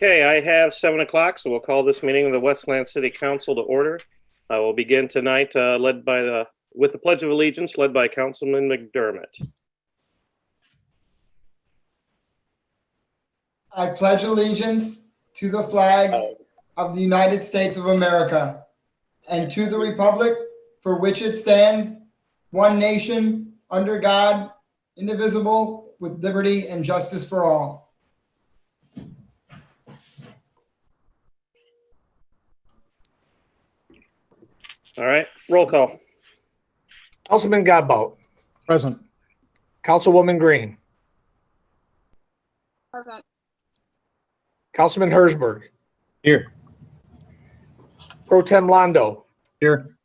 Okay, I have 7 o'clock, so we'll call this meeting of the Westland City Council to order. I will begin tonight with the Pledge of Allegiance, led by Councilman McDermott. I pledge allegiance to the flag of the United States of America and to the republic for which it stands, one nation, under God, indivisible, with liberty and justice for all. All right, roll call. Councilman Godbout. Present. Councilwoman Green. Present. Councilman Hersberg. Here. Pro Tem Londo. Here.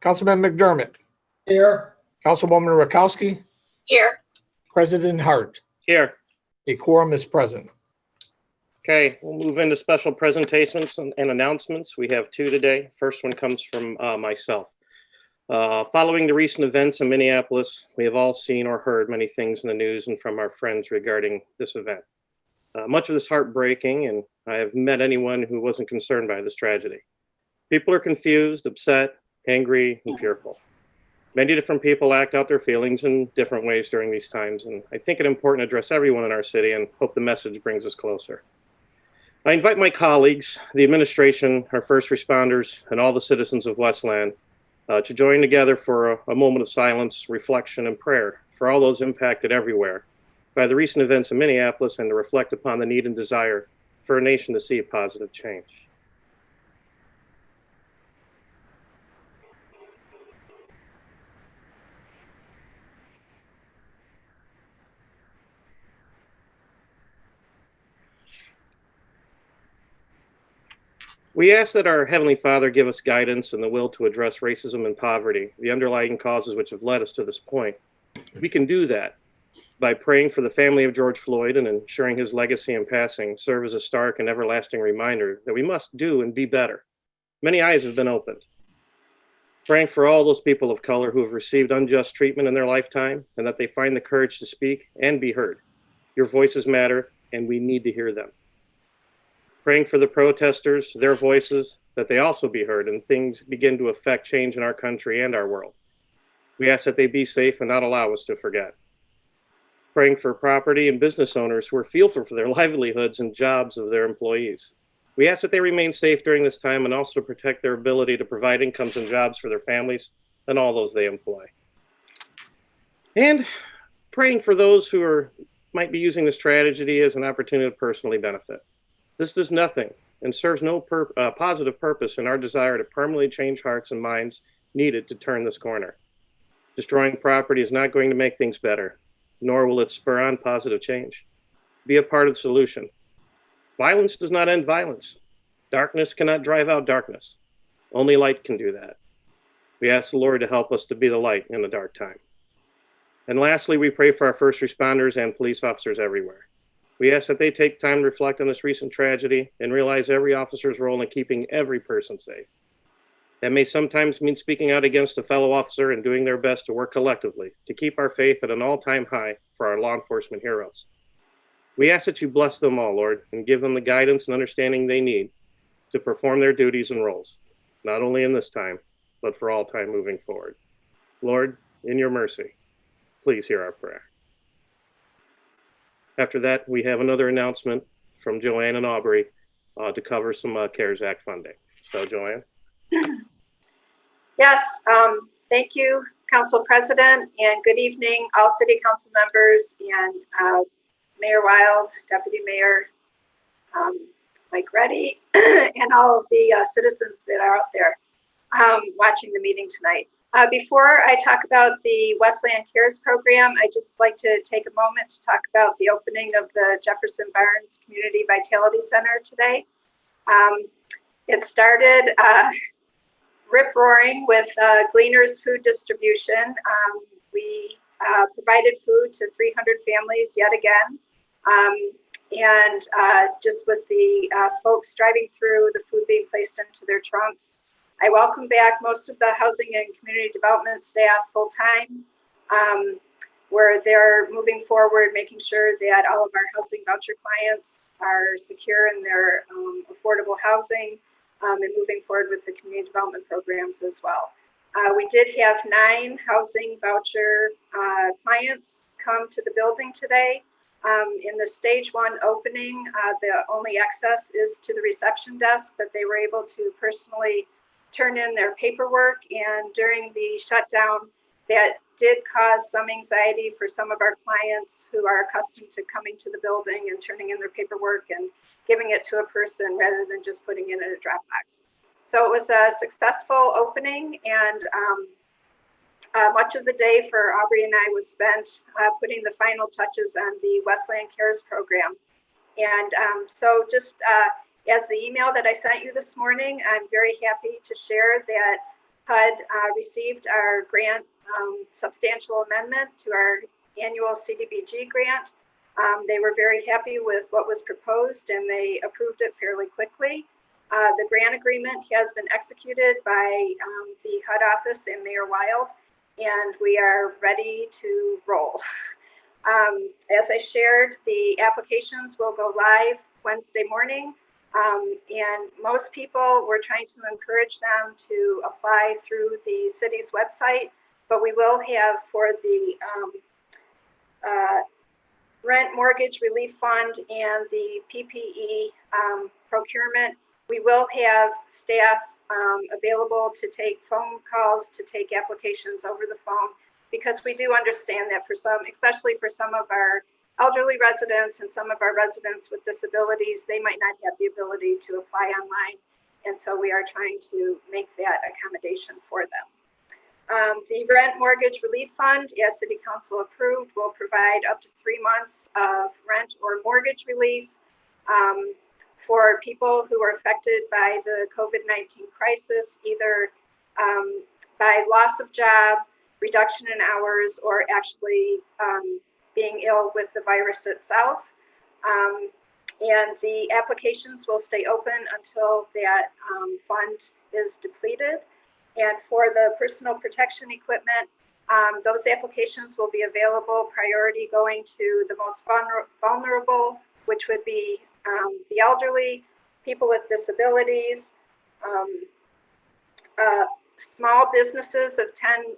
Councilman McDermott. Here. Councilwoman Rakowski. Here. President Hart. Here. A quorum is present. Okay, we'll move into special presentations and announcements. We have 2 today. First one comes from myself. Following the recent events in Minneapolis, we have all seen or heard many things in the news and from our friends regarding this event. Much of this heartbreaking, and I have met anyone who wasn't concerned by this tragedy. People are confused, upset, angry, and fearful. Many different people act out their feelings in different ways during these times, and I think it's important to address everyone in our city and hope the message brings us closer. I invite my colleagues, the administration, our first responders, and all the citizens of Westland to join together for a moment of silence, reflection, and prayer for all those impacted everywhere by the recent events in Minneapolis and to reflect upon the need and desire for a nation to see a positive change. We ask that our Heavenly Father give us guidance and the will to address racism and poverty, the underlying causes which have led us to this point. We can do that by praying for the family of George Floyd and ensuring his legacy and passing serve as a stark and everlasting reminder that we must do and be better. Many eyes have been opened. Praying for all those people of color who have received unjust treatment in their lifetime and that they find the courage to speak and be heard. Your voices matter, and we need to hear them. Praying for the protesters, their voices, that they also be heard and things begin to affect change in our country and our world. We ask that they be safe and not allow us to forget. Praying for property and business owners who are fearful for their livelihoods and jobs of their employees. We ask that they remain safe during this time and also protect their ability to provide incomes and jobs for their families and all those they employ. And praying for those who might be using this tragedy as an opportunity to personally benefit. This does nothing and serves no positive purpose in our desire to permanently change hearts and minds needed to turn this corner. Destroying property is not going to make things better, nor will it spur on positive change. Be a part of the solution. Violence does not end violence. Darkness cannot drive out darkness. Only light can do that. We ask the Lord to help us to be the light in the dark time. And lastly, we pray for our first responders and police officers everywhere. We ask that they take time to reflect on this recent tragedy and realize every officer's role in keeping every person safe. That may sometimes mean speaking out against a fellow officer and doing their best to work collectively to keep our faith at an all-time high for our law enforcement heroes. We ask that you bless them all, Lord, and give them the guidance and understanding they need to perform their duties and roles, not only in this time, but for all time moving forward. Lord, in your mercy, please hear our prayer. After that, we have another announcement from Joanne and Aubrey to cover some CARES Act funding. So, Joanne. Yes, thank you, Council President, and good evening, all City Council members and Mayor Wild, Deputy Mayor Mike Reddy, and all of the citizens that are out there watching the meeting tonight. Before I talk about the Westland CARES program, I'd just like to take a moment to talk about the opening of the Jefferson Barnes Community Vitality Center today. It started rip-roaring with Gleaners food distribution. We provided food to 300 families yet again. And just with the folks driving through, the food being placed into their trunks. I welcome back most of the housing and community development staff full-time. where they're moving forward, making sure that all of our housing voucher clients are secure in their affordable housing, and moving forward with the community development programs as well. We did have 9 housing voucher clients come to the building today. In the stage 1 opening, the only access is to the reception desk, but they were able to personally turn in their paperwork. And during the shutdown, that did cause some anxiety for some of our clients who are accustomed to coming to the building and turning in their paperwork and giving it to a person rather than just putting it in a Dropbox. So it was a successful opening, and much of the day for Aubrey and I was spent putting the final touches on the Westland Cares program. And so just as the email that I sent you this morning, I'm very happy to share that HUD received our grant substantial amendment to our annual CDBG grant. They were very happy with what was proposed, and they approved it fairly quickly. The grant agreement has been executed by the HUD office and Mayor Wild, and we are ready to roll. As I shared, the applications will go live Wednesday morning, and most people, we're trying to encourage them to apply through the city's website, but we will have for the Rent Mortgage Relief Fund and the PPE procurement, we will have staff available to take phone calls, to take applications over the phone, because we do understand that for some, especially for some of our elderly residents and some of our residents with disabilities, they might not have the ability to apply online. And so we are trying to make that accommodation for them. The Rent Mortgage Relief Fund, as City Council approved, will provide up to 3 months of rent or mortgage relief for people who are affected by the COVID-19 crisis, either by loss of job, reduction in hours, or actually being ill with the virus itself. And the applications will stay open until that fund is depleted. And for the personal protection equipment, those applications will be available, priority going to the most vulnerable, which would be the elderly, people with disabilities, small businesses of 10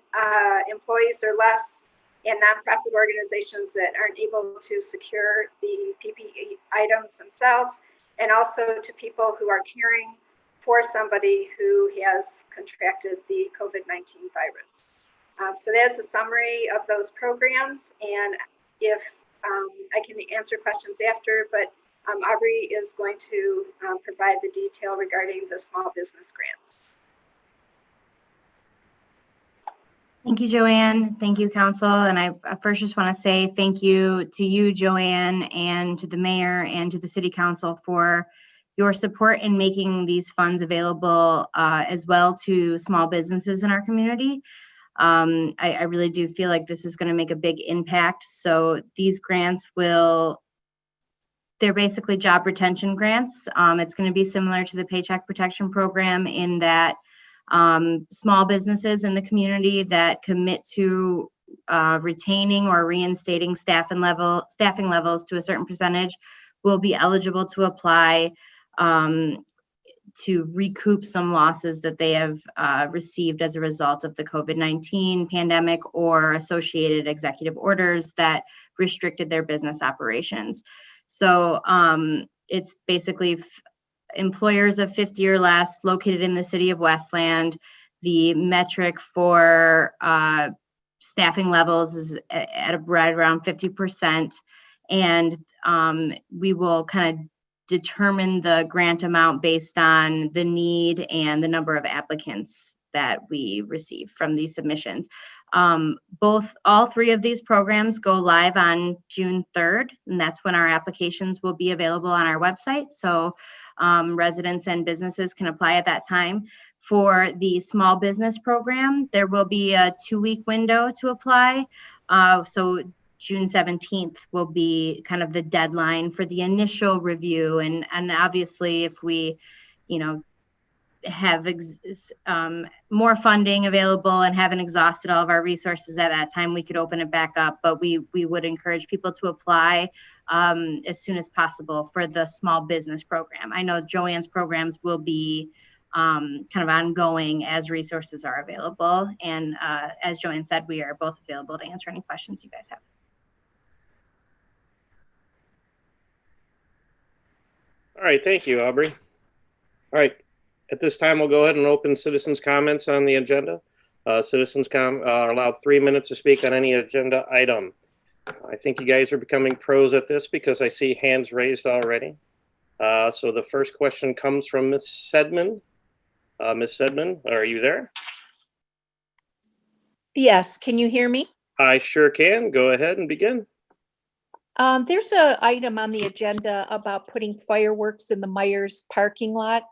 employees or less, and nonprofit organizations that aren't able to secure the PPE items themselves, and also to people who are caring for somebody who has contracted the COVID-19 virus. So that's a summary of those programs, and if I can answer questions after, but Aubrey is going to provide the detail regarding the small business grants. Thank you, Joanne. Thank you, Council. And I first just want to say thank you to you, Joanne, and to the Mayor and to the City Council for your support in making these funds available as well to small businesses in our community. I really do feel like this is going to make a big impact. So these grants they're basically job retention grants. It's going to be similar to the Paycheck Protection Program in that small businesses in the community that commit to retaining or reinstating staffing levels to a certain percentage will be eligible to apply to recoup some losses that they have received as a result of the COVID-19 pandemic or associated executive orders that restricted their business operations. So it's basically employers of 50 or less located in the city of Westland. The metric for staffing levels is at right around 50%. And we will kind of determine the grant amount based on the need and the number of applicants that we receive from these submissions. All 3 of these programs go live on June 3rd, and that's when our applications will be available on our website. So residents and businesses can apply at that time. For the small business program, there will be a 2-week window to apply. So June 17th will be kind of the deadline for the initial review. And obviously if we, have more funding available and haven't exhausted all of our resources at that time, we could open it back up. But we would encourage people to apply as soon as possible for the small business program. I know Joanne's programs will be kind of ongoing as resources are available. And as Joanne said, we are both available to answer any questions you guys have. All right, thank you, Aubrey. All right, at this time, we'll go ahead and open citizens' comments on the agenda. Citizens are allowed 3 minutes to speak on any agenda item. I think you guys are becoming pros at this because I see hands raised already. So the first question comes from Ms. Sedman. Ms. Sedman, are you there? Yes, can you hear me? I sure can. Go ahead and begin. There's an item on the agenda about putting fireworks in the Myers parking lot.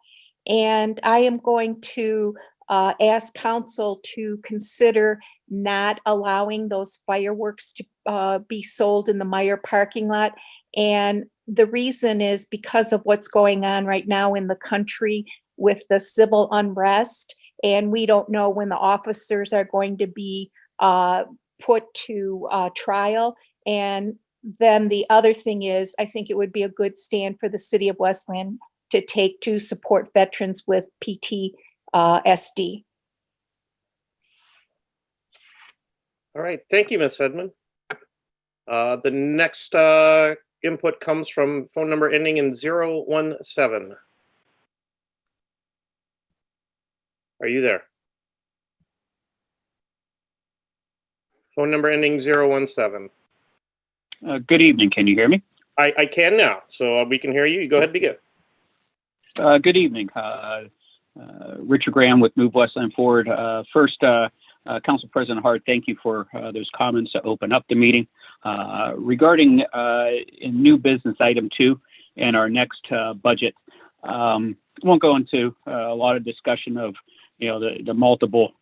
And I am going to ask council to consider not allowing those fireworks to be sold in the Meyer parking lot. And the reason is because of what's going on right now in the country with the civil unrest. And we don't know when the officers are going to be put to trial. And then the other thing is, I think it would be a good stand for the city of Westland to take to support veterans with PTSD. All right, thank you, Ms. Sedman. The next input comes from phone number ending in 017. Are you there? Phone number ending 017. Good evening. Can you hear me? I can now, so we can hear you. Go ahead and begin. Good evening. Richard Graham with Move Westland Forward. First, Council President Hart, thank you for those comments to open up the meeting. Regarding in new business item 2 and our next budget, won't go into a lot of discussion of the multiple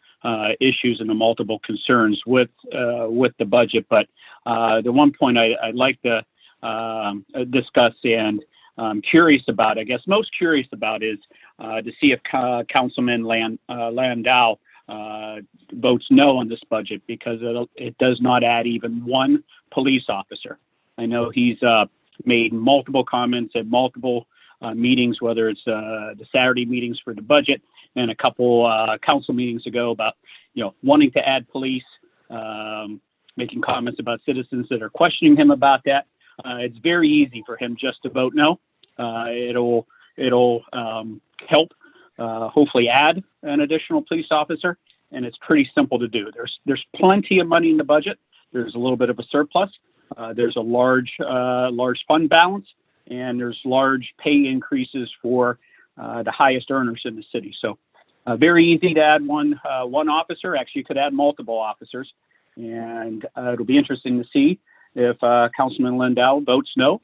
issues and the multiple concerns with the budget, but the one point I'd like to discuss and curious about, I guess most curious about, is to see if Councilman Landau votes no on this budget, because it does not add even one police officer. I know he's made multiple comments at multiple meetings, whether it's the Saturday meetings for the budget and a couple council meetings ago about wanting to add police, making comments about citizens that are questioning him about that. It's very easy for him just to vote no. It'll help hopefully add an additional police officer, and it's pretty simple to do. There's plenty of money in the budget. There's a little bit of a surplus. There's a large fund balance, and there's large pay increases for the highest earners in the city. So very easy to add one officer. Actually, you could add multiple officers, and it'll be interesting to see if Councilman Landau votes no,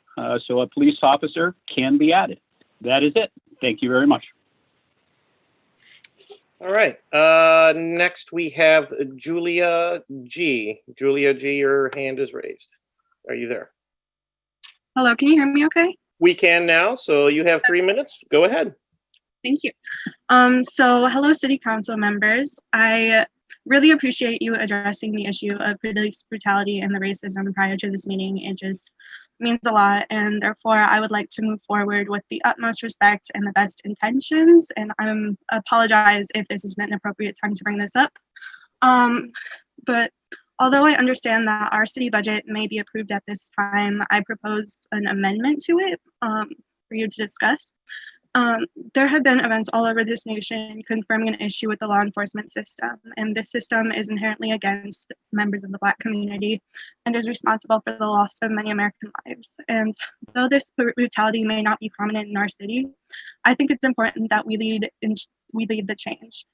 so a police officer can be added. That is it. Thank you very much. All right. Next, we have Julia G. Julia G., your hand is raised. Are you there? Hello, can you hear me okay? We can now, so you have 3 minutes. Go ahead. Thank you. So hello, City Council members. I really appreciate you addressing the issue of police brutality and the racism prior to this meeting. It just means a lot, and therefore I would like to move forward with the utmost respect and the best intentions, and I apologize if this isn't an appropriate time to bring this up. But although I understand that our city budget may be approved at this time, I propose an amendment to it for you to discuss. There have been events all over this nation confirming an issue with the law enforcement system, and this system is inherently against members of the Black community and is responsible for the loss of many American lives. And though this brutality may not be prominent in our city, I think it's important that we lead the change.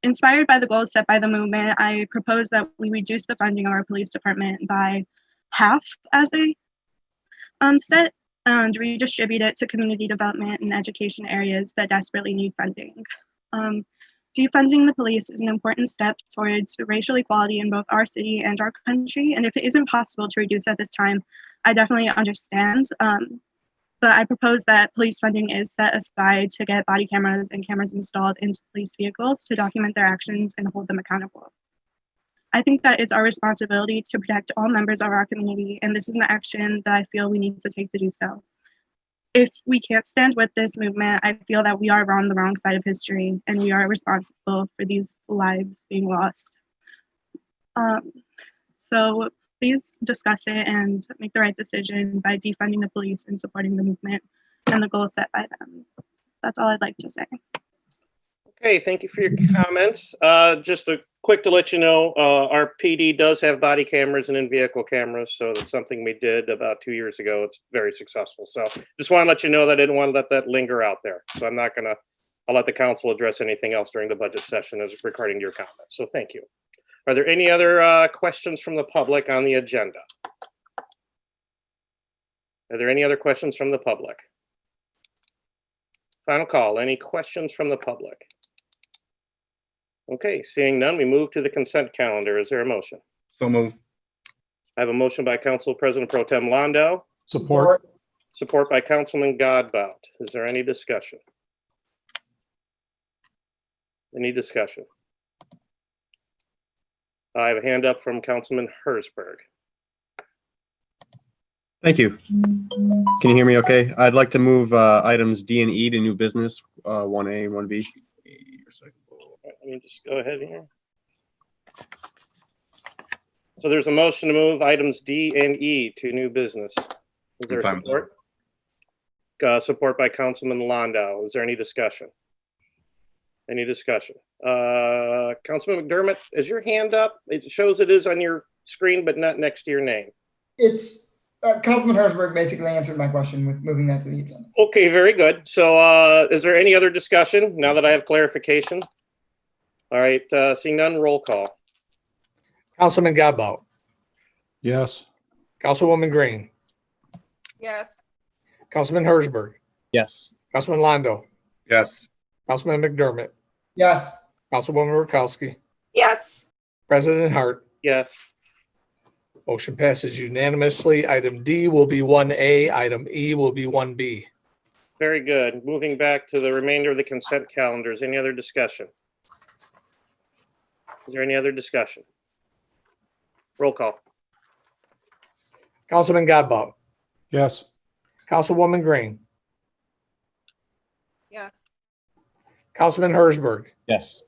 Inspired by the goals set by the movement, I propose that we reduce the funding of our police department by half as a set, and redistribute it to community development and education areas that desperately need funding. Defunding the police is an important step towards racial equality in both our city and our country, and if it isn't possible to reduce at this time, I definitely understand. but I propose that police funding is set aside to get body cameras and cameras installed into police vehicles to document their actions and hold them accountable. I think that it's our responsibility to protect all members of our community, and this is an action that I feel we need to take to do so. If we can't stand with this movement, I feel that we are on the wrong side of history and we are responsible for these lives being lost. So please discuss it and make the right decision by defunding the police and supporting the movement and the goals set by them. That's all I'd like to say. Okay, thank you for your comments. Just a quick to let you know, our PD does have body cameras and in-vehicle cameras, so that's something we did about 2 years ago. It's very successful. So just want to let you know that I didn't want to let that linger out there. So I'll let the council address anything else during the budget session as regarding your comments. So thank you. Are there any other questions from the public on the agenda? Are there any other questions from the public? Final call, any questions from the public? Okay, seeing none, we move to the consent calendar. Is there a motion? So move. I have a motion by Council President Pro Tem Londo, Support. support by Councilman Godbout. Is there any discussion? Any discussion? I have a hand up from Councilman Herzberg. Thank you. Can you hear me okay? I'd like to move items D and E to new business, 1A and 1B. Let me just go ahead here. So there's a motion to move items D and E to new business. Is there support? Support by Councilman Londo. Is there any discussion? Any discussion? Councilman McDermott, is your hand up? It shows it is on your screen, but not next to your name. It's Councilman Herzberg basically answered my question with moving that to the agenda. Okay, very good. So is there any other discussion now that I have clarification? All right, seeing none, roll call. Councilman Godbout, Yes. Councilwoman Green, Yes. Councilman Herzberg, Yes. Councilman Londo, Yes. Councilman McDermott, Yes. Councilwoman Rakowski, Yes. President Hart. Yes. Motion passes unanimously. Item D will be 1A, item E will be 1B. Very good. Moving back to the remainder of the consent calendars. Any other discussion? Is there any other discussion? Roll call. Councilman Godbout, Yes. Councilwoman Green, Yes. Councilman Herzberg, Yes.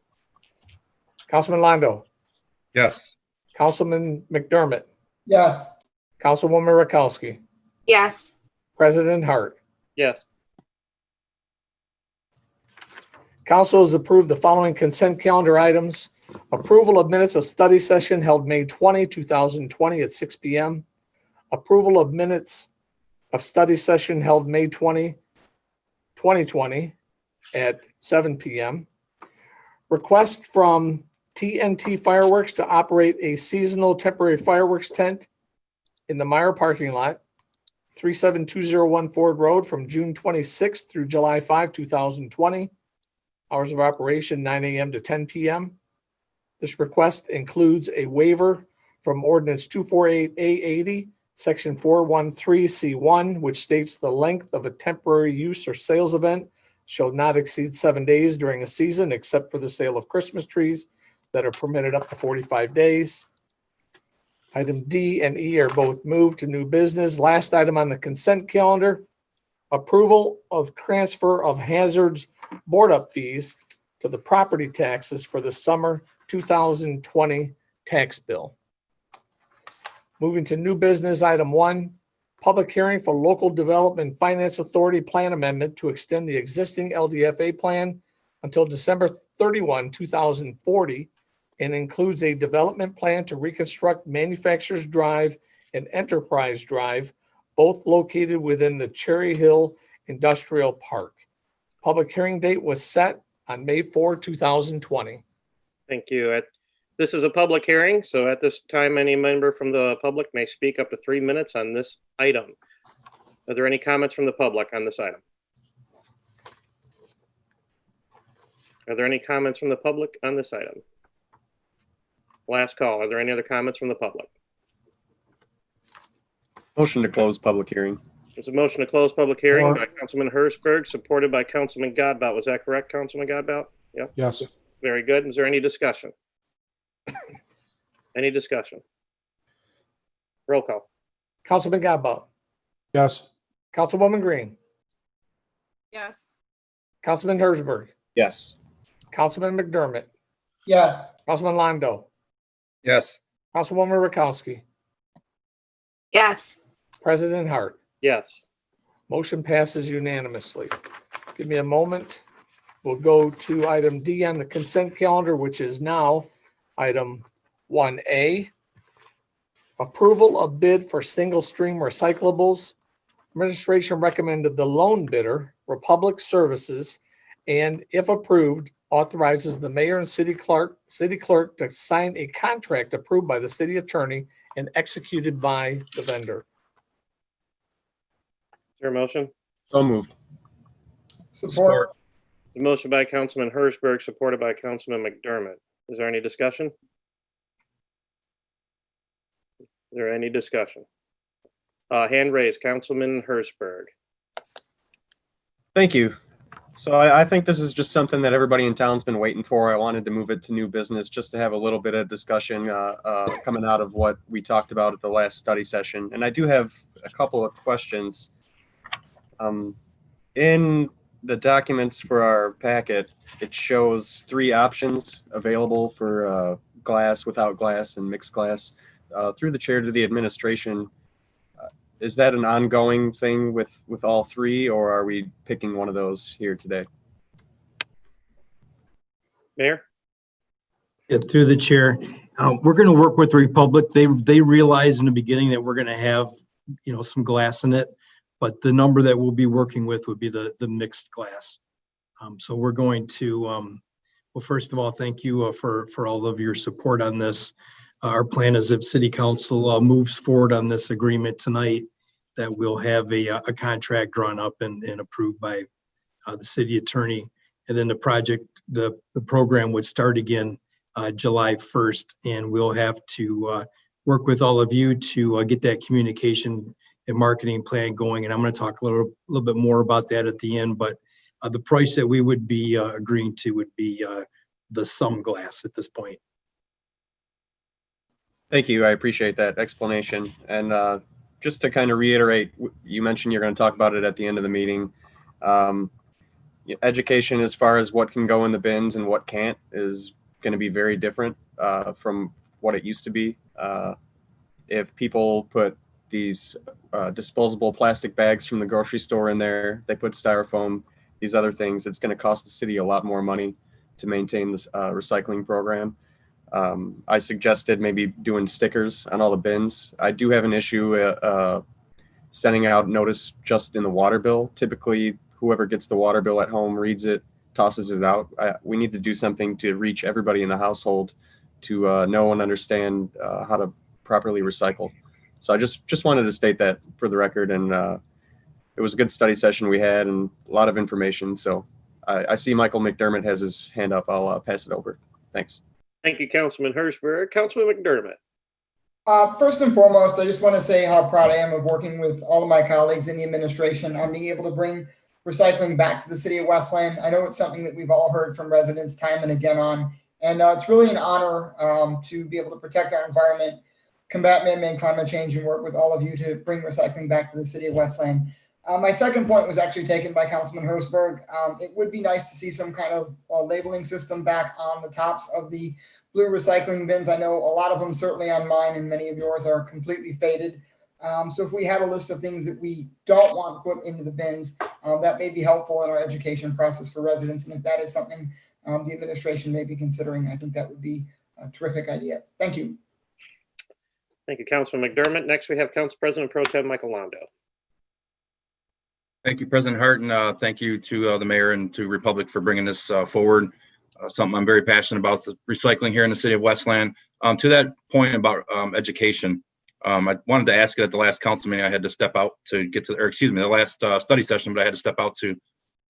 Councilman Londo, Yes. Councilman McDermott, Yes. Councilwoman Rakowski, Yes. President Hart. Yes. Council has approved the following consent calendar items. Approval of minutes of study session held May 20, 2020 at 6 p.m. Approval of minutes of study session held May 20, 2020 at 7 p.m. Request from TNT Fireworks to operate a seasonal temporary fireworks tent in the Meyer parking lot, 37201 Ford Road from June 26th through July 5, 2020. Hours of operation 9 a.m. to 10 p.m. This request includes a waiver from Ordinance 248A80, Section 413C1, which states the length of a temporary use or sales event shall not exceed 7 days during a season, except for the sale of Christmas trees that are permitted up to 45 days. Item D and E are both moved to new business. Last item on the consent calendar, approval of transfer of hazards board up fees to the property taxes for the summer 2020 tax bill. Moving to new business, item 1, public hearing for Local Development Finance Authority Plan Amendment to extend the existing LDFA plan until December 31, 2040, and includes a development plan to reconstruct Manufacturers Drive and Enterprise Drive, both located within the Cherry Hill Industrial Park. Public hearing date was set on May 4, 2020. Thank you. This is a public hearing, so at this time, any member from the public may speak up to 3 minutes on this item. Are there any comments from the public on this item? Are there any comments from the public on this item? Last call. Are there any other comments from the public? Motion to close public hearing. There's a motion to close public hearing by Support. Councilman Hurstberg, supported by Councilman Godbout. Was that correct, Councilman Godbout? Yep. Yes. Very good. Is there any discussion? Any discussion? Roll call. Councilman Godbout, Yes. Councilwoman Green, Yes. Councilman Hersberg, Yes. Councilman McDermott, Yes. Councilman Londo, Yes. Councilwoman Rakowski, Yes. President Hart. Yes. Motion passes unanimously. Give me a moment. We'll go to item D on the consent calendar, which is now item 1A. Approval of bid for single stream recyclables. Administration recommended the lone bidder, Republic Services, and if approved, authorizes the mayor and city clerk to sign a contract approved by the city attorney and executed by the vendor. Is there a motion? So moved. Support. The motion by Councilman Hurstberg, supported by Councilman McDermott. Is there any discussion? Is there any discussion? Hand raised, Councilman Hurstberg. Thank you. So I think this is just something that everybody in town's been waiting for. I wanted to move it to new business just to have a little bit of discussion coming out of what we talked about at the last study session. And I do have a couple of questions. In the documents for our packet, it shows 3 options available for glass, without glass, and mixed glass. Through the chair to the administration, is that an ongoing thing with all 3, or are we picking one of those here today? Mayor? Yeah, through the chair, we're going to work with the Republic. They realized in the beginning that we're going to have, some glass in it, but the number that we'll be working with would be the mixed glass. So we're going to, well, first of all, thank you for all of your support on this. Our plan is if City Council moves forward on this agreement tonight, that we'll have a contract drawn up and approved by the city attorney. And then the program would start again July 1st, and we'll have to work with all of you to get that communication and marketing plan going. And I'm going to talk a little bit more about that at the end, but the price that we would be agreeing to would be the some glass at this point. Thank you. I appreciate that explanation. And just to kind of reiterate, you mentioned you're going to talk about it at the end of the meeting. Education as far as what can go in the bins and what can't is going to be very different from what it used to be. If people put these disposable plastic bags from the grocery store in there, they put styrofoam, these other things, it's going to cost the city a lot more money to maintain this recycling program. I suggested maybe doing stickers on all the bins. I do have an issue sending out notice just in the water bill. Typically, whoever gets the water bill at home reads it, tosses it out. We need to do something to reach everybody in the household to know and understand how to properly recycle. So I just wanted to state that for the record. And it was a good study session we had and a lot of information. So I see Michael McDermott has his hand up. I'll pass it over. Thanks. Thank you, Councilman Hurstberg. Councilman McDermott. First and foremost, I just want to say how proud I am of working with all of my colleagues in the administration on being able to bring recycling back to the city of Westland. I know it's something that we've all heard from residents time and again on, and it's really an honor to be able to protect our environment, combat man-made climate change, and work with all of you to bring recycling back to the city of Westland. My second point was actually taken by Councilman Hurstberg. It would be nice to see some kind of labeling system back on the tops of the blue recycling bins. I know a lot of them, certainly on mine and many of yours, are completely faded. So if we had a list of things that we don't want put into the bins, that may be helpful in our education process for residents. And if that is something the administration may be considering, I think that would be a terrific idea. Thank you. Thank you, Councilman McDermott. Next, we have Council President Pro Tem Michael Londo. Thank you, President Hart, and thank you to the mayor and to Republic for bringing this forward. Something I'm very passionate about, the recycling here in the city of Westland. To that point about education, I wanted to ask it at the last council meeting. I had to step out to get to, or excuse me, the last study session, but I had to step out to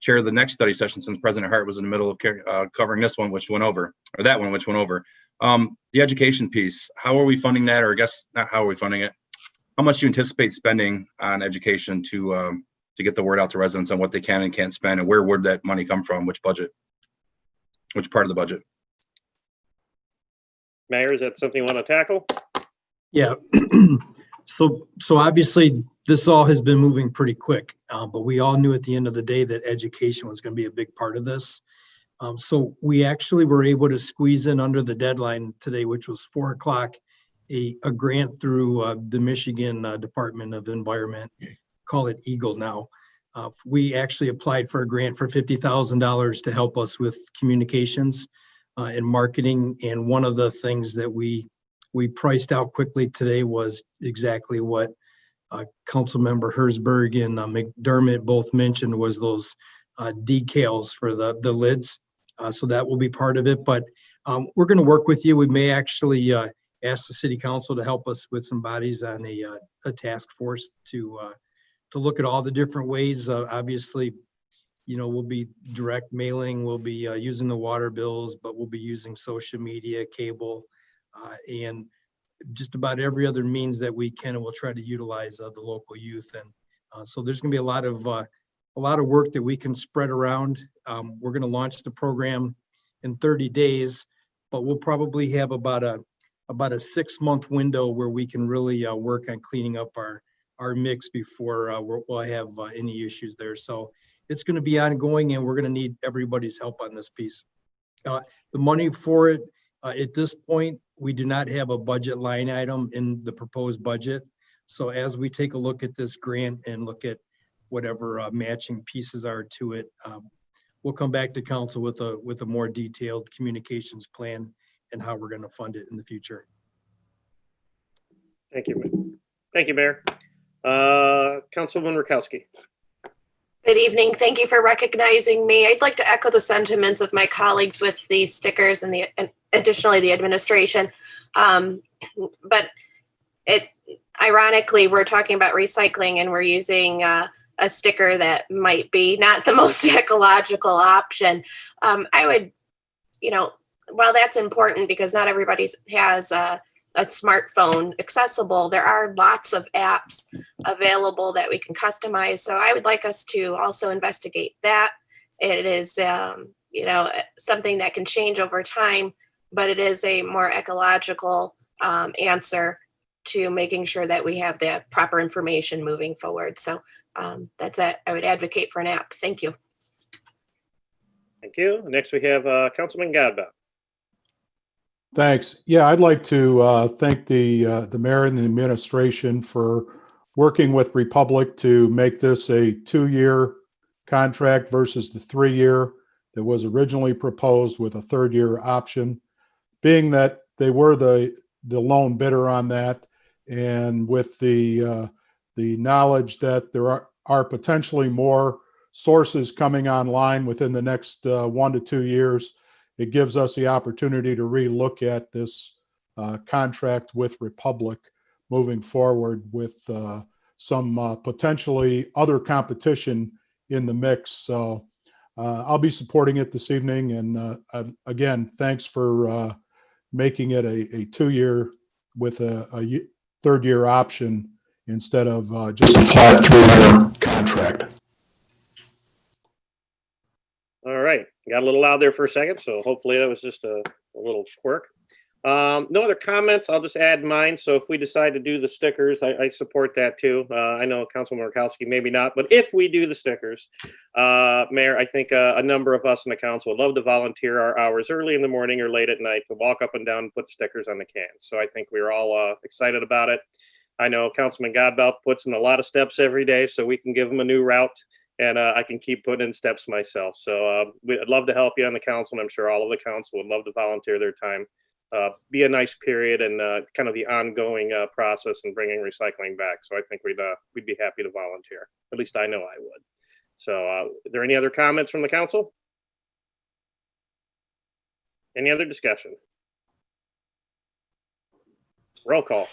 chair the next study session since President Hart was in the middle of covering this one, which went over, or that one, which went over. The education piece, how are we funding that? Or I guess not how are we funding it, how much do you anticipate spending on education to get the word out to residents on what they can and can't spend, and where would that money come from? Which budget? Which part of the budget? Mayor, is that something you want to tackle? Yeah. So obviously this all has been moving pretty quick, but we all knew at the end of the day that education was going to be a big part of this. So we actually were able to squeeze in under the deadline today, which was 4 o'clock, a grant through the Michigan Department of Environment, call it Eagle now. We actually applied for a grant for $50,000 to help us with communications and marketing. And one of the things that we priced out quickly today was exactly what Councilmember Herzberg and McDermott both mentioned, was those decals for the lids. So that will be part of it, but we're going to work with you. We may actually ask the city council to help us with some bodies on a task force to look at all the different ways. Obviously, you know, we'll be direct mailing, we'll be using the water bills, but we'll be using social media, cable, and just about every other means that we can, and we'll try to utilize the local youth. And so there's going to be a lot of work that we can spread around. We're going to launch the program in 30 days, but we'll probably have about a 6-month window where we can really work on cleaning up our mix before we'll have any issues there. So it's going to be ongoing, and we're going to need everybody's help on this piece. The money for it, at this point, we do not have a budget line item in the proposed budget. So as we take a look at this grant and look at whatever matching pieces are to it, we'll come back to council with a more detailed communications plan and how we're going to fund it in the future. Thank you. Thank you, Mayor. Councilwoman Rakowski. Good evening. Thank you for recognizing me. I'd like to echo the sentiments of my colleagues with the stickers and additionally the administration. But ironically, we're talking about recycling and we're using a sticker that might be not the most ecological option. I would, while that's important because not everybody has a smartphone accessible, there are lots of apps available that we can customize. So I would like us to also investigate that. It is, something that can change over time, but it is a more ecological answer to making sure that we have the proper information moving forward. So that's it. I would advocate for an app. Thank you. Thank you. Next we have Councilman Gadbout. Thanks. Yeah, I'd like to thank the mayor and the administration for working with Republic to make this a 2-year contract versus the 3-year that was originally proposed with a 3rd-year option. Being that they were the lone bidder on that, and with the knowledge that there are potentially more sources coming online within the next 1 to 2 years, it gives us the opportunity to relook at this contract with Republic moving forward with some potentially other competition in the mix. So I'll be supporting it this evening. And again, thanks for making it a 2-year with a 3rd-year option instead of just a flat 3-year contract. All right, got a little loud there for a second, so hopefully that was just a little quirk. No other comments. I'll just add mine. So if we decide to do the stickers, I support that too. I know Councilman Markowski, maybe not, but if we do the stickers, Mayor, I think a number of us in the council would love to volunteer our hours early in the morning or late at night to walk up and down and put stickers on the cans. So I think we're all excited about it. I know Councilman Godbout puts in a lot of steps every day, so we can give him a new route. And I can keep putting in steps myself. So I'd love to help you on the council. And I'm sure all of the council would love to volunteer their time. Be a nice period and kind of the ongoing process and bringing recycling back. So I think we'd be happy to volunteer. At least I know I would. So are there any other comments from the council? Any other discussion? Roll call.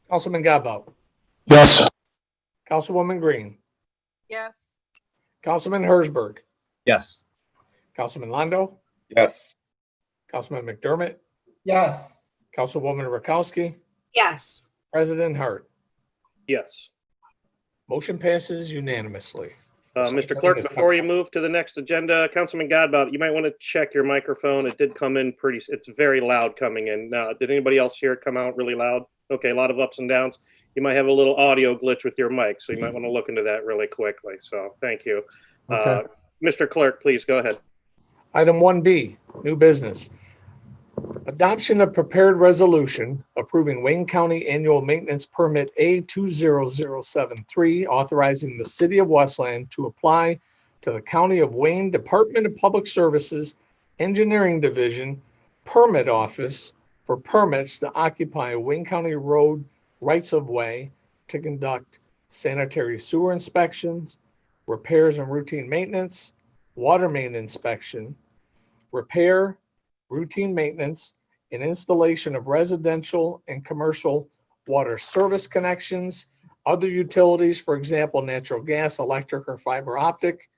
Councilman Gadbout. Yes. Councilwoman Green. Yes. Councilman Herzberg. Yes. Councilman Londo. Yes. Councilman McDermott. Yes. Councilwoman Rakowski. Yes. President Hart. Yes. Motion passes unanimously. Mr. Clerk, before you move to the next agenda, Councilman Godbout, you might want to check your microphone. It did come in it's very loud coming in. Now, did anybody else hear it come out really loud? Okay, a lot of ups and downs. You might have a little audio glitch with your mic, so you might want to look into that really quickly. So thank you. Okay. Mr. Clerk, please go ahead. Item 1B, new business. Adoption of prepared resolution approving Wayne County Annual Maintenance Permit A20073, authorizing the City of Westland to apply to the County of Wayne Department of Public Services Engineering Division Permit Office for permits to occupy Wayne County Road rights of way to conduct sanitary sewer inspections, repairs and routine maintenance, water main inspection, repair, routine maintenance, and installation of residential and commercial water service connections, other utilities, for example, natural gas, electric, or fiber optic,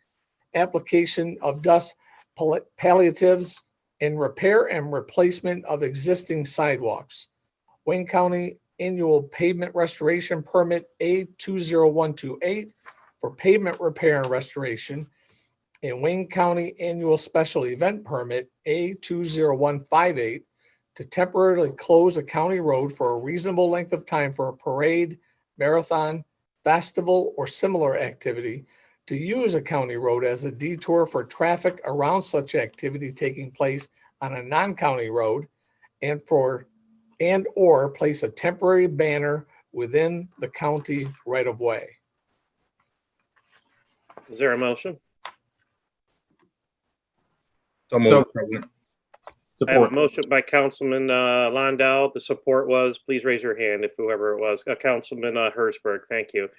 application of dust palliatives, and repair and replacement of existing sidewalks. Wayne County Annual Pavement Restoration Permit A20128 for pavement repair and restoration, and Wayne County Annual Special Event Permit A20158 to temporarily close a county road for a reasonable length of time for a parade, marathon, festival, or similar activity, to use a county road as a detour for traffic around such activity taking place on a non-county road, and or place a temporary banner within the county right of way. Is there a motion? So moved, President. I have a motion by Councilman Landau. The support was, please raise your hand if whoever it was, Councilman Herzberg. Thank you.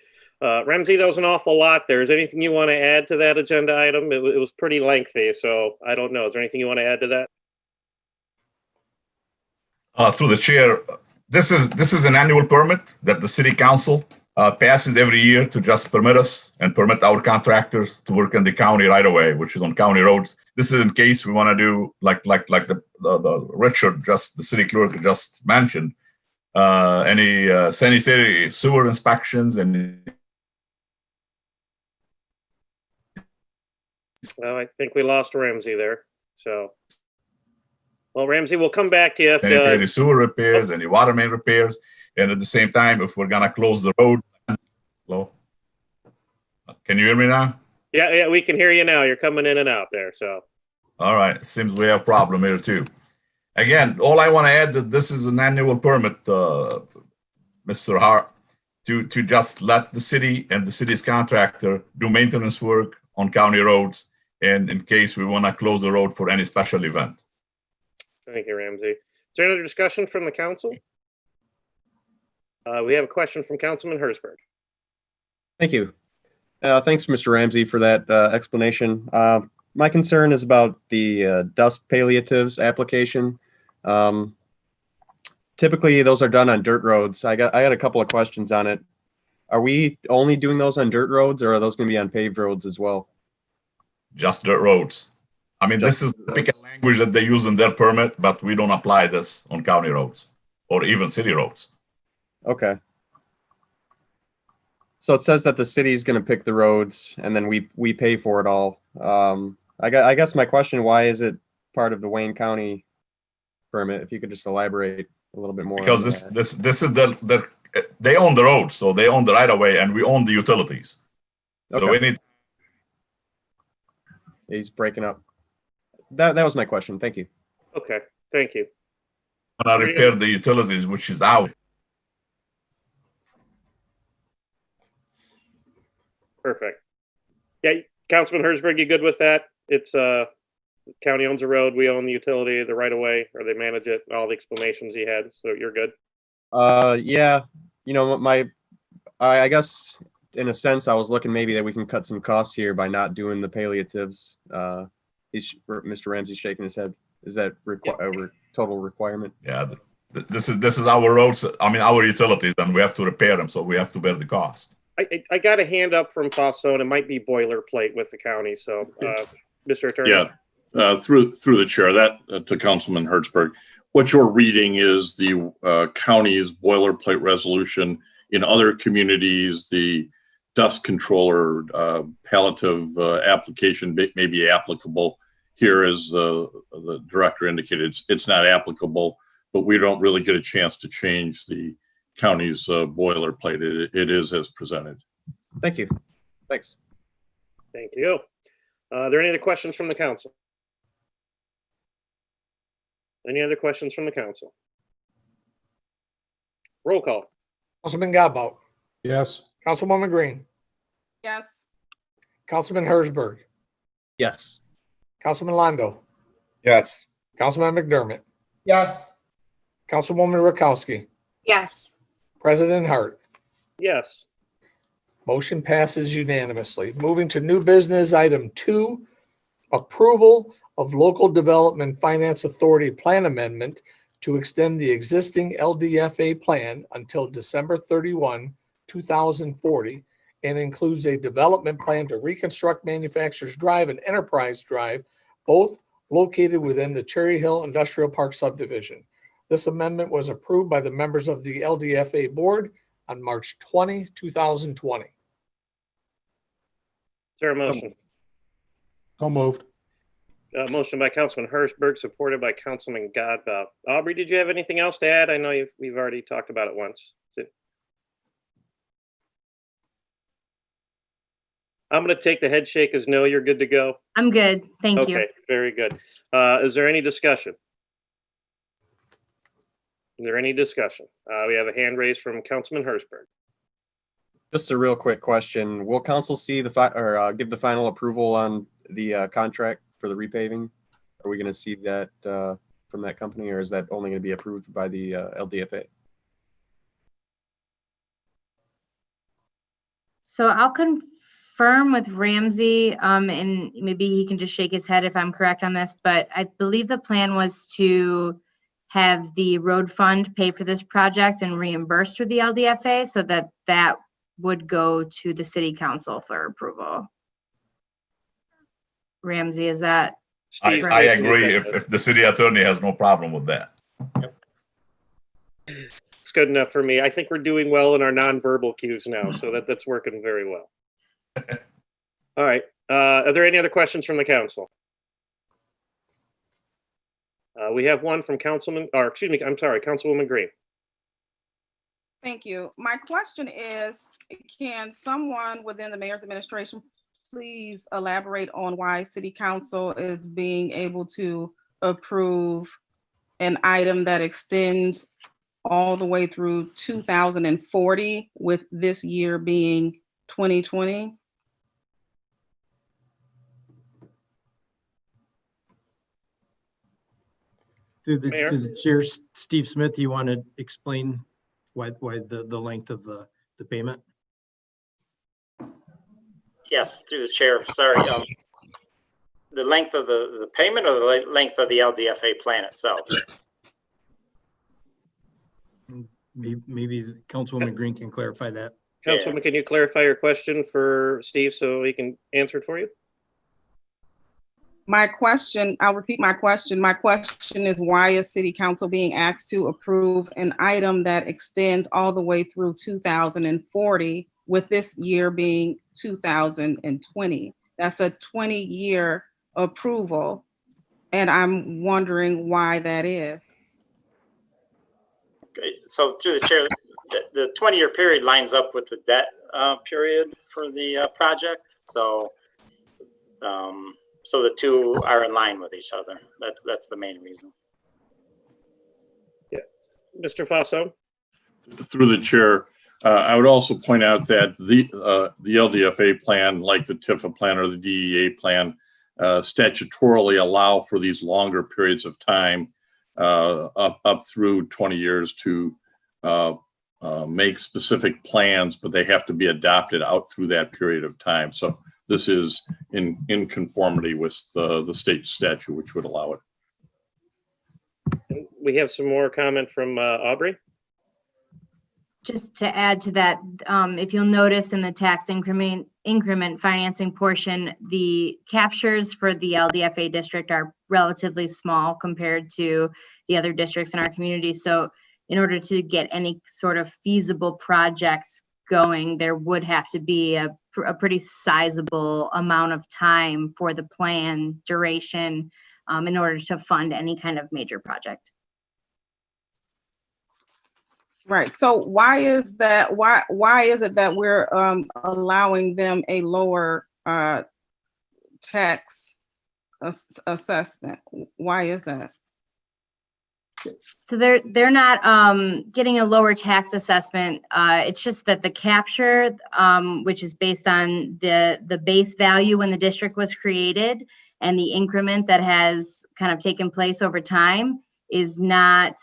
Ramsey, that was an awful lot there. Is there anything you want to add to that agenda item? It was pretty lengthy, so I don't know. Is there anything you want to add to that? Through the chair, this is an annual permit that the city council passes every year to just permit us and permit our contractors to work in the county right away, which is on county roads. This is in case we want to do like the Richard, just the city clerk just mentioned, any sanitary sewer inspections and. Well, I think we lost Ramsey there. So, well, Ramsey, we'll come back to you. Sanitary sewer repairs, any water main repairs, and at the same time, if we're gonna close the road. Hello? Can you hear me now? Yeah, we can hear you now. You're coming in and out there, so. All right, seems we have a problem here too. Again, all I want to add that this is an annual permit, Mr. Hart, to just let the city and the city's contractor do maintenance work on county roads, and in case we want to close the road for any special event. Thank you, Ramsey. Is there any other discussion from the council? We have a question from Councilman Herzberg. Thank you. Thanks, Mr. Ramsey, for that explanation. My concern is about the dust palliatives application. Typically, those are done on dirt roads. I had a couple of questions on it. Are we only doing those on dirt roads, or are those going to be on paved roads as well? Just dirt roads. I mean, this is the typical language that they use in their permit, but we don't apply this on county roads or even city roads. Okay. So it says that the city is going to pick the roads, and then we pay for it all. I guess my question: why is it part of the Wayne County permit? If you could just elaborate a little bit more. Because this is they own the road, so they own the right of way, and we own the utilities. So Okay. we need. He's breaking up. That was my question. Thank you. Okay, thank you. Want to repair the utilities, which is out. Perfect. Yeah, Councilman Herzberg, you good with that? It's county owns a road, we own the utility, the right of way, or they manage it, all the explanations he had, so you're good? Yeah, I guess in a sense, I was looking maybe that we can cut some costs here by not doing the palliatives. Mr. Ramsey's shaking his head. Is that a total requirement? Yeah, this is our roads. I mean, our utilities, and we have to repair them, so we have to bear the cost. I got a hand up from Fosson. It might be boilerplate with the county, so Mr. Attorney. Yeah, through the chair, that to Councilman Herzberg, what you're reading is the county's boilerplate resolution in other communities, the dust controller palliative application may be applicable. Here, as the director indicated, it's not applicable, but we don't really get a chance to change the county's boilerplate. It is as presented. Thank you. Thanks. Thank you. Are there any other questions from the council? Any other questions from the council? Roll call. Councilman Godbout, Yes. Councilwoman Green, Yes. Councilman Hersberg, Yes. Councilman Londo, Yes. Councilman McDermott, Yes. Councilwoman Rakowski, Yes. President Hart. Yes. Motion passes unanimously. Moving to new business, item 2, approval of Local Development Finance Authority Plan Amendment to extend the existing LDFA plan until December 31, 2040, and includes a development plan to reconstruct Manufacturers Drive and Enterprise Drive, both located within the Cherry Hill Industrial Park subdivision. This amendment was approved by the members of the LDFA board on March 20, 2020. Is there a motion? So moved. Motion by Councilman Hersberg, supported by Councilman Godbout. Aubrey, did you have anything else to add? I know we've already talked about it once. I'm going to take the head shake as no, you're good to go. I'm good. Thank you. Okay, very good. Is there any discussion? Is there any discussion? We have a hand raised from Councilman Hersberg. Just a real quick question. Will council see the give the final approval on the contract for the repaving? Are we going to see that from that company, or is that only going to be approved by the LDFA? So I'll confirm with Ramsey, and maybe he can just shake his head if I'm correct on this, but I believe the plan was to have the road fund pay for this project and reimburse through the LDFA, so that would go to the city council for approval. Ramsey, is that? I Steve, agree if the city attorney has no problem with that. It's good enough for me. I think we're doing well in our nonverbal cues now, so that's working very well. All right. Are there any other questions from the council? We have one from Councilwoman Green. Thank you. My question is, can someone within the mayor's administration please elaborate on why city council is being able to approve an item that extends all the way through 2040, with this year being 2020? Through the chair, Steve Smith, you want to explain why the length of the payment? Yes, through the chair. Sorry. The length of the payment, or the length of the LDFA plan itself? Maybe Councilwoman Green can clarify that. Councilwoman, can you clarify your question for Steve so he can answer it for you? My question, I'll repeat my question. My question is, why is city council being asked to approve an item that extends all the way through 2040, with this year being 2020? That's a 20-year approval, and I'm wondering why that is. Okay, so through the chair, the 20-year period lines up with the debt period for the project. So so the two are in line with each other. That's the main reason. Yeah, Mr. Faso. Through the chair, I would also point out that the LDFA plan, like the TIFA plan or the DEA plan, statutorily allow for these longer periods of time, up through 20 years, to make specific plans, but they have to be adopted out through that period of time. So this is in conformity with the state statute, which would allow it. We have some more comment from Aubrey. Just to add to that, if you'll notice in the tax increment financing portion, the captures for the LDFA district are relatively small compared to the other districts in our community. So in order to get any sort of feasible projects going, there would have to be a pretty sizable amount of time for the plan duration in order to fund any kind of major project. Right. So why is that? Why is it that we're allowing them a lower tax assessment? Why is that? So they're not getting a lower tax assessment. It's just that the capture, which is based on the base value when the district was created, and the increment that has kind of taken place over time is not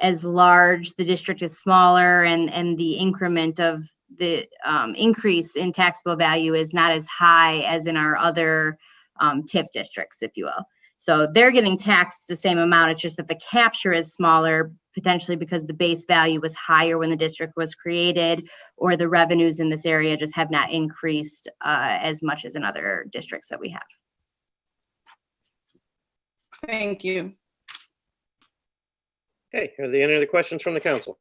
as large. The district is smaller, and the increment of the increase in taxable value is not as high as in our other TIF districts, if you will. So they're getting taxed the same amount. It's just that the capture is smaller, potentially because the base value was higher when the district was created, or the revenues in this area just have not increased as much as in other districts that we have. Thank you. Okay, are there any other questions from the council?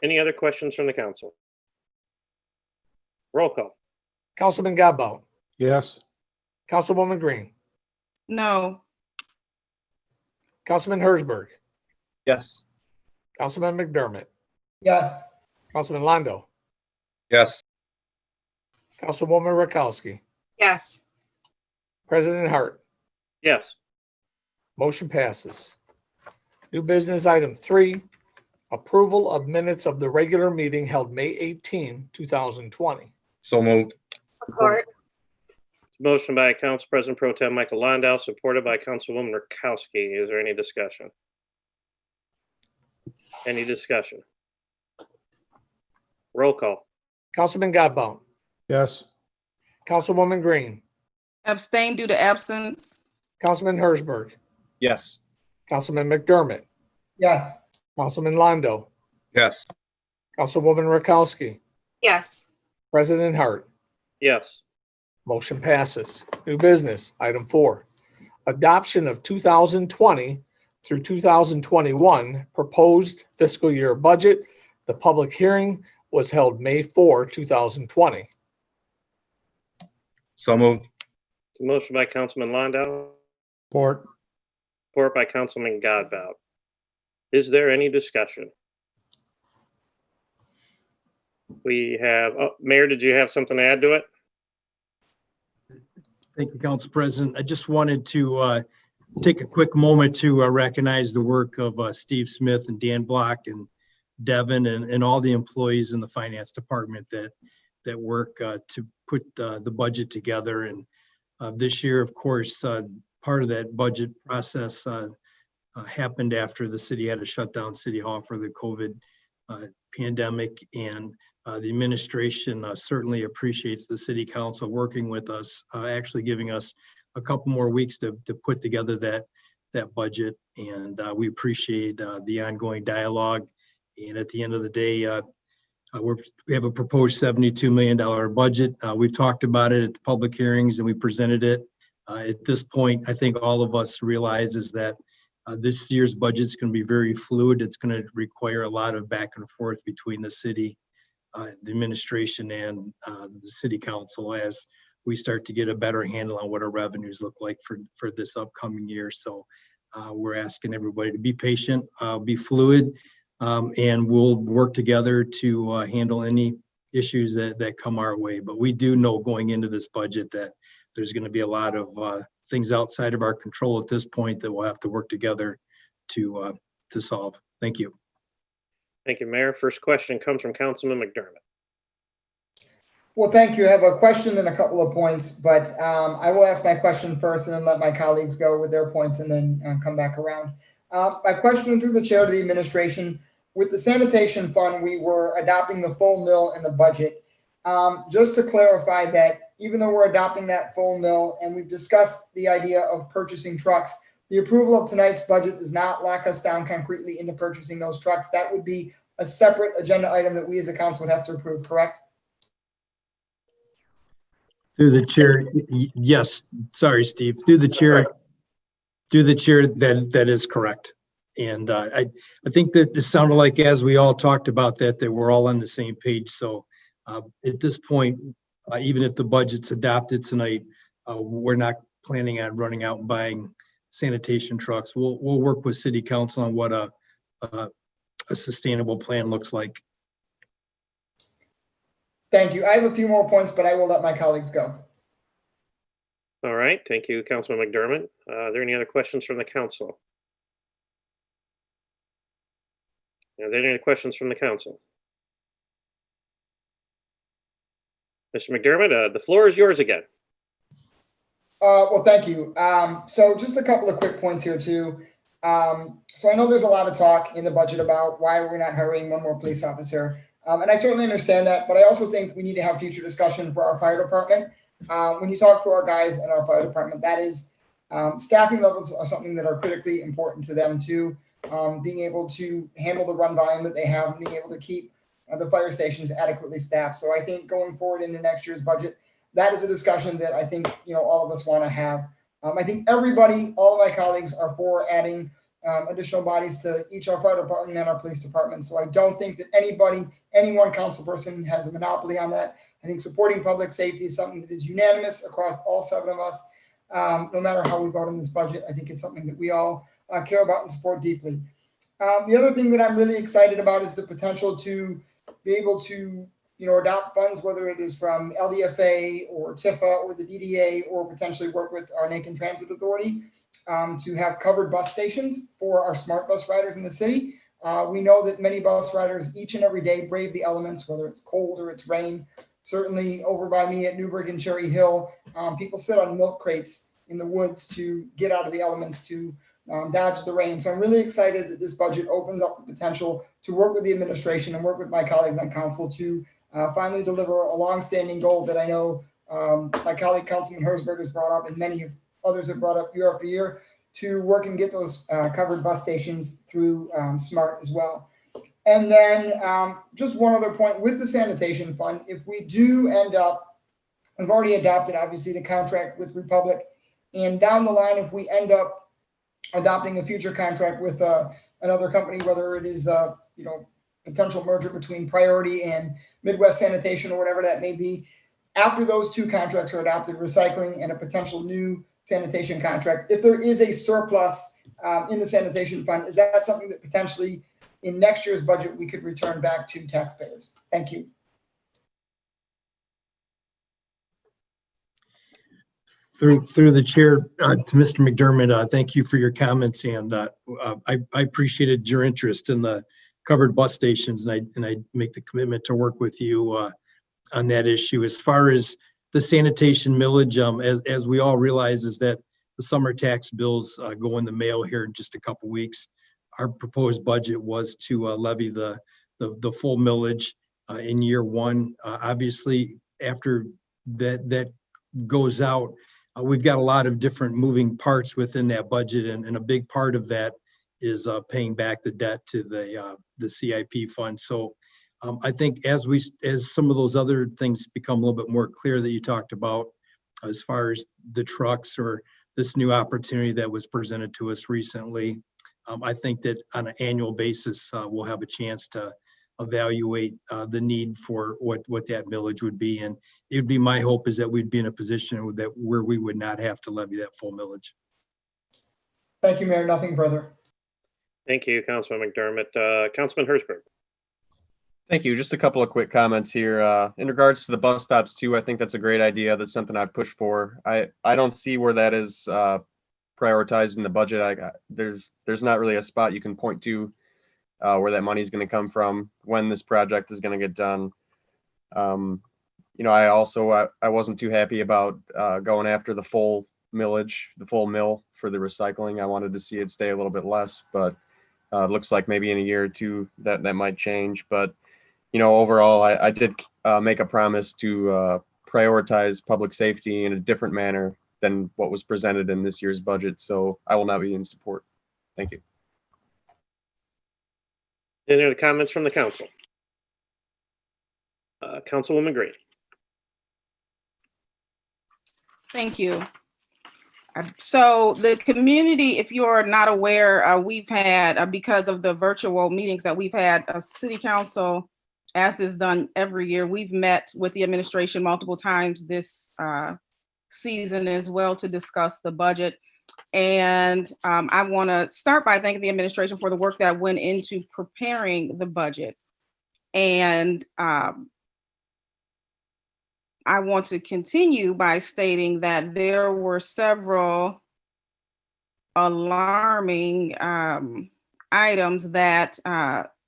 Any other questions from the council? Roll call. Councilman Godbout, Yes. Councilwoman Green, No. Councilman Hersberg, Yes. Councilman McDermott, Yes. Councilman Londo, Yes. Councilwoman Rakowski, Yes. President Hart. Yes. Motion passes. New business item 3, approval of minutes of the regular meeting held May 18, 2020. So moved. Support. Motion by Council President Pro Tem Michael Landau, supported by Councilwoman Rakowski. Is there any discussion? Any discussion? Roll call. Councilman Godbout, Yes. Councilwoman Green, Abstain due to absence. Councilman Hersberg, Yes. Councilman McDermott, Yes. Councilman Londo, Yes. Councilwoman Rakowski, Yes. President Hart. Yes. Motion passes. New business, item 4, adoption of 2020 through 2021 proposed fiscal year budget. The public hearing was held May 4, 2020. So moved. Motion by Councilman Landau, Support. support by Councilman Godbout. Is there any discussion? We have, Mayor, did you have something to add to it? Thank you, Council President. I just wanted to take a quick moment to recognize the work of Steve Smith and Dan Block and Devin and all the employees in the finance department that work to put the budget together. And this year, of course, part of that budget process happened after the city had to shut down City Hall for the COVID pandemic. And the administration certainly appreciates the city council working with us, actually giving us a couple more weeks to put together that budget. And we appreciate the ongoing dialogue. And at the end of the day, we have a proposed $72 million budget. We've talked about it at the public hearings and we presented it. At this point, I think all of us realize is that this year's budget is going to be very fluid. It's going to require a lot of back and forth between the city, the administration, and the city council as we start to get a better handle on what our revenues look like for this upcoming year. So we're asking everybody to be patient, be fluid, and we'll work together to handle any issues that come our way. But we do know going into this budget that there's going to be a lot of things outside of our control at this point that we'll have to work together to solve. Thank you. Thank you, Mayor. First question comes from Councilman McDermott. Well, thank you. I have a question and a couple of points, but I will ask my question first and then let my colleagues go with their points and then come back around. My question through the chair to the administration: with the sanitation fund, we were adopting the full mill in the budget. Just to clarify that even though we're adopting that full mill and we've discussed the idea of purchasing trucks, the approval of tonight's budget does not lock us down concretely into purchasing those trucks. That would be a separate agenda item that we as a council would have to approve, correct? Through the chair, yes. Sorry, Steve. Through the chair, that is correct. And I think that it sounded like, as we all talked about that we're all on the same page. So at this point, even if the budget's adopted tonight, we're not planning on running out and buying sanitation trucks. We'll work with city council on what a sustainable plan looks like. Thank you. I have a few more points, but I will let my colleagues go. All right. Thank you, Councilman McDermott. Are there any other questions from the council? Are there any questions from the council? Mr. McDermott, the floor is yours again. Well, thank you. So just a couple of quick points here too. So I know there's a lot of talk in the budget about why we're not hiring one more police officer. And I certainly understand that, but I also think we need to have future discussion for our fire department. When you talk to our guys in our fire department, that is, staffing levels are something that are critically important to them too. Being able to handle the run volume that they have, and being able to keep the fire stations adequately staffed. So I think going forward into next year's budget, that is a discussion that I think, all of us want to have. I think everybody, all of my colleagues are for adding additional bodies to each our fire department and our police department. So I don't think that any one council person has a monopoly on that. I think supporting public safety is something that is unanimous across all 7 of us. No matter how we vote on this budget, I think it's something that we all care about and support deeply. The other thing that I'm really excited about is the potential to be able to, adopt funds, whether it is from LDFA or TIFA or the DDA, or potentially work with our Macon Transit Authority to have covered bus stations for our smart bus riders in the city. We know that many bus riders each and every day brave the elements, whether it's cold or it's rain. Certainly over by me at Newburgh and Cherry Hill, people sit on milk crates in the woods to get out of the elements, to dodge the rain. So I'm really excited that this budget opens up the potential to work with the administration and work with my colleagues on council to finally deliver a longstanding goal that I know my colleague Councilman Herzberg has brought up, and many others have brought up year after year, to work and get those covered bus stations through SMART as well. And then just one other point with the sanitation fund, if we do end up, we've already adopted obviously the contract with Republic, and down the line, if we end up adopting a future contract with another company, whether it is potential merger between Priority and Midwest Sanitation or whatever that may be, after those 2 contracts are adopted, recycling and a potential new sanitation contract, if there is a surplus in the sanitation fund, is that something that potentially in next year's budget we could return back to taxpayers? Thank you. Through the chair to Mr. McDermott, thank you for your comments, and I appreciated your interest in the covered bus stations, and I make the commitment to work with you on that issue. As far as the sanitation millage, as we all realize, is that the summer tax bills go in the mail here in just a couple weeks. Our proposed budget was to levy the full millage in year 1. Obviously, after that goes out, we've got a lot of different moving parts within that budget, and a big part of that is paying back the debt to the CIP fund. So I think as some of those other things become a little bit more clear that you talked about, as far as the trucks or this new opportunity that was presented to us recently, I think that on an annual basis, we'll have a chance to evaluate the need for what that millage would be. And it would be my hope is that we'd be in a position where we would not have to levy that full millage. Thank you, Mayor. Nothing further. Thank you, Councilman McDermott. Councilman Herzberg. Thank you. Just a couple of quick comments here. In regards to the bus stops too, I think that's a great idea. That's something I'd push for. I don't see where that is prioritized in the budget. There's not really a spot you can point to where that money is going to come from, when this project is going to get done. I wasn't too happy about going after the full millage, the full mill for the recycling. I wanted to see it stay a little bit less, but it looks like maybe in a year or 2 that might change. But overall, I did make a promise to prioritize public safety in a different manner than what was presented in this year's budget. So I will not be in support. Thank you. Any other comments from the council? Councilwoman Green. Thank you. So the community, if you're not aware, we've had, because of the virtual meetings that we've had, City Council, as is done every year, we've met with the administration multiple times this season as well to discuss the budget. And I want to start by thanking the administration for the work that went into preparing the budget. And I want to continue by stating that there were several alarming items that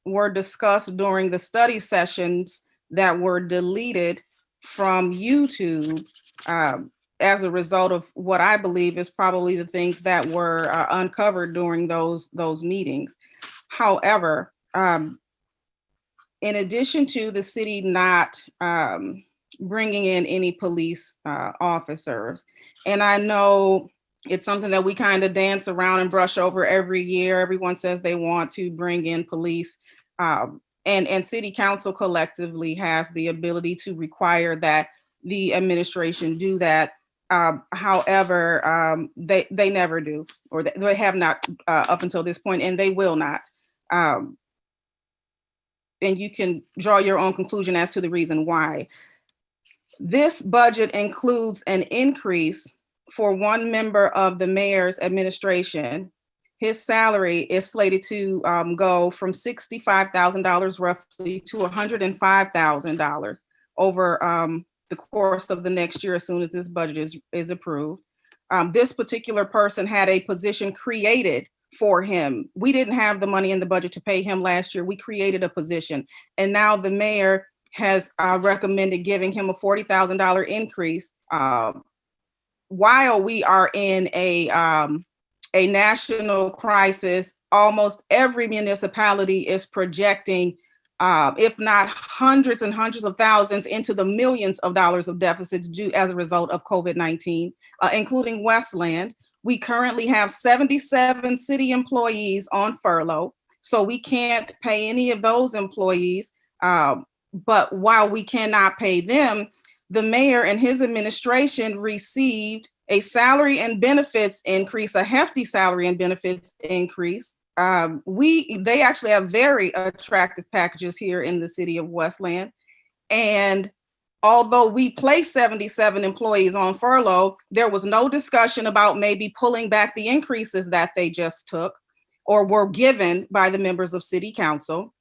were discussed during the study sessions that were deleted from YouTube as a result of what I believe is probably the things that were uncovered during those meetings. However, in addition to the city not bringing in any police officers, and I know it's something that we kind of dance around and brush over every year. Everyone says they want to bring in police, and City Council collectively has the ability to require that the administration do that. However, they never do, or they have not up until this point, and they will not. And you can draw your own conclusion as to the reason why. This budget includes an increase for one member of the mayor's administration. His salary is slated to go from $65,000 roughly to $105,000 over the course of the next year as soon as this budget is approved. This particular person had a position created for him. We didn't have the money in the budget to pay him last year. We created a position, and now the mayor has recommended giving him a $40,000 increase while we are in a national crisis. Almost every municipality is projecting, if not hundreds and hundreds of thousands, into the millions of dollars of deficits due as a result of COVID-19, including Westland. We currently have 77 city employees on furlough, so we can't pay any of those employees. But while we cannot pay them, the mayor and his administration received a salary and benefits increase, a hefty salary and benefits increase. They actually have very attractive packages here in the city of Westland. And although we placed 77 employees on furlough, there was no discussion about maybe pulling back the increases that they just took or were given by the members of City Council.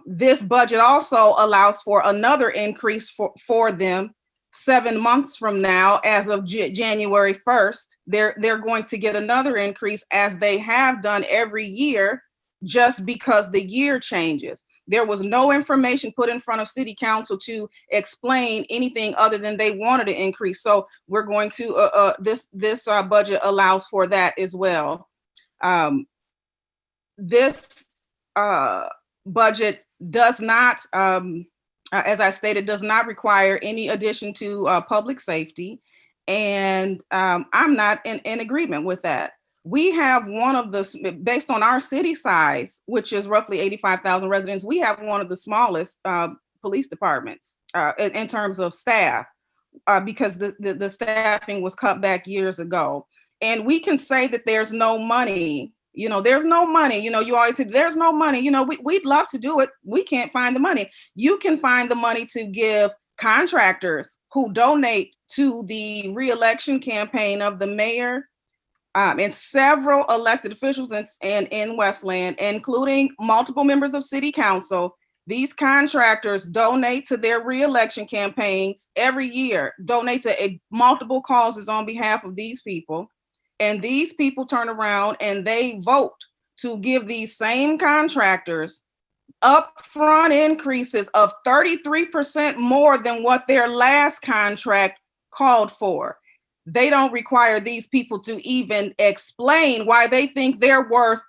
This budget also allows for another increase for them 7 months from now. As of January 1st, they're going to get another increase, as they have done every year, just because the year changes. There was no information put in front of City Council to explain anything other than they wanted to increase. So we're going to, this budget allows for that as well. This budget does not, as I stated, does not require any addition to public safety. And I'm not in agreement with that. We have one of the, based on our city size, which is roughly 85,000 residents, we have one of the smallest police departments in terms of staff, because the staffing was cut back years ago. And we can say that there's no money. There's no money. You always say there's no money. We'd love to do it. We can't find the money. You can find the money to give contractors who donate to the reelection campaign of the mayor and several elected officials in Westland, including multiple members of City Council. These contractors donate to their reelection campaigns every year, donate to multiple causes on behalf of these people. And these people turn around and they vote to give these same contractors upfront increases of 33% more than what their last contract called for. They don't require these people to even explain why they think they're worth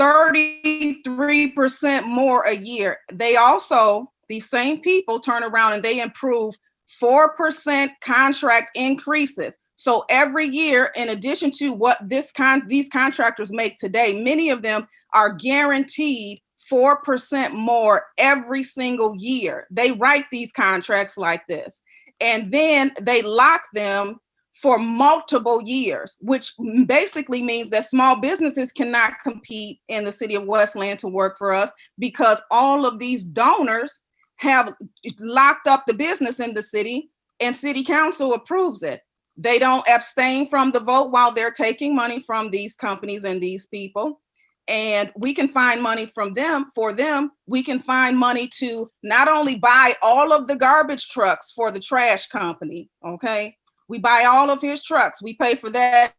33% more a year. They also, these same people turn around and they improve 4% contract increases. So every year, in addition to what these contractors make today, many of them are guaranteed 4% more every single year. They write these contracts like this, and then they lock them for multiple years, which basically means that small businesses cannot compete in the city of Westland to work for us because all of these donors have locked up the business in the city and city council approves it. They don't abstain from the vote while they're taking money from these companies and these people. And we can find money from them, for them. We can find money to not only buy all of the garbage trucks for the trash company, okay? We buy all of his trucks. We pay for that.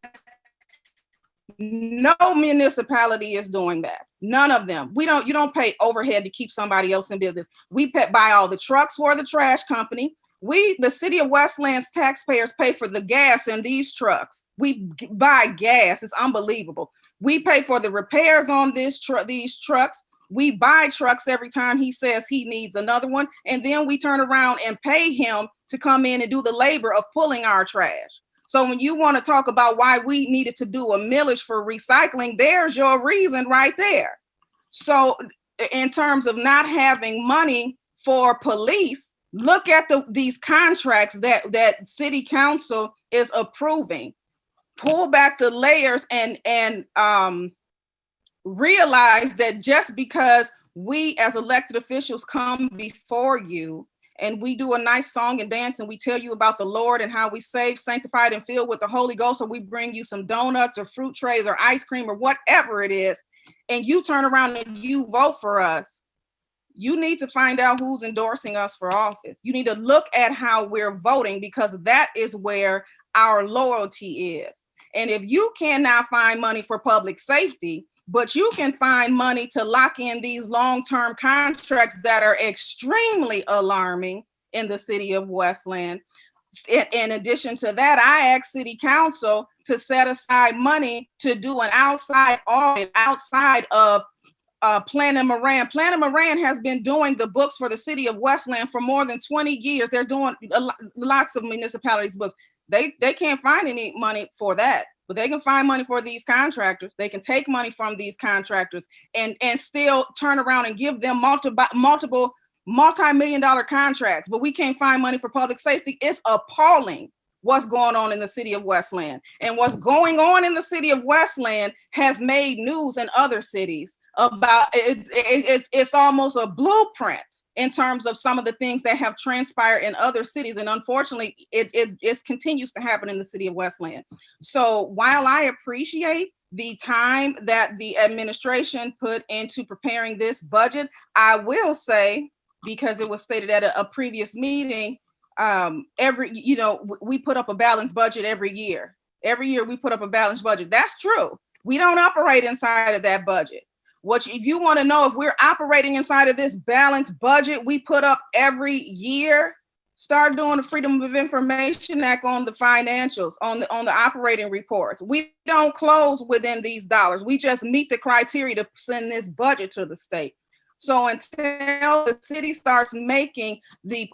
No municipality is doing that. None of them. You don't pay overhead to keep somebody else in business. We buy all the trucks for the trash company. The city of Westland's taxpayers pay for the gas in these trucks. We buy gas. It's unbelievable. We pay for the repairs on these trucks. We buy trucks every time he says he needs another one. And then we turn around and pay him to come in and do the labor of pulling our trash. So when you want to talk about why we needed to do a millage for recycling, there's your reason right there. So in terms of not having money for police, look at these contracts that city council is approving. Pull back the layers and realize that just because we as elected officials come before you and we do a nice song and dance and we tell you about the Lord and how we saved, sanctified, and filled with the Holy Ghost, or we bring you some donuts or fruit trays or ice cream or whatever it is, and you turn around and you vote for us, you need to find out who's endorsing us for office. You need to look at how we're voting, because that is where our loyalty is. And if you cannot find money for public safety, but you can find money to lock in these long-term contracts that are extremely alarming in the city of Westland. In addition to that, I asked City Council to set aside money to do an outside audit outside of Plan and Moran. Plan and Moran has been doing the books for the city of Westland for more than 20 years. They're doing lots of municipalities' books. They can't find any money for that, but they can find money for these contractors. They can take money from these contractors and still turn around and give them multiple multi-million-dollar contracts, but we can't find money for public safety. It's appalling what's going on in the city of Westland. And what's going on in the city of Westland has made news in other cities about it. It's almost a blueprint in terms of some of the things that have transpired in other cities. And unfortunately, it continues to happen in the city of Westland. So while I appreciate the time that the administration put into preparing this budget, I will say, because it was stated at a previous meeting, we put up a balanced budget every year. Every year we put up a balanced budget. That's true. We don't operate inside of that budget. If you want to know if we're operating inside of this balanced budget we put up every year, start doing the Freedom of Information Act on the financials, on the operating reports. We don't close within these dollars. We just meet the criteria to send this budget to the state. So until the city starts making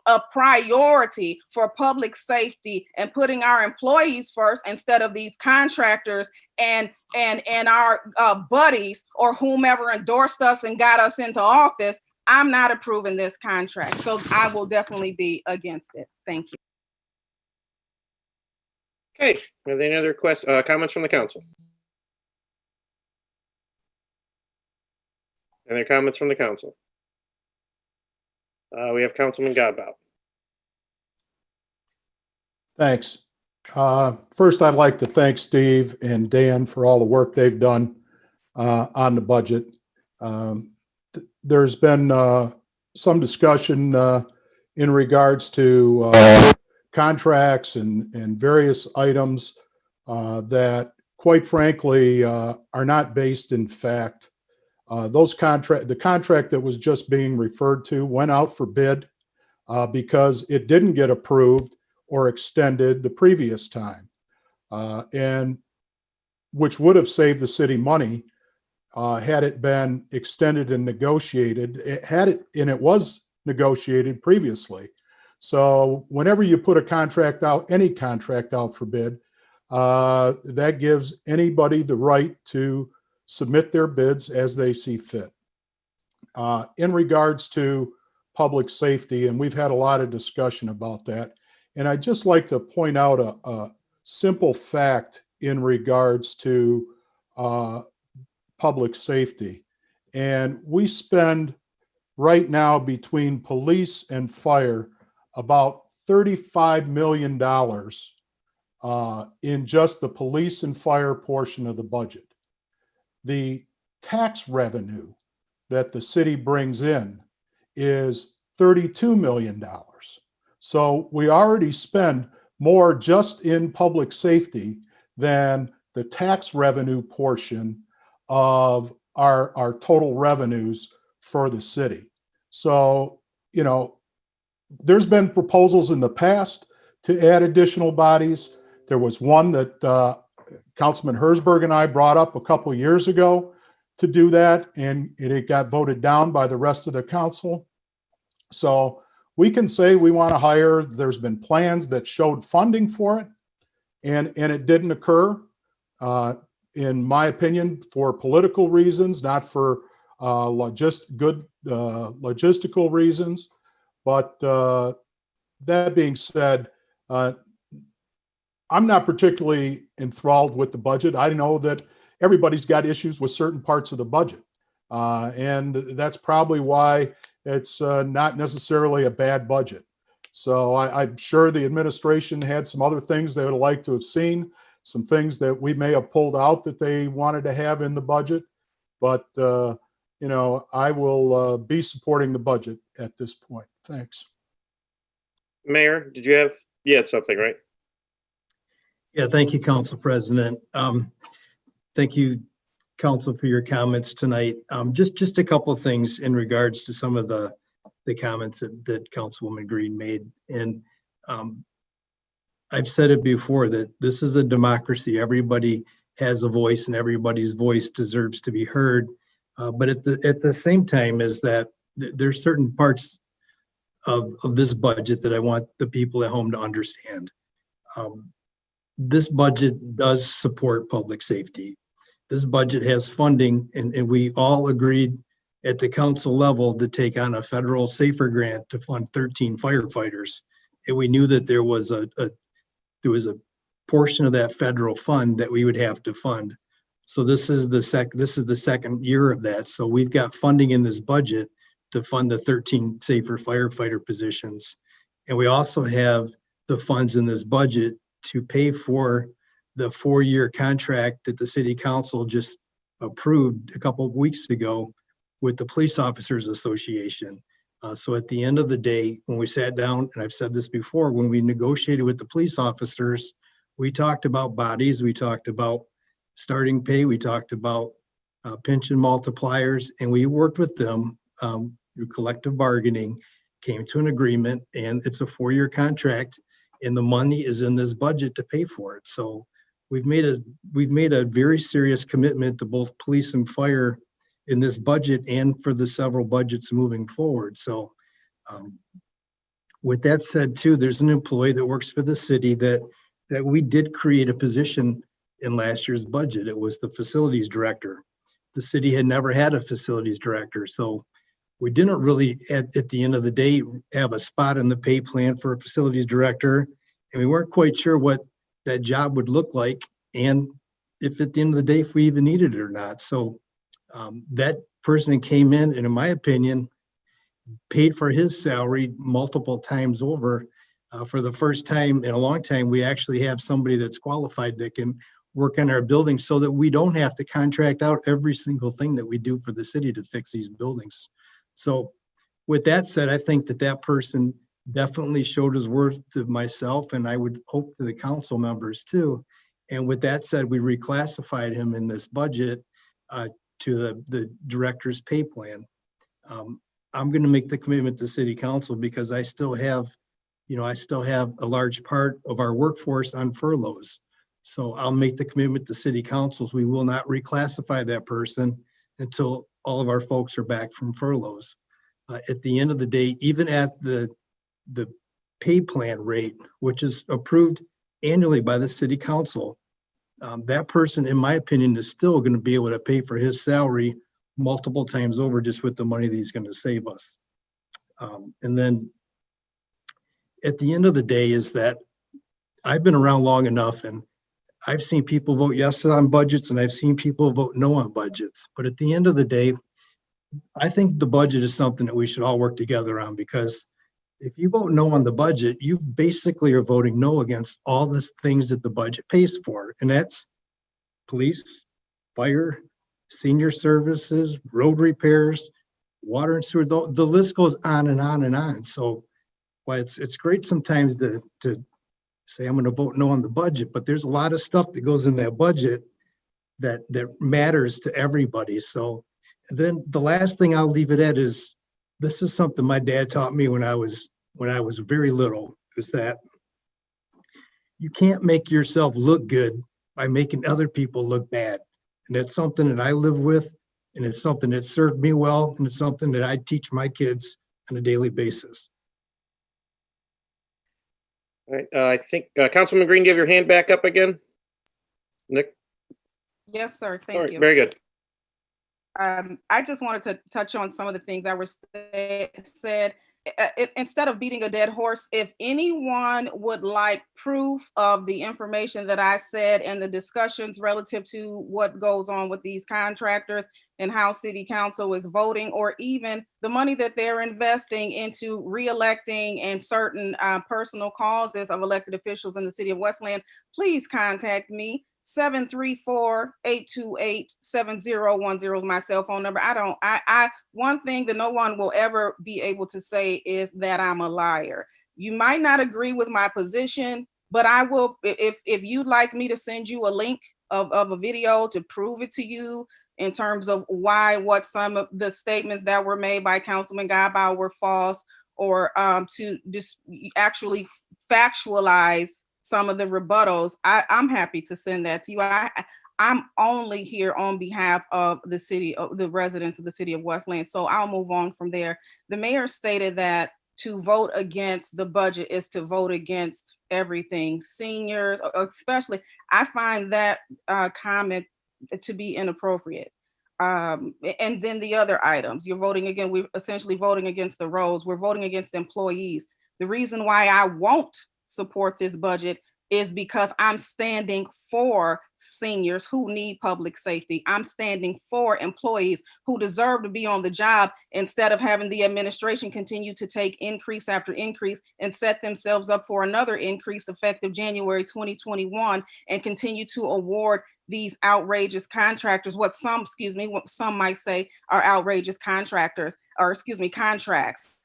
a priority for public safety and putting our employees first instead of these contractors and our buddies or whomever endorsed us and got us into office, I'm not approving this contract. So I will definitely be against it. Thank you. Okay, are there any other comments from the council? Any comments from the council? We have Councilman Godbout. Thanks. First, I'd like to thank Steve and Dan for all the work they've done on the budget. There's been some discussion in regards to contracts and various items that, quite frankly, are not based in fact. The contract that was just being referred to went out for bid because it didn't get approved or extended the previous time, and which would have saved the city money had it been extended and negotiated. It was negotiated previously. So whenever you put a contract out, any contract out for bid, that gives anybody the right to submit their bids as they see fit. In regards to public safety, and we've had a lot of discussion about that, and I'd just like to point out simple fact in regards to public safety. And we spend right now between police and fire about $35 million in just the police and fire portion of the budget. The tax revenue that the city brings in is $32 million. So we already spend more just in public safety than the tax revenue portion of our total revenues for the city. So, you know, there's been proposals in the past to add additional bodies. There was one that Councilman Herzberg and I brought up a couple of years ago to do that, and it got voted down by the rest of the council. So we can say we want to hire. There's been plans that showed funding for it, and it didn't occur, in my opinion, for political reasons, not for logistical reasons. But that being said, I'm not particularly enthralled with the budget. I know that everybody's got issues with certain parts of the budget. And that's probably why it's not necessarily a bad budget. So I'm sure the administration had some other things they would like to have seen, some things that we may have pulled out that they wanted to have in the budget. But, you know, I will be supporting the budget at this point. Thanks. Mayor, you had something, right? Yeah, thank you, Council President. Thank you, Council, for your comments tonight. Just a couple of things in regards to some of the comments that Councilwoman Green made. And I've said it before that this is a democracy. Everybody has a voice and everybody's voice deserves to be heard. But at the same time is that there's certain parts of this budget that I want the people at home to understand. This budget does support public safety. This budget has funding, and we all agreed at the council level to take on a federal SAFER grant to fund 13 firefighters. And we knew that there was a portion of that federal fund that we would have to fund. So this is the second year of that. So we've got funding in this budget to fund the 13 SAFER firefighter positions. And we also have the funds in this budget to pay for the 4-year contract that the city council just approved a couple of weeks ago with the Police Officers Association. So at the end of the day, when we sat down, and I've said this before, when we negotiated with the police officers, we talked about bodies, we talked about starting pay, we talked about pension multipliers, and we worked with them through collective bargaining, came to an agreement, and it's a 4-year contract, and the money is in this budget to pay for it. So we've made a very serious commitment to both police and fire in this budget and for the several budgets moving forward. So with that said too, there's an employee that works for the city that we did create a position in last year's budget. It was the facilities director. The city had never had a facilities director. So we didn't really, at the end of the day, have a spot in the pay plan for a facilities director. And we weren't quite sure what that job would look like. And if at the end of the day, if we even needed it or not. So that person came in, and in my opinion, paid for his salary multiple times over. For the first time in a long time, we actually have somebody that's qualified that can work on our building so that we don't have to contract out every single thing that we do for the city to fix these buildings. So with that said, I think that person definitely showed his worth to myself, and I would hope to the council members too. And with that said, we reclassified him in this budget to the director's pay plan. I'm going to make the commitment to city council because I still have a large part of our workforce on furloughs. So I'll make the commitment to city councils. We will not reclassify that person until all of our folks are back from furloughs. At the end of the day, even at the pay plan rate, which is approved annually by the city council, that person, in my opinion, is still going to be able to pay for his salary multiple times over just with the money that he's going to save us. And then at the end of the day is that I've been around long enough and I've seen people vote yes on budgets and I've seen people vote no on budgets. But at the end of the day, I think the budget is something that we should all work together on, because if you vote no on the budget, you basically are voting no against all the things that the budget pays for. And that's police, fire, senior services, road repairs, water and sewer. The list goes on and on and on. So well, it's great sometimes to say I'm going to vote no on the budget, but there's a lot of stuff that goes in that budget that matters to everybody. So then the last thing I'll leave it at is, this is something my dad taught me when I was very little, is that you can't make yourself look good by making other people look bad. And that's something that I live with, and it's something that served me well, and it's something that I teach my kids on a daily basis. All right, I think Councilman Green, give your hand back up again. Nick? Yes, sir. All Thank right, you. very good. I just wanted to touch on some of the things that were said. Instead of beating a dead horse, if anyone would like proof of the information that I said and the discussions relative to what goes on with these contractors and how city council is voting, or even the money that they're investing into re-electing and certain personal causes of elected officials in the city of Westland, please contact me. 734-828-7010 is my cell phone number. One thing that no one will ever be able to say is that I'm a liar. You might not agree with my position, but I will, if you'd like me to send you a link of a video to prove it to you in terms of what some of the statements that were made by Councilman Jabbar were false, or to just actually factualize some of the rebuttals, I'm happy to send that to you. I'm only here on behalf of the city, of the residents of the city of Westland. So I'll move on from there. The mayor stated that to vote against the budget is to vote against everything. Seniors, especially, I find that comment to be inappropriate. And then the other items, you're voting again, we're essentially voting against the roads. We're voting against employees. The reason why I won't support this budget is because I'm standing for seniors who need public safety. I'm standing for employees who deserve to be on the job, instead of having the administration continue to take increase after increase and set themselves up for another increase effective January 2021, and continue to award these outrageous contractors, what some might say are outrageous contractors, or contracts.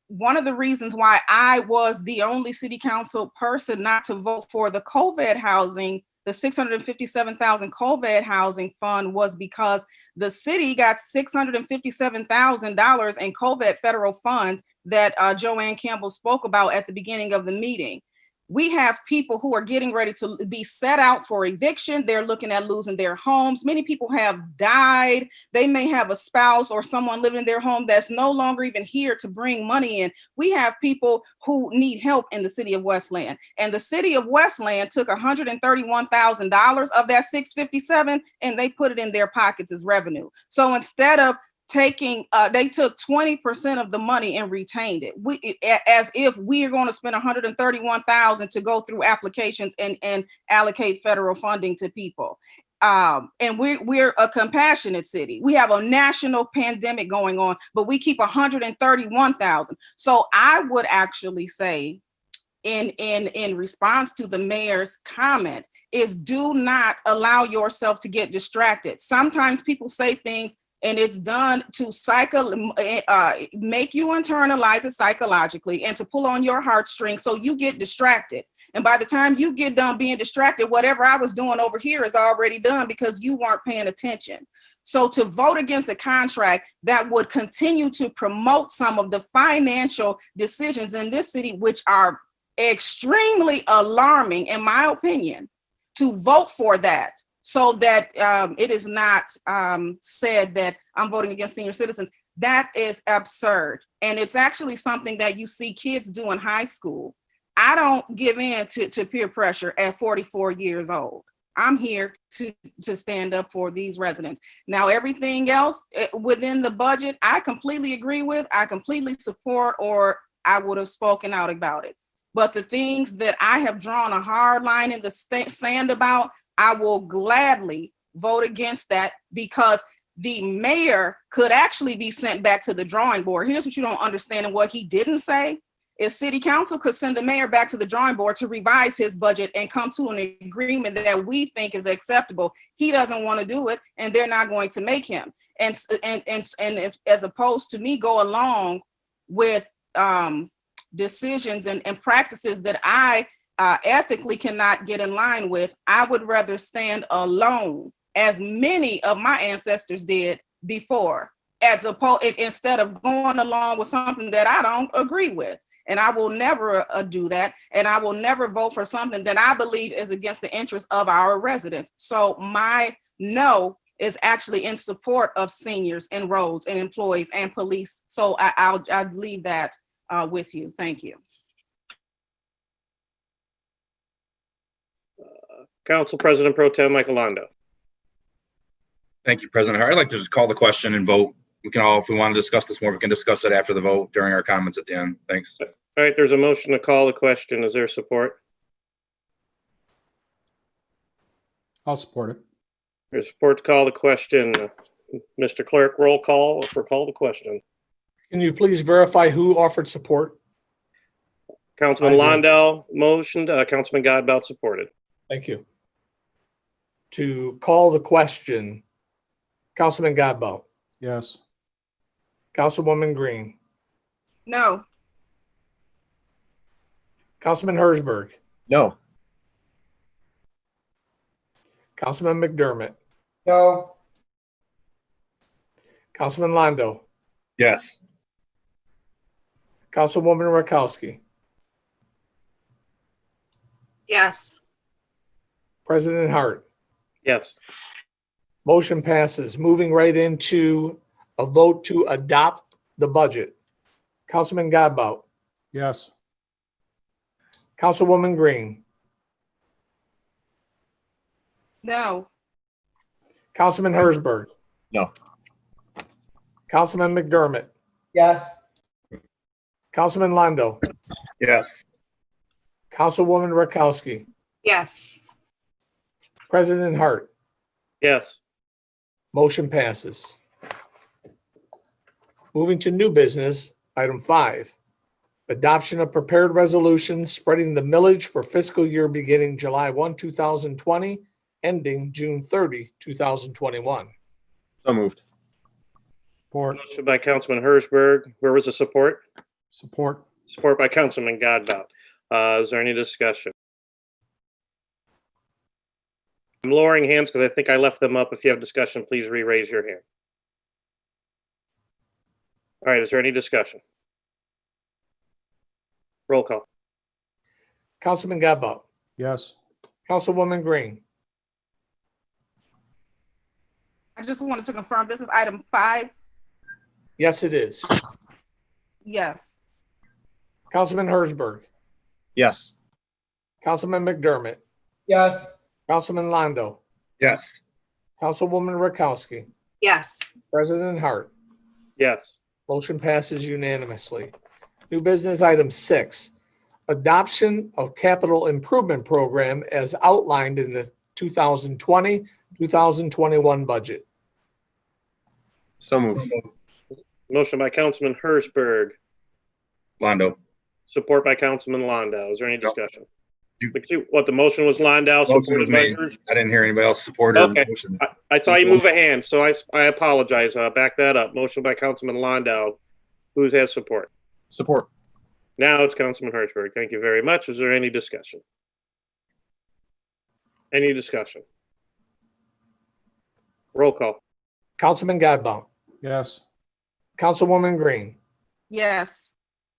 One of the reasons why I was the only city council person not to vote for the COVID housing, the $657,000 COVID housing fund, was because the city got $657,000 in COVID federal funds that Joanne Campbell spoke about at the beginning of the meeting. We have people who are getting ready to be set out for eviction. They're looking at losing their homes. Many people have died. They may have a spouse or someone living in their home that's no longer even here to bring money in. We have people who need help in the city of Westland. And the city of Westland took $131,000 of that $657 and they put it in their pockets as revenue. So instead of taking, they took 20% of the money and retained it. As if we are going to spend $131,000 to go through applications and allocate federal funding to people. And we're a compassionate city. We have a national pandemic going on, but we keep $131,000. So I would actually say, in response to the mayor's comment, is do not allow yourself to get distracted. Sometimes people say things and it's done to make you internalize it psychologically and to pull on your heartstrings so you get distracted. And by the time you get done being distracted, whatever I was doing over here is already done because you weren't paying attention. So to vote against a contract that would continue to promote some of the financial decisions in this city, which are extremely alarming, in my opinion, to vote for that, so that it is not said that I'm voting against senior citizens. That is absurd. And it's actually something that you see kids do in high school. I don't give in to peer pressure at 44 years old. I'm here to stand up for these residents. Now, everything else within the budget, I completely agree with, I completely support, or I would have spoken out about it. But the things that I have drawn a hard line in the sand about, I will gladly vote against that, because the mayor could actually be sent back to the drawing board. Here's what you don't understand and what he didn't say is city council could send the mayor back to the drawing board to revise his budget and come to an agreement that we think is acceptable. He doesn't want to do it, and they're not going to make him. And as opposed to me go along with decisions and practices that I ethically cannot get in line with, I would rather stand alone, as many of my ancestors did before, instead of going along with something that I don't agree with. And I will never do that. And I will never vote for something that I believe is against the interests of our residents. So my no is actually in support of seniors and roads and employees and police. So I'll leave that with you. Thank you. Council President Pro Tem Michael Londo. Thank you, President Hart. I'd like to just call the question and vote. We can all, if we want to discuss this more, we can discuss it after the vote during our comments at the end. Thanks. All right, there's a motion to call the question. Is there support? I'll support it. There's support to call the question. Mr. Clerk, roll call for call the question. Can you please verify who offered support? Councilman Londell motioned, Councilman Godbout supported. Thank you. To call the question, Councilman Godbout. Yes. Councilwoman Green. No. Councilman Hersberg. No. Councilman McDermott. No. Councilman Londo. Yes. Councilwoman Rakowski. Yes. President Hart. Yes. Motion passes. Moving right into a vote to adopt the budget. Councilman Godbout. Yes. Councilwoman Green. No. Councilman Hersberg. No. Councilman McDermott. Yes. Councilman Londo. Yes. Councilwoman Rakowski. Yes. President Hart. Yes. Motion passes. Moving to new business, item 5. Adoption of prepared resolution spreading the millage for fiscal year beginning July 1, 2020, ending June 30, 2021. So moved. Support. Motion by Councilman Hersberg. Where was the support? Support. Support by Councilman Godbout. Is there any discussion? I'm lowering hands because I think I left them up. If you have discussion, please re-raise your hand. All right, is there any discussion? Roll call. Councilman Godbout. Yes. Councilwoman Green. I just wanted to confirm this is item 5. Yes, it is. Yes. Councilman Hersberg. Yes. Councilman McDermott. Yes. Councilman Londo. Yes. Councilwoman Rakowski. Yes. President Hart. Yes. Motion passes unanimously. New business item 6, adoption of capital improvement program as outlined in the 2020-2021 budget. So moved. Motion by Councilman Hersberg. Londo. Support by Councilman Londo. Is there any discussion? What, the motion was Londo? Motion was made. I didn't hear anybody else support it. Okay. I saw you move a hand, so I apologize. Back that up. Motion by Councilman Londo. Who has support? Support. Now it's Councilman Hersberg. Thank you very much. Is there any discussion? Any discussion? Roll call. Councilman Godbout. Yes. Councilwoman Green. Yes.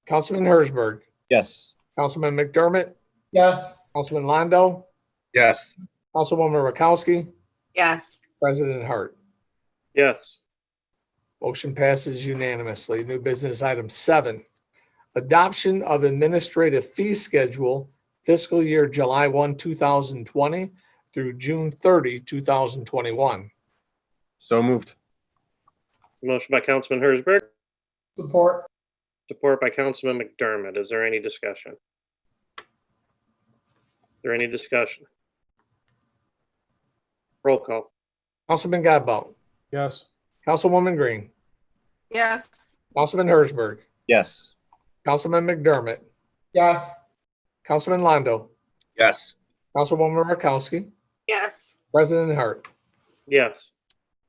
Councilman Hersberg. Yes. Councilman McDermott. Yes. Councilman Londo. Yes. Councilwoman Rakowski. Yes. President Hart. Yes. Motion passes unanimously. New business item 7, adoption of administrative fee schedule fiscal year July 1, 2020 through June 30, 2021. So moved. Motion by Councilman Hersberg. Support. Support by Councilman McDermott. Is there any discussion? there any discussion? Roll call. Councilman Godbout, Yes. Councilwoman Green, Yes. Councilman Hersberg, Yes. Councilman McDermott, Yes. Councilman Londo, Yes. Councilwoman Rakowski, Yes. President Hart. Yes.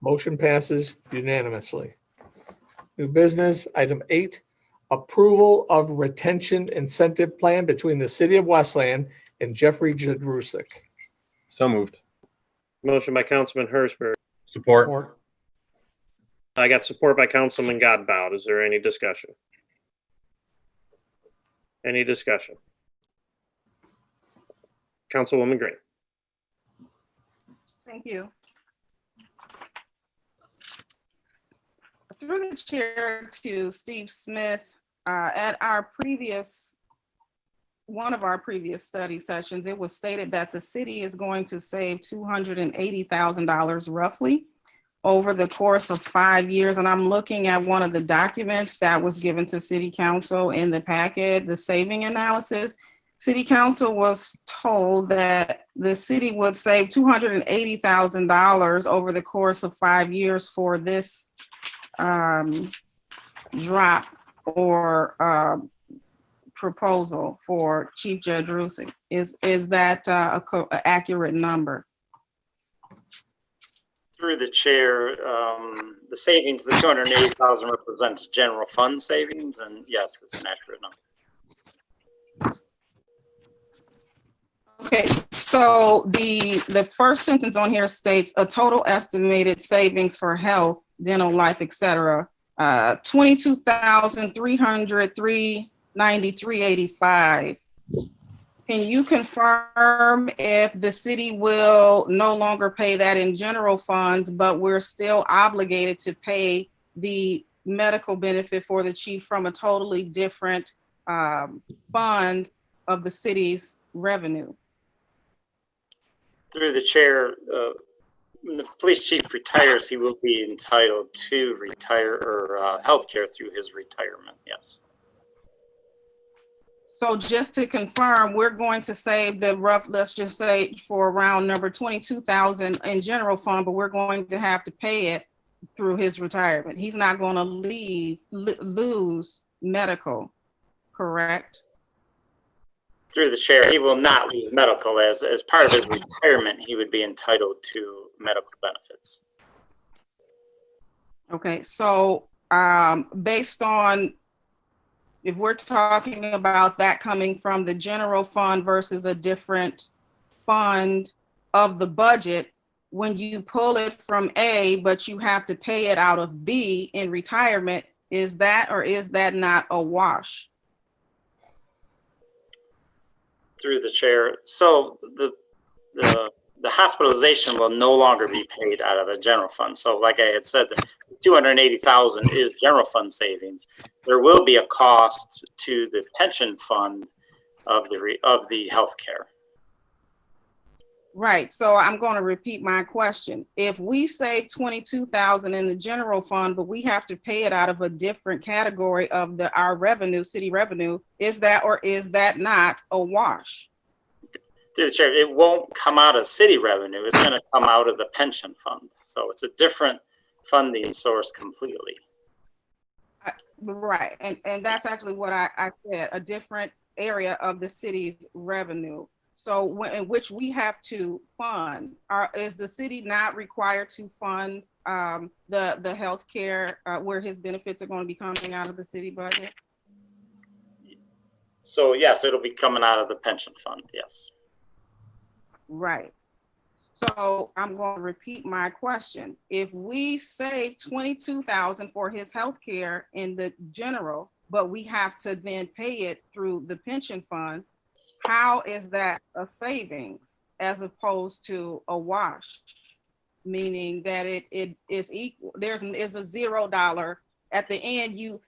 Motion passes unanimously. New business, item 8, approval of retention incentive plan between the City of Westland and Jeffrey Jadrusik. So moved. Motion by Councilman Hersberg. Support. Support. I got support by Councilman Godbout. Is there any discussion? Any discussion? Councilwoman Green. Thank you. Through the chair to Steve Smith, at one of our previous study sessions, it was stated that the city is going to save $280,000 roughly over the course of 5 years. And I'm looking at one of the documents that was given to City Council in the packet, the saving analysis. City Council was told that the city would save $280,000 over the course of 5 years for this drop or proposal for Chief Judge Rusick. Is that a accurate number? Through the chair, the savings, the 280,000 represents general fund savings, and yes, it's an accurate number. Okay, so the first sentence on here states a total estimated savings for health, dental, life, etc. 22,393.85. Can you confirm if the city will no longer pay that in general funds, but we're still obligated to pay the medical benefit for the chief from a totally different fund of the city's revenue? Through the chair, when the police chief retires, he will be entitled to retire or health care through his retirement, yes. So just to confirm, we're going to save the rough, let's just say for round number 22,000 in general fund, but we're going to have to pay it through his retirement. He's not going to lose medical, correct? Through the chair, he will not lose medical. As part of his retirement, he would be entitled to medical benefits. Okay, so based on, if we're talking about that coming from the general fund versus a different fund of the budget, when you pull it from A, but you have to pay it out of B in retirement, is that or is that not a wash? Through the chair, so the hospitalization will no longer be paid out of the general fund. So like I had said, the 280,000 is general fund savings. There will be a cost to the pension fund of the health care. Right, so I'm going to repeat my question. If we save 22,000 in the general fund, but we have to pay it out of a different category of our revenue, city revenue, is that or is that not a wash? Through the chair, it won't come out of city revenue. It's going to come out of the pension fund. So it's a different funding source completely. Right, and that's actually what I said, a different area of the city's revenue. So in which we have to fund, is the city not required to fund the health care where his benefits are going to be coming out of the city budget? So yes, it'll be coming out of the pension fund, yes. Right. So I'm going to repeat my question. If we save 22,000 for his health care in the general, but we have to then pay it through the pension fund, how is that a savings as opposed to a wash? Meaning that it is equal, is a $0 at the end, you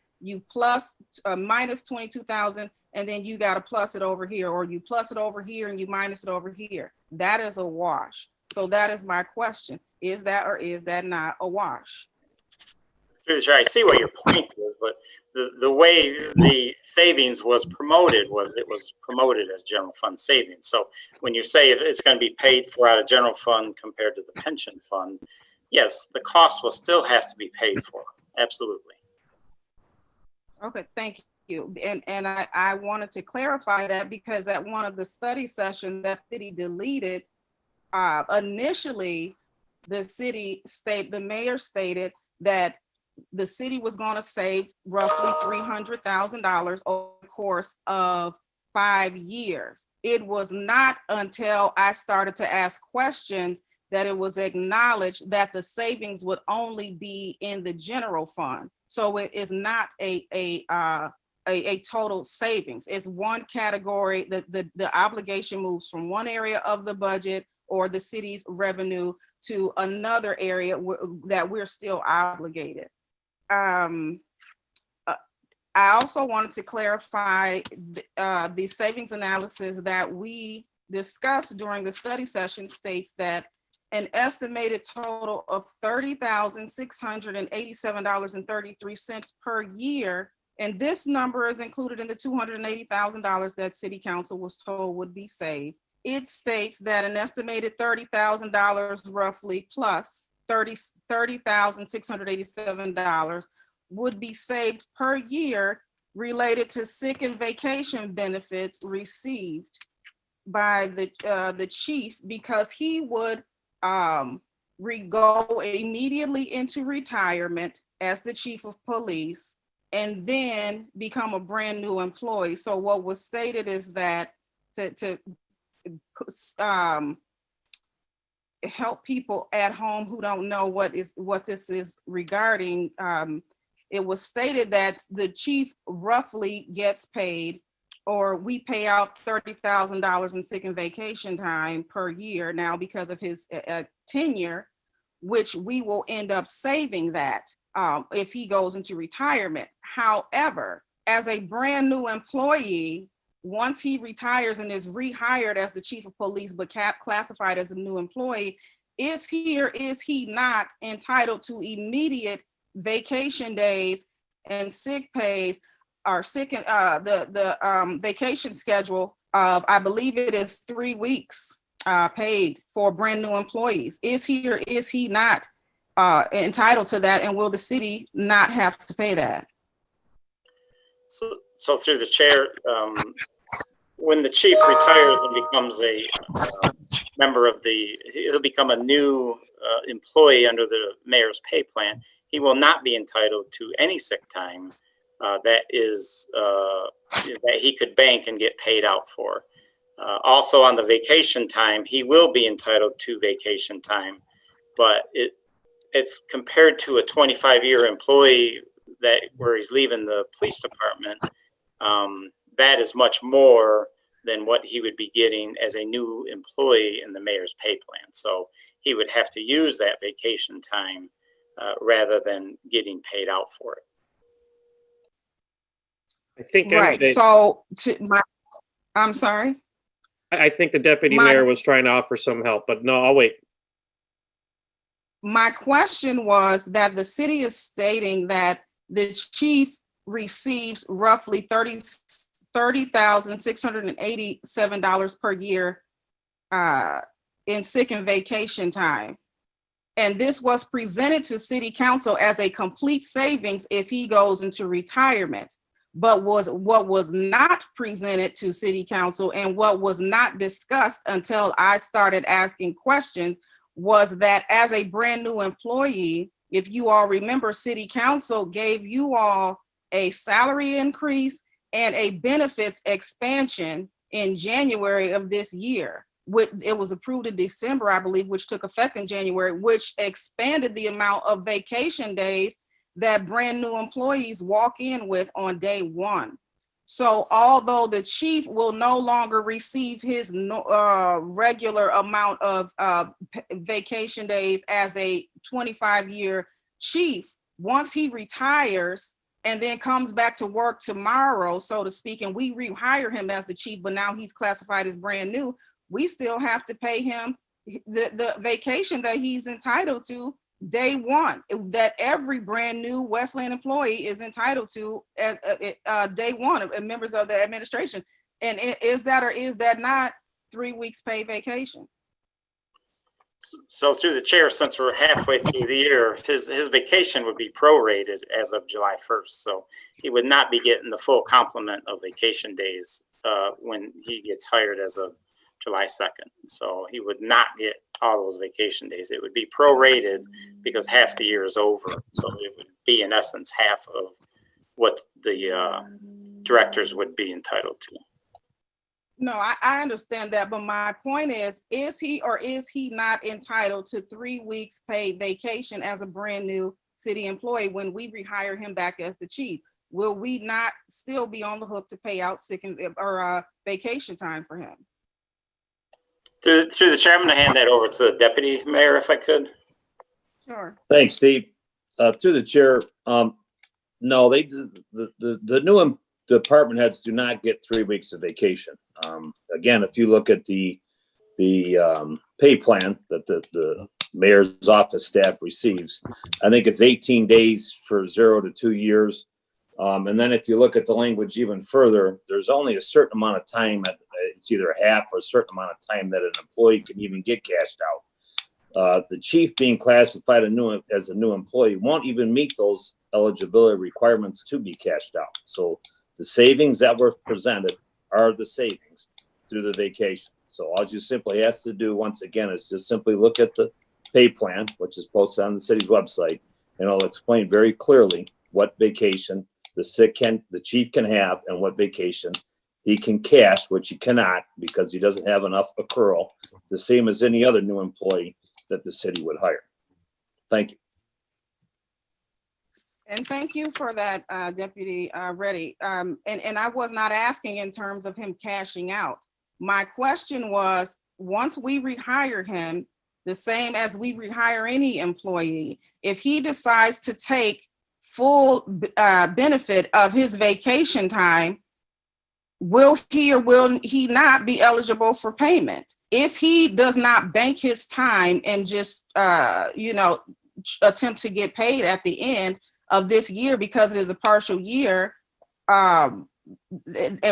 plus minus 22,000 and then you got to plus it over here, or you plus it over here and you minus it over here. That is a wash. So that is my question. Is that or is that not a wash? through the chair, I see what your point is, but the way the savings was promoted was it was promoted as general fund savings. So when you say if it's going to be paid for out of general fund compared to the pension fund, yes, the cost will still have to be paid for. Absolutely. Okay, thank you. And I wanted to clarify that because at one of the study sessions that city deleted, initially the mayor stated that the city was going to save roughly $300,000 over the course of 5 years. It was not until I started to ask questions that it was acknowledged that the savings would only be in the general fund. So it is not a total savings. It's one category. The obligation moves from one area of the budget or the city's revenue to another area that we're still obligated. I also wanted to clarify the savings analysis that we discussed during the study session states that an estimated total of $30,687.33 per year, and this number is included in the $280,000 that City Council was told would be saved. It states that an estimated $30,000 roughly plus $30,687 would be saved per year related to sick and vacation benefits received by the chief, because he would go immediately into retirement as the chief of police and then become a brand new employee. So what was stated is that to help people at home who don't know what this is regarding, it was stated that the chief roughly gets paid, or we pay out $30,000 in sick and vacation time per year now because of his tenure, which we will end up saving that if he goes into retirement. However, as a brand new employee, once he retires and is rehired as the chief of police, but classified as a new employee, is he or is he not entitled to immediate vacation days and sick pays, or sick and the vacation schedule of, I believe it is 3 weeks paid for brand new employees? Is he or is he not entitled to that, and will the city not have to pay that? So through the chair, when the chief retires and becomes a member of he'll become a new employee under the mayor's pay plan, he will not be entitled to any sick time that he could bank and get paid out for. Also on the vacation time, he will be entitled to vacation time, but it's compared to a 25-year employee where he's leaving the police department. That is much more than what he would be getting as a new employee in the mayor's pay plan. So he would have to use that vacation time rather than getting paid out for it. I think right. So I'm sorry. I think the deputy mayor was trying to offer some help, but no, I'll wait. My question was that the city is stating that the chief receives roughly $30,687 per year in sick and vacation time. And this was presented to city council as a complete savings if he goes into retirement. But what was not presented to city council and what was not discussed until I started asking questions was that as a brand new employee, if you all remember, city council gave you all a salary increase and a benefits expansion in January of this year. It was approved in December, I believe, which took effect in January, which expanded the amount of vacation days that brand new employees walk in with on day one. So although the chief will no longer receive his regular amount of vacation days as a 25-year chief, once he retires and then comes back to work tomorrow, so to speak, and we rehire him as the chief, but now he's classified as brand new, we still have to pay him the vacation that he's entitled to day one that every brand new Westland employee is entitled to at day one of members of the administration. And is that or is that not 3 weeks paid vacation? So through the chair, since we're halfway through the year, his vacation would be prorated as of July 1st. So he would not be getting the full complement of vacation days when he gets hired as of July 2nd. So he would not get all those vacation days. It would be prorated because half the year is over. So it would be in essence half of what the directors would be entitled to. No, I understand that, but my point is he or is he not entitled to 3 weeks paid vacation as a brand new city employee when we rehire him back as the chief? Will we not still be on the hook to pay out sick or vacation time for him? Through the chair, I'm going to hand that over to the deputy mayor, if I could. Sure. Thanks, Steve. Through the chair, no, the new department heads do not get 3 weeks of vacation. Again, if you look at the pay plan that the mayor's office staff receives, I think it's 18 days for 0 to 2 years. And then if you look at the language even further, there's only a certain amount of time, it's either half or a certain amount of time that an employee can even get cashed out. The chief being classified as a new employee won't even meet those eligibility requirements to be cashed out. So the savings that were presented are the savings through the vacation. So all you simply has to do, once again, is just simply look at the pay plan, which is posted on the city's website, and it'll explain very clearly what vacation the chief can have and what vacation he can cash, which he cannot because he doesn't have enough accrual, the same as any other new employee that the city would hire. Thank you. And thank you for that, Deputy Reddy. And I was not asking in terms of him cashing out. My question was, once we rehire him, the same as we rehire any employee, if he decides to take full benefit of his vacation time, will he or will he not be eligible for payment? If he does not bank his time and just, attempt to get paid at the end of this year because it is a partial year,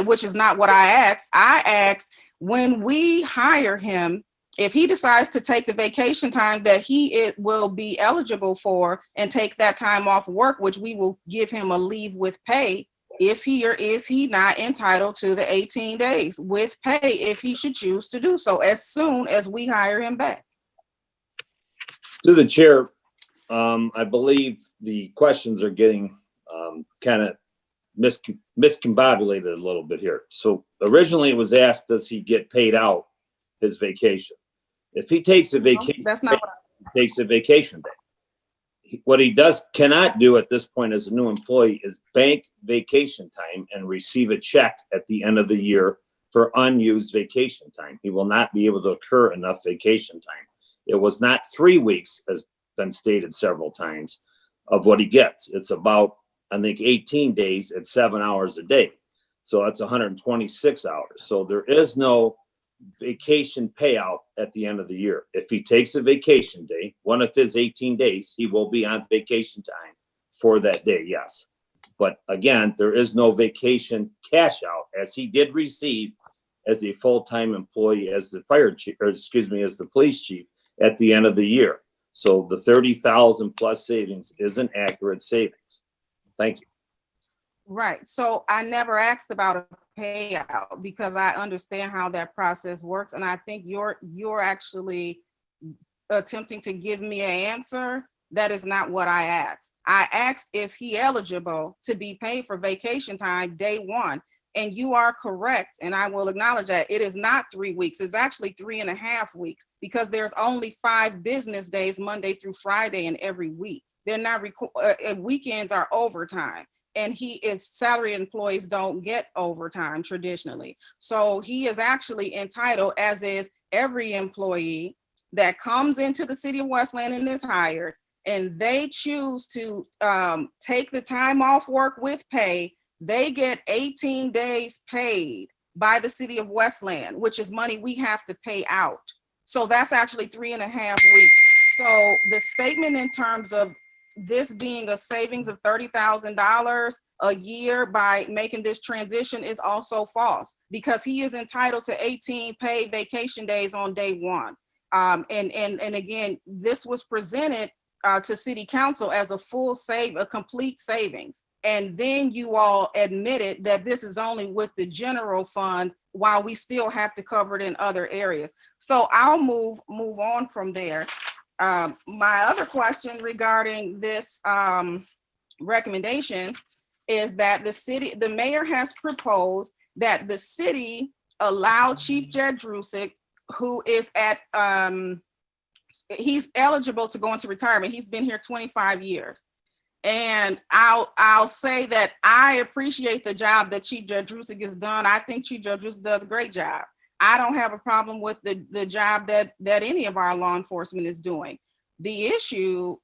which is not what I asked. I asked, when we hire him, if he decides to take the vacation time that he will be eligible for and take that time off work, which we will give him a leave with pay, is he or is he not entitled to the 18 days with pay if he should choose to do so as soon as we hire him back? To the chair, I believe the questions are getting kind of miscombobulated a little bit here. So originally it was asked, does he get paid out his vacation? If he takes a vacation, that's not what he takes a vacation day. What he cannot do at this point as a new employee is bank vacation time and receive a check at the end of the year for unused vacation time. He will not be able to accrue enough vacation time. It was not 3 weeks, as been stated several times, of what he gets. It's about, I think, 18 days at 7 hours a day. So that's 126 hours. So there is no vacation payout at the end of the year. If he takes a vacation day, one of his 18 days, he will be on vacation time for that day, yes. But again, there is no vacation cash out, as he did receive as a full-time employee as the fire chief, or excuse me, as the police chief at the end of the year. So the 30,000 plus savings is an accurate savings. Thank you. Right. So I never asked about a payout because I understand how that process works. And I think you're actually attempting to give me an answer. That is not what I asked. I asked, is he eligible to be paid for vacation time day one? And you are correct. And I will acknowledge that it is not 3 weeks. It's actually 3.5 weeks because there's only 5 business days, Monday through Friday in every week. They're not, weekends are overtime. And salary employees don't get overtime traditionally. So he is actually entitled, as is every employee that comes into the city of Westland and is hired, and they choose to take the time off work with pay. They get 18 days paid by the city of Westland, which is money we have to pay out. So that's actually 3.5 weeks. So the statement in terms of this being a savings of $30,000 a year by making this transition is also false, because he is entitled to 18 paid vacation days on day one. And again, this was presented to City Council as a complete savings. And then you all admitted that this is only with the general fund, while we still have to cover it in other areas. So I'll move on from there. My other question regarding this recommendation is that the mayor has proposed that the city allow Chief Jedrusick, who is he's eligible to go into retirement. He's been here 25 years. And I'll say that I appreciate the job that Chief Jedrusick has done. I think Chief Jedrusick does a great job. I don't have a problem with the job that any of our law enforcement is doing. The issue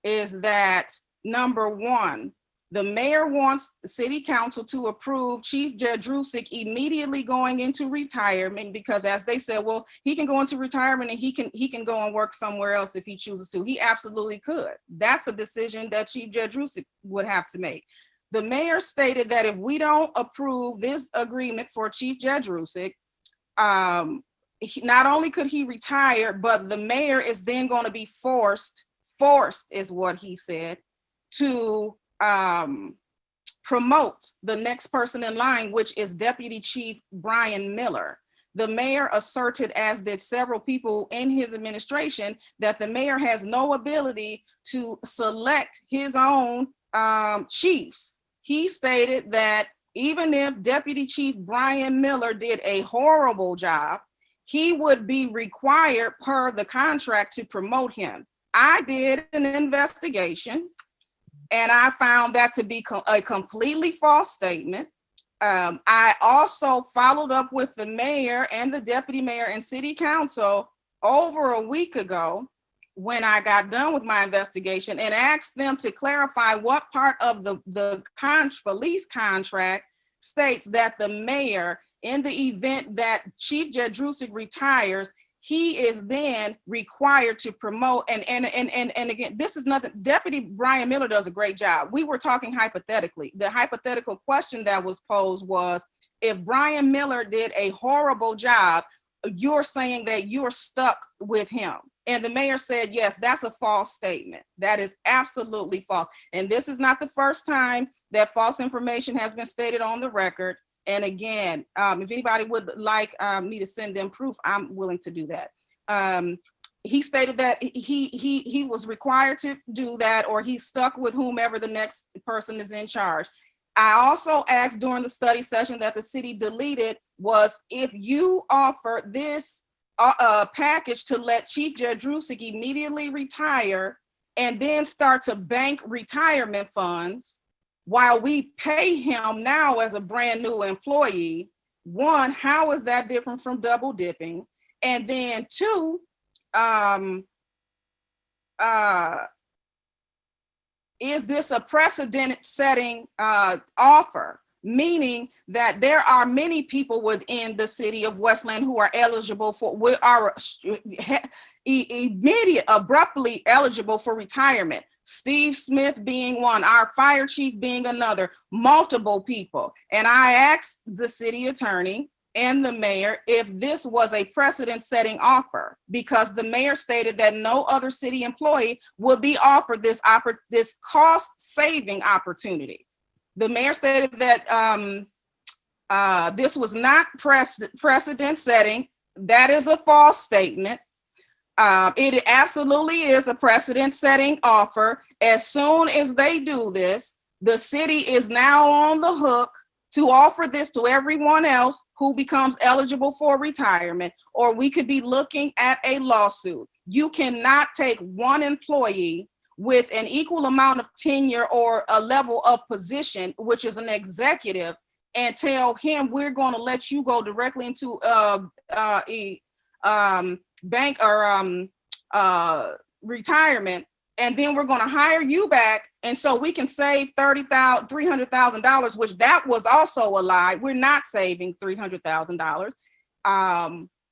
is that, number one, the mayor wants the City Council to approve Chief Jedrusick immediately going into retirement, because, as they said, well, he can go into retirement and he can go and work somewhere else if he chooses to. He absolutely could. That's a decision that Chief Jedrusick would have to make. The mayor stated that if we don't approve this agreement for Chief Jedrusick, not only could he retire, but the mayor is then going to be forced is what he said, to promote the next person in line, which is Deputy Chief Brian Miller. The mayor asserted, as did several people in his administration, that the mayor has no ability to select his own chief. He stated that even if Deputy Chief Brian Miller did a horrible job, he would be required per the contract to promote him. I did an investigation, and I found that to be a completely false statement. I also followed up with the mayor and the deputy mayor and City Council over a week ago when I got done with my investigation, and asked them to clarify what part of the police contract states that the mayor, in the event that Chief Jedrusick retires, he is then required to promote. And again, this is nothing. Deputy Brian Miller does a great job. We were talking hypothetically. The hypothetical question that was posed was, if Brian Miller did a horrible job, you're saying that you're stuck with him. And the mayor said, yes, that's a false statement. That is absolutely false. And this is not the first time that false information has been stated on the record. And again, if anybody would like me to send them proof, I'm willing to do that. He stated that he was required to do that, or he's stuck with whomever the next person is in charge. I also asked during the study session that the city deleted was, if you offer this package to let Chief Jedrusick immediately retire and then start to bank retirement funds while we pay him now as a brand new employee, one, how is that different from double dipping? And then two, is this a precedent-setting offer? Meaning that there are many people within the city of Westland who are eligible for, abruptly eligible for retirement. Steve Smith being one, our fire chief being another, multiple people. And I asked the city attorney and the mayor if this was a precedent-setting offer, because the mayor stated that no other city employee would be offered this cost-saving opportunity. The mayor stated that this was not precedent-setting. That is a false statement. It absolutely is a precedent-setting offer. As soon as they do this, the city is now on the hook to offer this to everyone else who becomes eligible for retirement, or we could be looking at a lawsuit. You cannot take one employee with an equal amount of tenure or a level of position, which is an executive, and tell him we're going to let you go directly into bank or retirement, and then we're going to hire you back, and so we can save $300,000, which that was also a lie. We're not saving $300,000.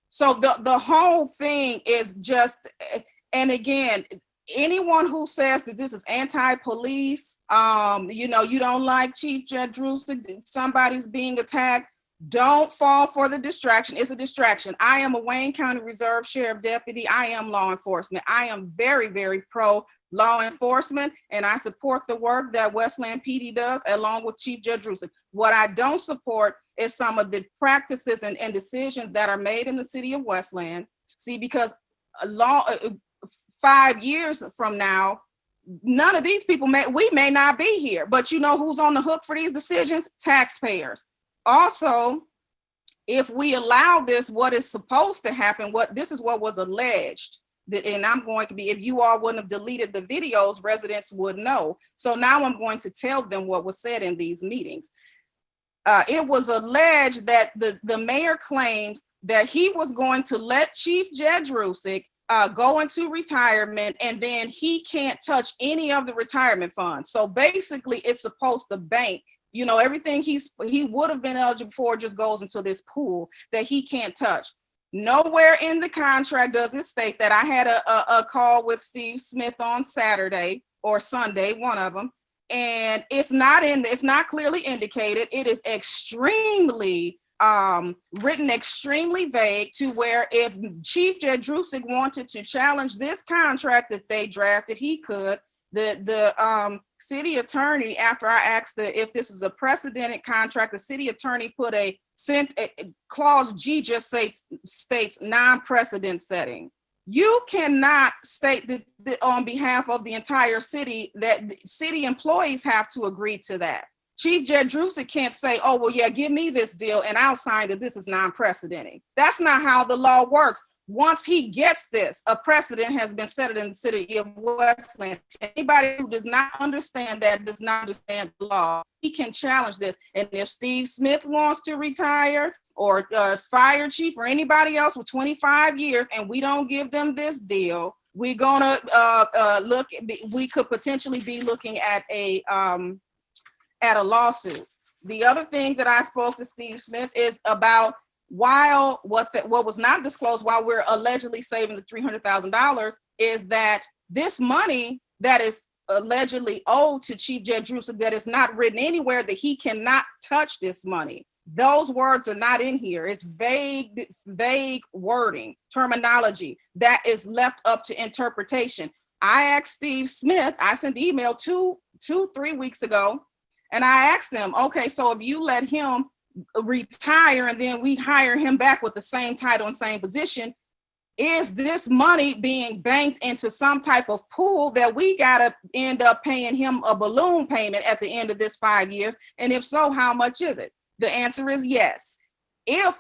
So the whole thing is just, And again, anyone who says that this is anti-police, you know, you don't like Chief Judge Drusick, somebody's being attacked, don't fall for the distraction. It's a distraction. I am a Wayne County Reserve Sheriff Deputy. I am law enforcement. I am very, very pro law enforcement, and I support the work that Westland PD does along with Chief Judge Drusick. What I don't support is some of the practices and decisions that are made in the city of Westland. See, because 5 years from now, none of these people we may not be here, but you know who's on the hook for these decisions? Taxpayers. Also, if we allow this, what is supposed to happen, this is what was alleged, and I'm going to be, if you all wouldn't have deleted the videos, residents would know. So now I'm going to tell them what was said in these meetings. It was alleged that the mayor claims that he was going to let Chief Judge Drusick go into retirement, and then he can't touch any of the retirement funds. So basically it's supposed to bank, you know, everything he would have been eligible for just goes into this pool that he can't touch. Nowhere in the contract does it state that. I had a call with Steve Smith on Saturday or Sunday, one of them, and it's not clearly indicated. It is extremely written extremely vague, to where if Chief Judge Drusick wanted to challenge this contract that they drafted, he could. The city attorney, after I asked if this is a precedented contract, the city attorney put clause G just states non-precedent setting. You cannot state that on behalf of the entire city, that city employees have to agree to that. Chief Judge Drusick can't say, oh, well, yeah, give me this deal and I'll sign that this is non-precedenting. That's not how the law works. Once he gets this, a precedent has been set in the city of Westland. Anybody who does not understand that does not understand the law. He can challenge this. And if Steve Smith wants to retire, or fire chief, or anybody else with 25 years, and we don't give them this deal, we're gonna we could potentially be looking at a lawsuit. The other thing that I spoke to Steve Smith is about, while what was not disclosed, while we're allegedly saving the $300,000, is that this money that is allegedly owed to Chief Judge Drusick, that is not written anywhere that he cannot touch this money. Those words are not in here. It's vague wording, terminology that is left up to interpretation. I asked Steve Smith, I sent the email 3 weeks ago, and I asked them, okay, so if you let him retire and then we hire him back with the same title and same position, is this money being banked into some type of pool that we gotta end up paying him a balloon payment at the end of this 5 years? And if so, how much is it? The answer is yes. If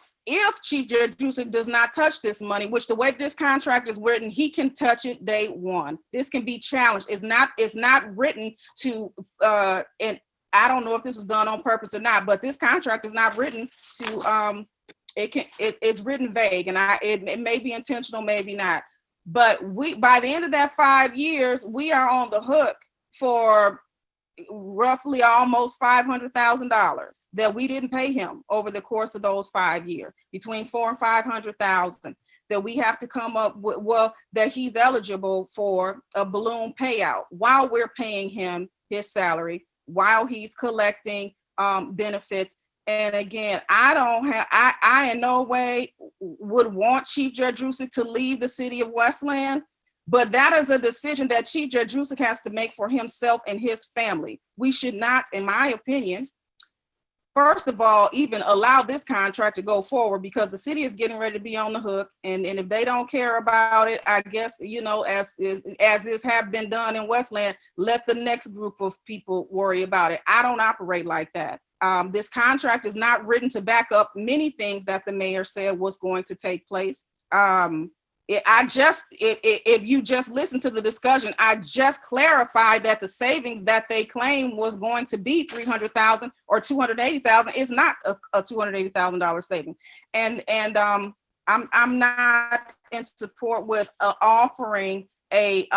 Chief Judge Drusick does not touch this money, which the way this contract is written, he can touch it day one. This can be challenged. It's not written to and I don't know if this was done on purpose or not, but this contract is not written to it's written vague, and it may be intentional, maybe not. But by the end of that 5 years, we are on the hook for roughly almost $500,000 that we didn't pay him over the course of those 5 years, between $400,000 and $500,000 that we have to come up with, well, that he's eligible for a balloon payout while we're paying him his salary, while he's collecting benefits. And again, I in no way would want Chief Judge Drusick to leave the city of Westland, but that is a decision that Chief Judge Drusick has to make for himself and his family. We should not, in my opinion, first of all, even allow this contract to go forward, because the city is getting ready to be on the hook. And if they don't care about it, I guess, you know, as is have been done in Westland, let the next group of people worry about it. I don't operate like that. This contract is not written to back up many things that the mayor said was going to take place. If you just listen to the discussion, I just clarified that the savings that they claim was going to be $300,000 or $280,000 is not a $280,000 saving. And I'm not in support with offering a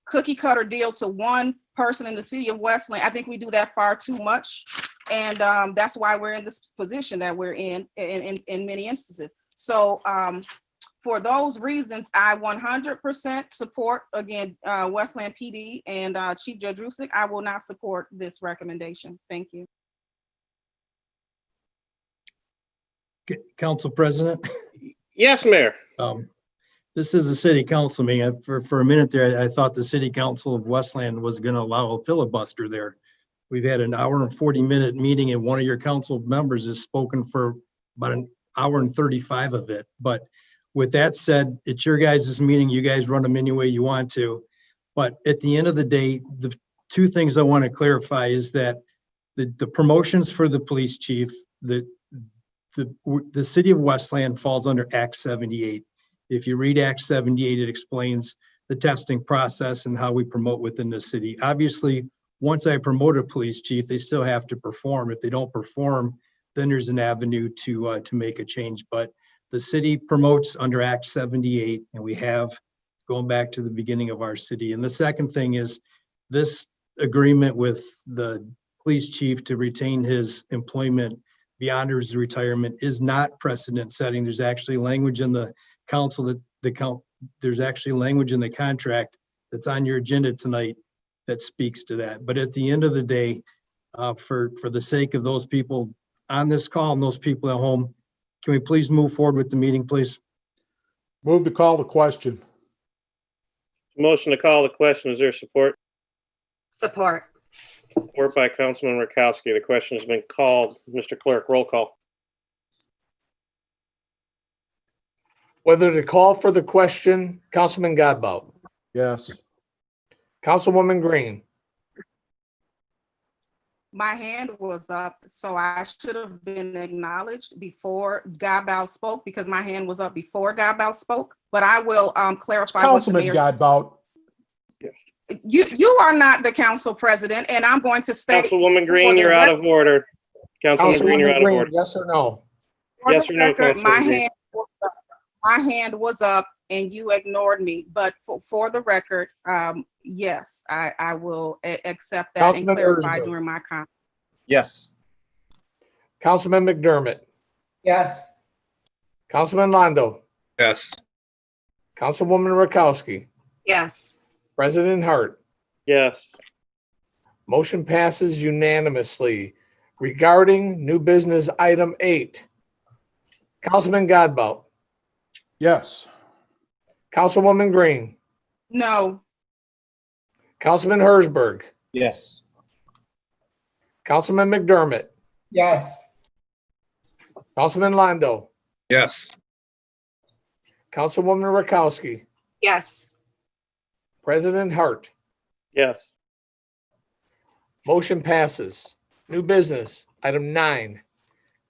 cookie cutter deal to one person in the city of Westland. I think we do that far too much. And that's why we're in this position that we're in many instances. So For those reasons, I 100% support, again, Westland PD and Chief Judge Rusick. I will not support this recommendation. Thank you. Council President. Yes, Mayor. This is a city council meeting. For a minute there, I thought the city council of Westland was going to allow a filibuster there. We've had an hour and 40-minute meeting and one of your council members has spoken for about an hour and 35 of it. But with that said, it's your guys' meeting. You guys run them any way you want to. But at the end of the day, the two things I want to clarify is that the promotions for the police chief, the city of Westland falls under Act 78. If you read Act 78, it explains the testing process and how we promote within the city. Obviously, once I promote a police chief, they still have to perform. If they don't perform, then there's an avenue to make a change. But the city promotes under Act 78, and we have going back to the beginning of our city. And the second thing is this agreement with the police chief to retain his employment beyond his retirement is not precedent setting. There's actually language in the council that there's actually language in the contract that's on your agenda tonight that speaks to that. But at the end of the day, for the sake of those people on this call and those people at home, can we please move forward with the meeting, please? Move to call the question. Motion to call the question. Is there support? Support. Support by Councilman Rakowski. The question has been called. Mr. Clerk, roll call. Whether to call for the question, Councilman Godbout, Yes. Councilwoman Green, My hand was up, so I should have been acknowledged before Godbout spoke because my hand was up before Godbout spoke. But I will clarify. Councilman Godbout. You are not the council president, and I'm going to stay. Councilwoman Green, you're out of order. Councilwoman Green, you're out of order. yes or no? Yes or no, Councilwoman Green? My hand was up and you ignored me, but for the record, yes, I will accept that and Councilman clarify Erzberg. during my comment. Yes. Councilman McDermott, Yes. Councilman Londo, Yes. Councilwoman Rakowski, Yes. President Hart. Yes. Motion passes unanimously. Regarding new business item 8, Councilman Godbout, Yes. Councilwoman Green, No. Councilman Herzberg, Yes. Councilman McDermott, Yes. Councilman Londo, Yes. Councilwoman Rakowski, Yes. President Hart. Yes. Motion passes. New business, item 9,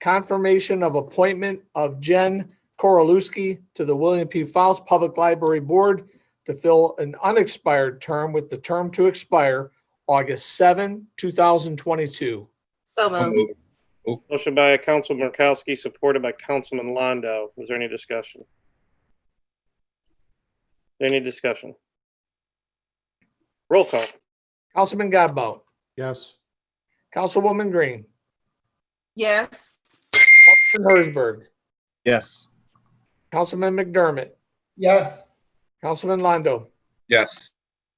confirmation of appointment of Jen Korolewski to the William P. Faust Public Library Board to fill an unexpired term with the term to expire August 7, 2022. So moved. Motion by Councilman Rakowski, supported by Councilman Londo. Is there any discussion? Any discussion? Roll call. Councilman Godbout, Yes. Councilwoman Green, Yes. Councilman Herzberg, Yes. Councilman McDermott, Yes. Councilman Londo, Yes.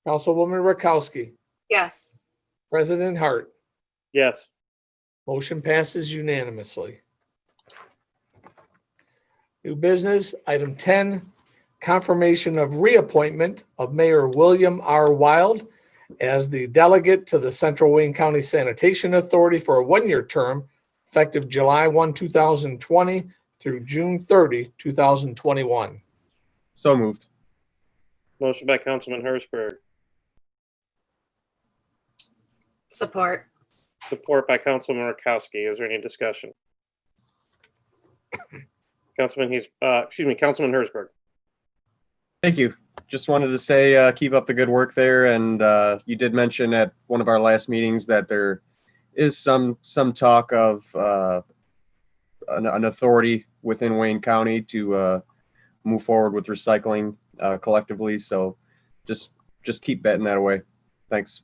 Councilwoman Rakowski, Yes. President Hart. Yes. Motion passes unanimously. New business, item 10, confirmation of reappointment of Mayor William R. Wild as the delegate to the Central Wayne County Sanitation Authority for a one-year term effective July 1, 2020 through June 30, 2021. So moved. Motion by Councilman Herzberg. Support. Support by Councilman Rakowski. Is there any discussion? Councilman Herzberg. Thank you. Just wanted to say, keep up the good work there. And you did mention at one of our last meetings that there is some talk of an authority within Wayne County to move forward with recycling collectively. So just keep betting that away. Thanks.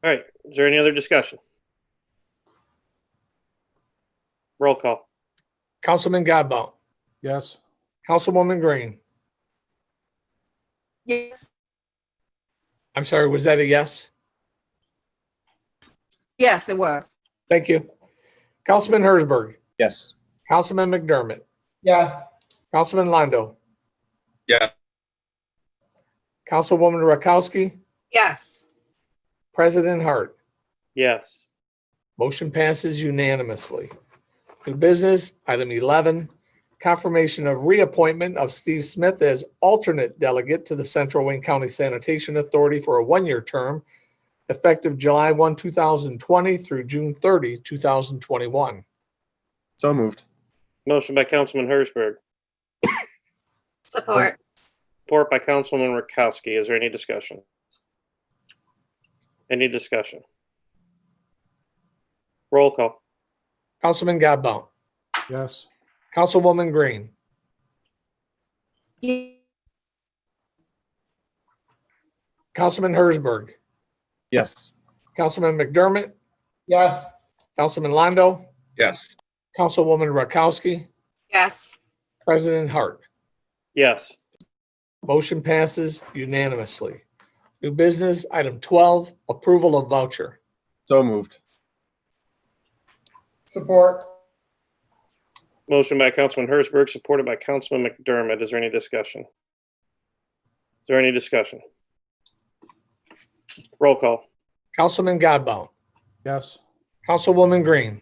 All right. Is there any other discussion? Roll call. Councilman Godbout, Yes. Councilwoman Green. Yes. I'm sorry, was that a yes? Yes, it was. Thank you. Councilman Hersberg, Yes. Councilman McDermott, Yes. Councilman Londo, Yeah. Councilwoman Rakowski, Yes. President Hart. Yes. Motion passes unanimously. New business, item 11, confirmation of reappointment of Steve Smith as alternate delegate to the Central Wayne County Sanitation Authority for a one-year term, effective July 1, 2020 through June 30, 2021. So moved. Motion by Councilman Hersberg, Support. support by Councilwoman Rakowski. Is there any discussion? Any discussion? Roll call. Councilman Godbout, Yes. Councilwoman Green, Councilman Hersberg, Yes. Councilman McDermott, Yes. Councilman Londo, Yes. Councilwoman Rakowski, Yes. President Hart. Yes. Motion passes unanimously. New business, item 12, approval of voucher. So moved. Support. Motion by Councilman Hersberg, supported by Councilman McDermott. Is there any discussion? Is there any discussion? Roll call. Councilman Godbout, Yes. Councilwoman Green,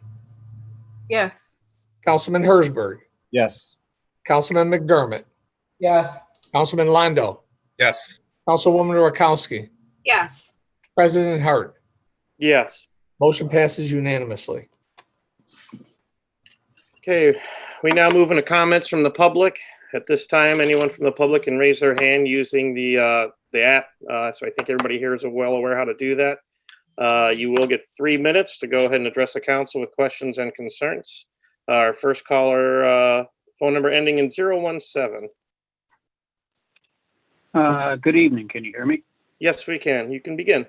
Yes. Councilman Hersberg, Yes. Councilman McDermott, Yes. Councilman Londo, Yes. Councilwoman Rakowski, Yes. President Hart. Yes. Motion passes unanimously. Okay, we now move into comments from the public. At this time, anyone from the public can raise their hand using the app. So I think everybody here is well aware how to do that. You will get 3 minutes to go ahead and address the council with questions and concerns. Our first caller, phone number ending in 017. Good evening. Can you hear me? Yes, we can. You can begin.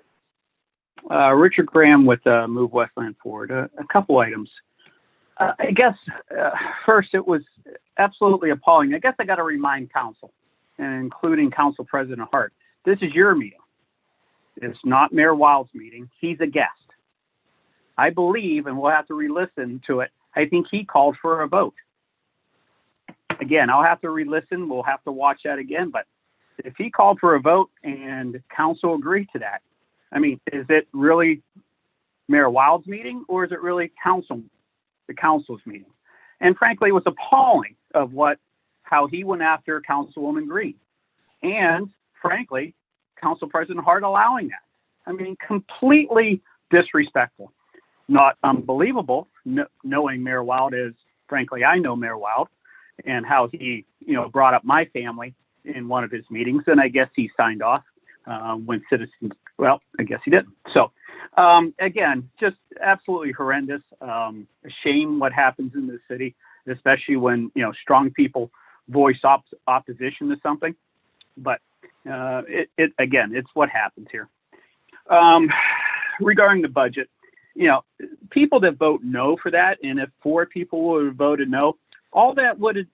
Richard Graham with Move Westland Forward. A couple items. I guess first it was absolutely appalling. I guess I got to remind council, and including Council President Hart, this is your meeting. It's not Mayor Wild's meeting. He's a guest. I believe, and we'll have to re-listen to it, I think he called for a vote. Again, I'll have to re-listen. We'll have to watch that again. But if he called for a vote and council agreed to that, I mean, is it really Mayor Wild's meeting, or is it really the council's meeting? And frankly, it was appalling of how he went after Councilwoman Green, and frankly, Council President Hart allowing that. I mean, completely disrespectful. Not unbelievable, knowing Mayor Wild is, frankly, I know Mayor Wild and how he, brought up my family in one of his meetings, and I guess he signed off when citizens, well, I guess he didn't. So, again, just absolutely horrendous. A shame what happens in the city, especially when, strong people voice opposition to something. But again, it's what happens here. Regarding the budget, people that vote no for that, and if 4 people would have voted no, all that would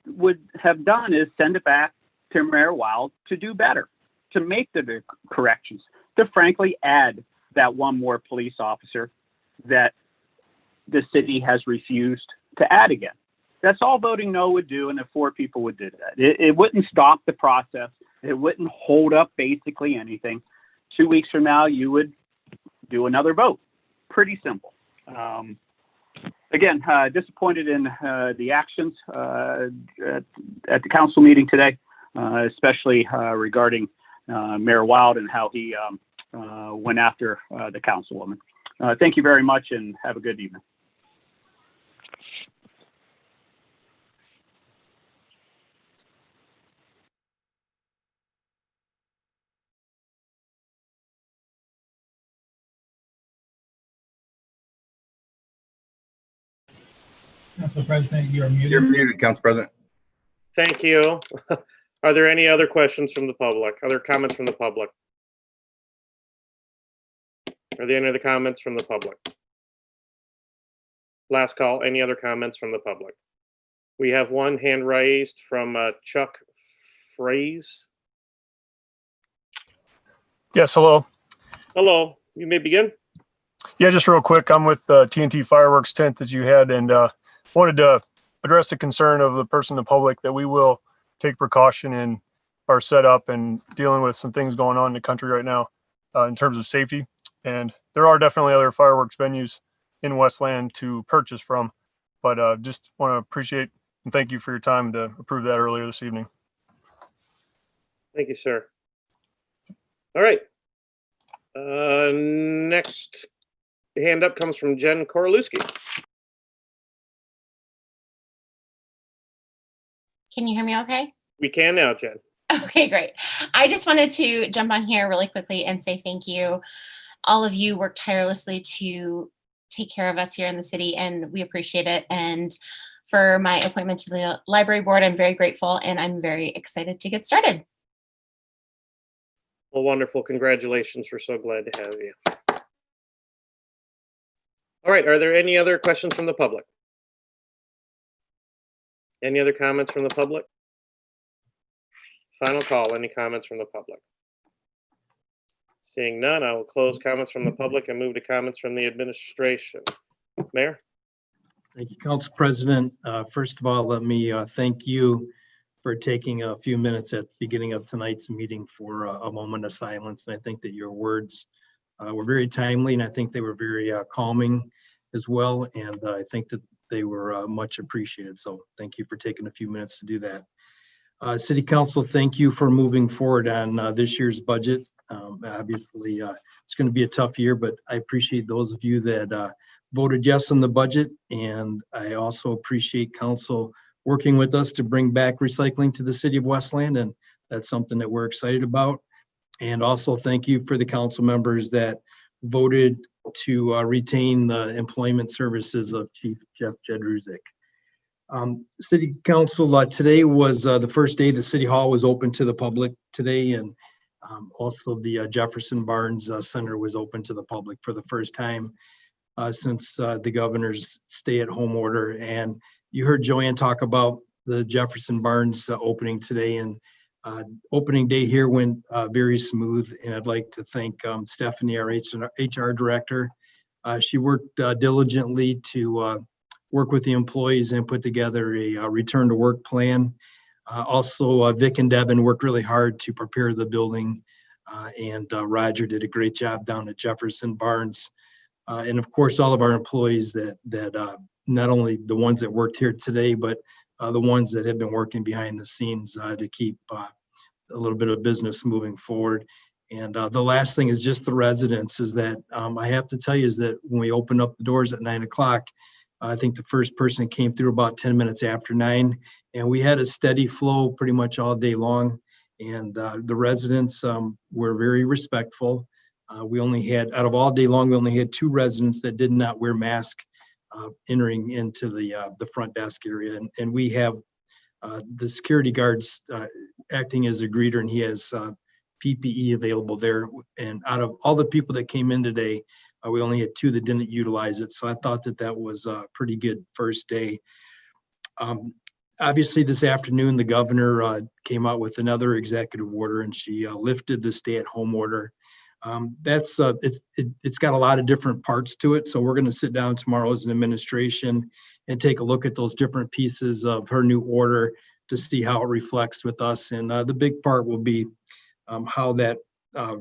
have done is send it back to Mayor Wild to do better, to make the corrections, to frankly add that one more police officer that the city has refused to add again. That's all voting no would do, and if 4 people would do that. It wouldn't stop the process. It wouldn't hold up basically anything. 2 weeks from now, you would do another vote. Pretty simple. Again, disappointed in the actions at the council meeting today, especially regarding Mayor Wild and how he went after the councilwoman. Thank you very much and have a good evening. Council President, you're muted. You're muted, Council President. Thank you. Are there any other questions from the public? Other comments from the public? Are there any other comments from the public? Last call. Any other comments from the public? We have one hand raised from Chuck Fraze. Yes, hello. Hello, you may begin. Yeah, just real quick, I'm with the TNT fireworks tent that you had, and wanted to address the concern of the person in the public that we will take precaution in our setup and dealing with some things going on in the country right now in terms of safety. And there are definitely other fireworks venues in Westland to purchase from, but just want to appreciate and thank you for your time to approve that earlier this evening. Thank you, sir. All right. Next hand up comes from Jen Korolewski. Can you hear me okay? We can now, Jen. Okay, great. I just wanted to jump on here really quickly and say thank you. All of you work tirelessly to take care of us here in the city, and we appreciate it. And for my appointment to the library board, I'm very grateful, and I'm very excited to get started. Well, wonderful. Congratulations. We're so glad to have you. All right. Are there any other questions from the public? Any other comments from the public? Final call. Any comments from the public? Seeing none, I will close comments from the public and move to comments from the administration. Mayor? Thank you, Council President. First of all, let me thank you for taking a few minutes at the beginning of tonight's meeting for a moment of silence. And I think that your words were very timely, and I think they were very calming as well. And I think that they were much appreciated. So thank you for taking a few minutes to do that. City Council, thank you for moving forward on this year's budget. Obviously, it's going to be a tough year, but I appreciate those of you that voted yes on the budget. And I also appreciate Council working with us to bring back recycling to the city of Westland. And that's something that we're excited about. And also thank you for the council members that voted to retain the employment services of Chief Jeff Jedrzejczyk. City Council, today was the first day the City Hall was open to the public today, and also the Jefferson Barnes Center was open to the public for the first time since the governor's stay-at-home order. And you heard Joanne talk about the Jefferson Barnes opening today, and opening day here went very smooth. And I'd like to thank Stephanie, our HR director. She worked diligently to work with the employees and put together a return to work plan. Also, Vic and Devin worked really hard to prepare the building, and Roger did a great job down at Jefferson Barnes. And of course, all of our employees that not only the ones that worked here today, but the ones that have been working behind the scenes to keep a little bit of business moving forward. And the last thing is just the residents is that I have to tell you is that when we opened up the doors at 9 o'clock, I think the first person came through about 10 minutes after 9, and we had a steady flow pretty much all day long. And the residents were very respectful. We only had, out of all day long, we only had 2 residents that did not wear masks entering into the front desk area. And we have the security guards acting as a greeter, and he has PPE available there. And out of all the people that came in today, we only had 2 that didn't utilize it. So I thought that that was a pretty good first day. Obviously, this afternoon, the governor came out with another executive order, and she lifted the stay-at-home order. It's got a lot of different parts to it. So we're going to sit down tomorrow as an administration and take a look at those different pieces of her new order to see how it reflects with us. And the big part will be how that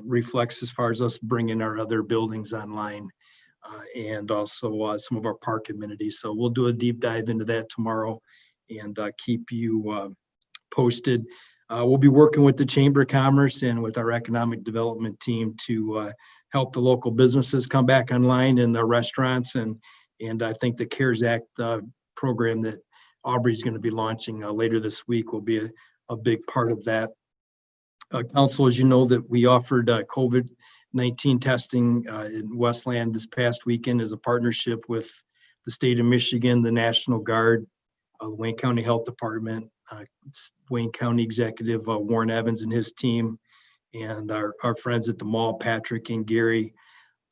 reflects as far as us bringing our other buildings online and also some of our park amenities. So we'll do a deep dive into that tomorrow and keep you posted. We'll be working with the Chamber of Commerce and with our economic development team to help the local businesses come back online in the restaurants. And I think the CARES Act program that Aubrey's going to be launching later this week will be a big part of that. Council, as you know, that we offered COVID-19 testing in Westland this past weekend as a partnership with the state of Michigan, the National Guard, Wayne County Health Department, Wayne County Executive Warren Evans and his team, and our friends at the mall, Patrick and Gary,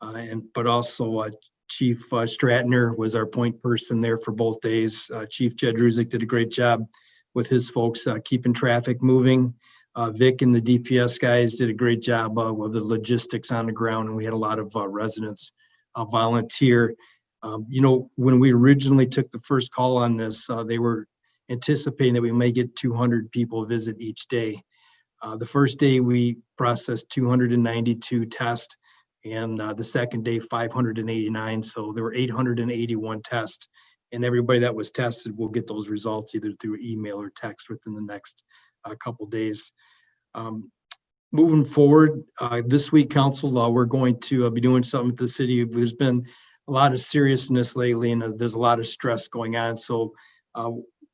but also Chief Stratner was our point person there for both days. Chief Jedrzejczyk did a great job with his folks keeping traffic moving. Vic and the DPS guys did a great job with the logistics on the ground, and we had a lot of residents volunteer. When we originally took the first call on this, they were anticipating that we may get 200 people visit each day. The first day we processed 292 tests, and the second day 589. So there were 881 tests, and everybody that was tested will get those results either through email or text within the next couple days. Moving forward, this week, council, we're going to be doing something with the city. There's been a lot of seriousness lately, and there's a lot of stress going on. So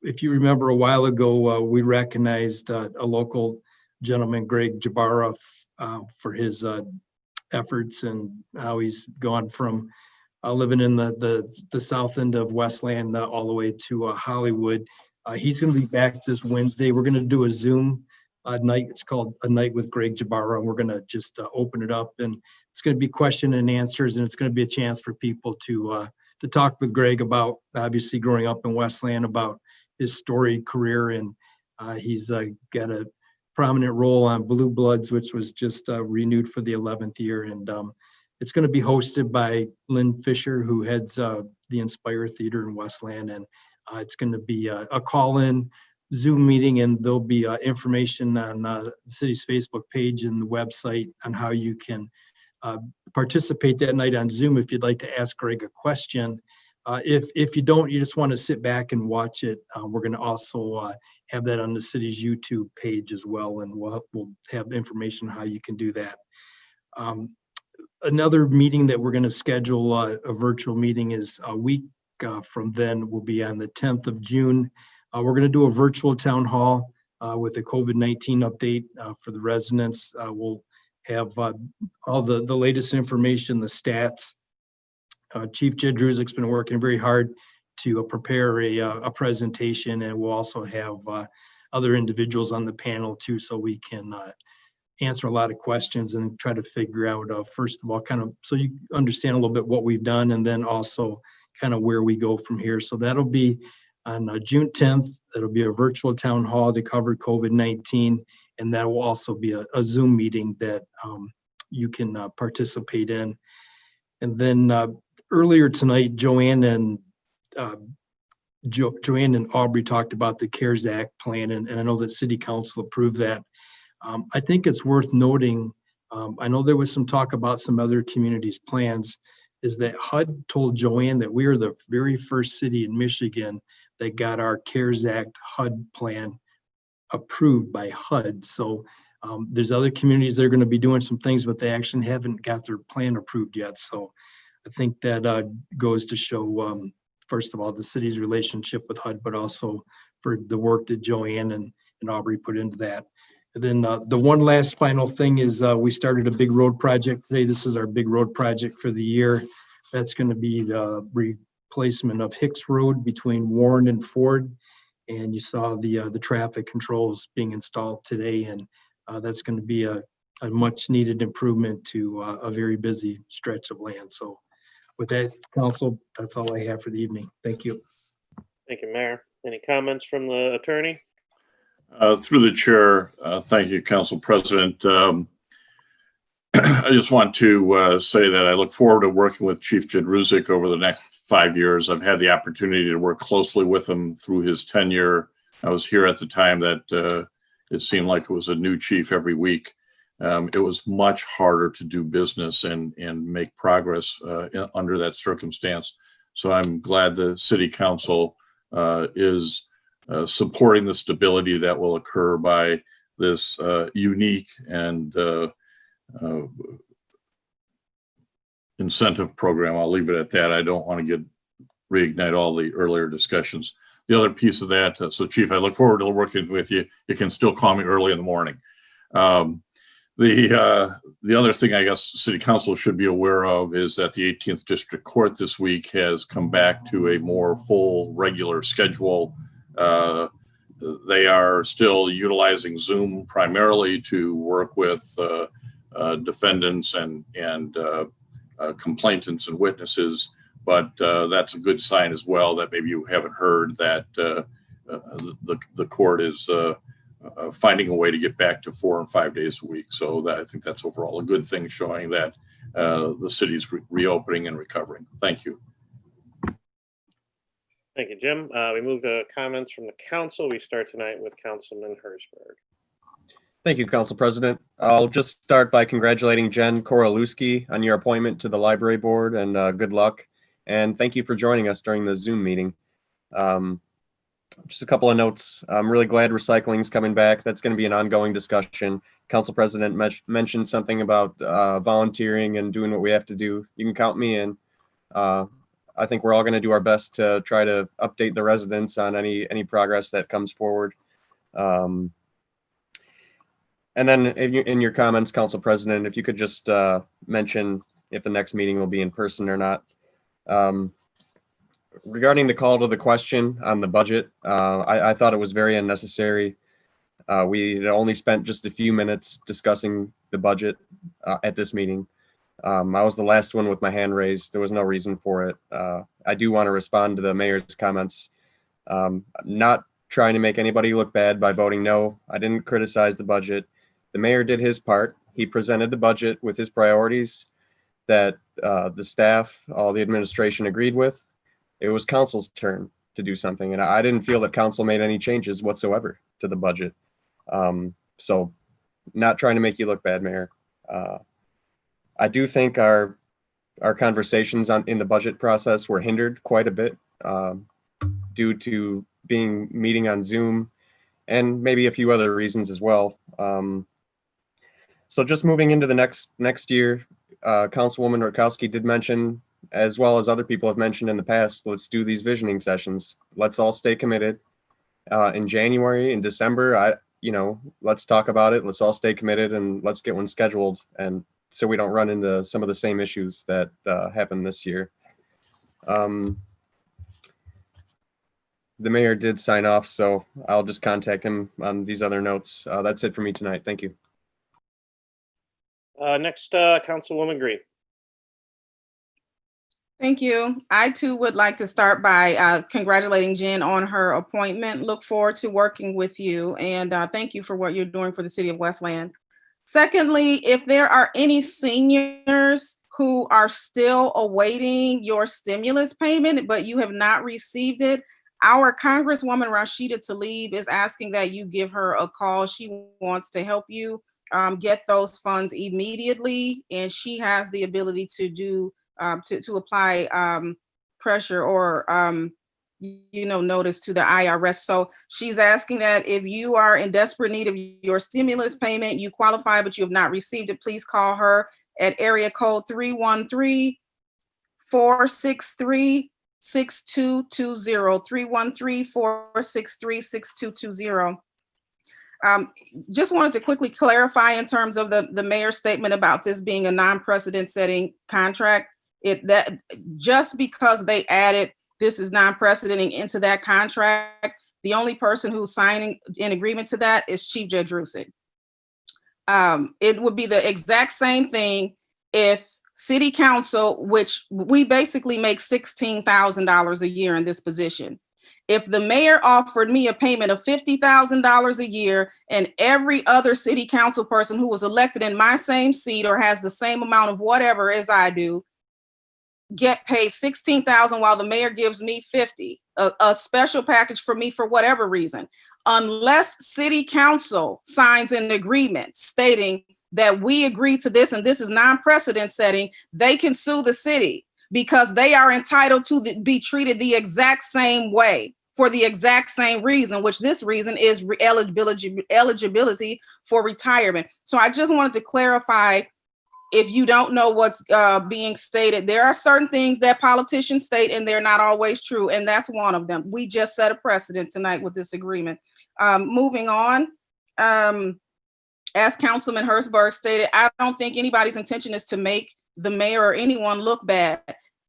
if you remember a while ago, we recognized a local gentleman, Gregg Jabbar, for his efforts and how he's gone from living in the south end of Westland all the way to Hollywood. He's going to be back this Wednesday. We're going to do a Zoom night. It's called A Night with Gregg Jabbar, and we're going to just open it up, and it's going to be question and answers, and it's going to be a chance for people to talk with Gregg about obviously growing up in Westland, about his storied career, and he's got a prominent role on Blue Bloods, which was just renewed for the 11th year, and it's going to be hosted by Lynn Fisher, who heads the Inspire Theater in Westland, and it's going to be a call-in Zoom meeting, and there'll be information on the city's Facebook page and the website on how you can participate that night on Zoom if you'd like to ask Gregg a question. If you don't, you just want to sit back and watch it, we're going to also have that on the city's YouTube page as well, and we'll have information on how you can do that. Another meeting that we're going to schedule, a virtual meeting, is a week from then. Will be on the 10th of June. We're going to do a virtual town hall with a COVID-19 update for the residents. We'll have all the latest information, the stats. Chief Jedrzejczyk's been working very hard to prepare a presentation, and we'll also have other individuals on the panel too, so we can answer a lot of questions and try to figure out, first of all, kind of so you understand a little bit what we've done, and then also kind of where we go from here. So that'll be on June 10th. It'll be a virtual town hall to cover COVID-19, and that will also be a Zoom meeting that you can participate in. And then earlier tonight, Joanne and Aubrey talked about the CARES Act plan, and I know that City Council approved that. I think it's worth noting, I know there was some talk about some other communities' plans, is that HUD told Joanne that we are the very first city in Michigan that got our CARES Act HUD plan approved by HUD. So there's other communities that are going to be doing some things, but they actually haven't got their plan approved yet. So I think that goes to show, first of all, the city's relationship with HUD, but also for the work that Joanne and Aubrey put into that. And then the one last final thing is we started a big road project today. This is our big road project for the year. That's going to be the replacement of Hicks Road between Warren and Ford. And you saw the traffic controls being installed today, and that's going to be a much needed improvement to a very busy stretch of land. So with that, Council, that's all I have for the evening. Thank you. Thank you, Mayor. Any comments from the attorney? Through the chair, thank you, Council President. I just want to say that I look forward to working with Chief Jedrzejczyk over the next 5 years. I've had the opportunity to work closely with him through his tenure. I was here at the time that it seemed like it was a new chief every week. It was much harder to do business and make progress under that circumstance. So I'm glad the City Council is supporting the stability that will occur by this unique and incentive program. I'll leave it at that. I don't want to reignite all the earlier discussions. The other piece of that, so Chief, I look forward to working with you. You can still call me early in the morning. The other thing I guess City Council should be aware of is that the 18th District Court this week has come back to a more full regular schedule. They are still utilizing Zoom primarily to work with defendants and complainants and witnesses. but that's a good sign as well that maybe you haven't heard that the court is finding a way to get back to 4 and 5 days a week. So I think that's overall a good thing, showing that the city's reopening and recovering. Thank you. Thank you, Jim. We move to comments from the council. We start tonight with Councilman Herzberg. Thank you, Council President. I'll just start by congratulating Jen Korolewski on your appointment to the library board, and good luck. And thank you for joining us during the Zoom meeting. Just a couple of notes. I'm really glad recycling is coming back. That's going to be an ongoing discussion. Council President mentioned something about volunteering and doing what we have to do. You can count me in. I think we're all going to do our best to try to update the residents on any progress that comes forward. And then in your comments, Council President, if you could just mention if the next meeting will be in person or not. Regarding the call to the question on the budget, I thought it was very unnecessary. We had only spent just a few minutes discussing the budget at this meeting. I was the last one with my hand raised. There was no reason for it. I do want to respond to the mayor's comments. Not trying to make anybody look bad by voting no. I didn't criticize the budget. The mayor did his part. He presented the budget with his priorities that the staff, all the administration agreed with. It was council's turn to do something, and I didn't feel that council made any changes whatsoever to the budget. So not trying to make you look bad, Mayor. I do think our conversations in the budget process were hindered quite a bit due to meeting on Zoom and maybe a few other reasons as well. So just moving into the next year, Councilwoman Rutkowski did mention, as well as other people have mentioned in the past, let's do these visioning sessions. Let's all stay committed. In January, in December, let's talk about it. Let's all stay committed and let's get one scheduled, and so we don't run into some of the same issues that happened this year. The mayor did sign off, so I'll just contact him on these other notes. That's it for me tonight. Thank you. Next, Councilwoman Green. Thank you. I too would like to start by congratulating Jen on her appointment. Look forward to working with you, and thank you for what you're doing for the city of Westland. Secondly, if there are any seniors who are still awaiting your stimulus payment, but you have not received it, our Congresswoman Rashida Tlaib is asking that you give her a call. She wants to help you get those funds immediately, and she has the ability to do to apply pressure or notice to the IRS. So she's asking that if you are in desperate need of your stimulus payment, you qualify but you have not received it, please call her at area code 313-463-6220, 313-463-6220. Just wanted to quickly clarify in terms of the mayor's statement about this being a non-precedent setting contract. That just because they added this is non-precedenting into that contract, the only person who's signing in agreement to that is Chief Judge Rusick. It would be the exact same thing if City Council, which we basically make $16,000 a year in this position. If the mayor offered me a payment of $50,000 a year and every other city council person who was elected in my same seat or has the same amount of whatever as I do, get paid $16,000 while the mayor gives me $50,000, a special package for me for whatever reason, unless city council signs an agreement stating that we agree to this and this is non-precedent setting, they can sue the city because they are entitled to be treated the exact same way for the exact same reason, which this reason is eligibility for retirement. So I just wanted to clarify, if you don't know what's being stated, there are certain things that politicians state and they're not always true, and that's one of them. We just set a precedent tonight with this agreement. Moving on, as Councilman Herzberg stated, I don't think anybody's intention is to make the mayor or anyone look bad.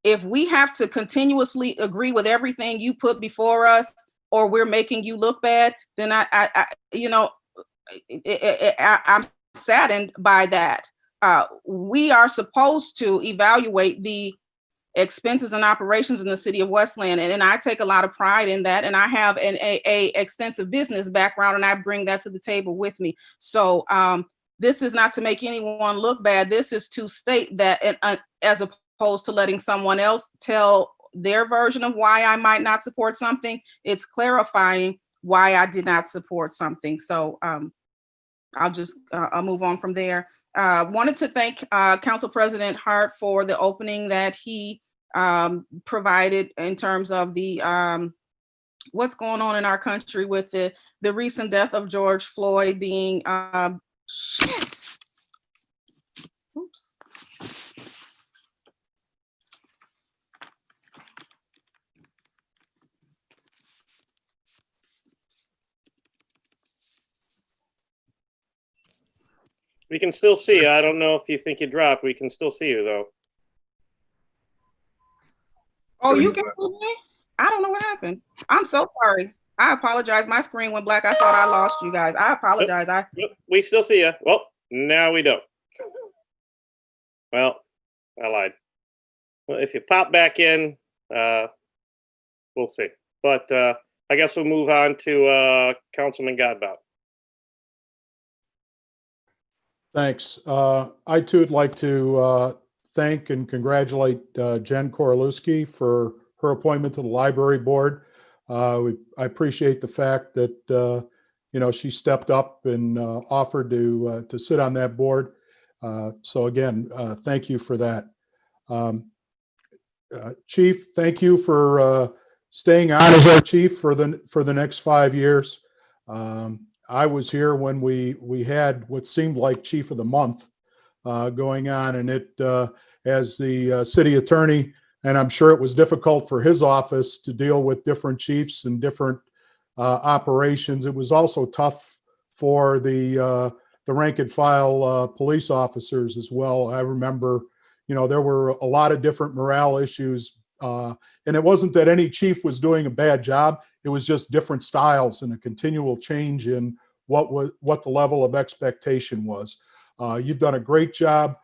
If we have to continuously agree with everything you put before us, or we're making you look bad, then I'm saddened by that. We are supposed to evaluate the expenses and operations in the city of Westland. And I take a lot of pride in that. And I have a extensive business background, and I bring that to the table with me. So this is not to make anyone look bad. This is to state that, as opposed to letting someone else tell their version of why I might not support something, it's clarifying why I did not support something. So I'll move on from there. Wanted to thank Council President Hart for the opening that he provided in terms of the what's going on in our country with the recent death of George Floyd being Oops. We can still see you. I don't know if you think you dropped. We can still see you, though. Oh, you can see me? I don't know what happened. I'm so sorry. I apologize. My screen went black. I thought I lost you guys. I apologize. Yep, we still see you. Well, now we don't. Well, I lied. Well, if you pop back in, we'll see. But I guess we'll move on to Councilman Godbout. Thanks. I too would like to thank and congratulate Jen Korolewski for her appointment to the library board. I appreciate the fact that she stepped up and offered to sit on that board. So again, thank you for that. Chief, thank you for staying on as our chief for the next 5 years. I was here when we had what seemed like chief of the month going on, and it as the city attorney, and I'm sure it was difficult for his office to deal with different chiefs and different operations. It was also tough for the rank and file police officers as well. I remember, there were a lot of different morale issues, and it wasn't that any chief was doing a bad job. It was just different styles and a continual change in what the level of expectation was. You've done a great job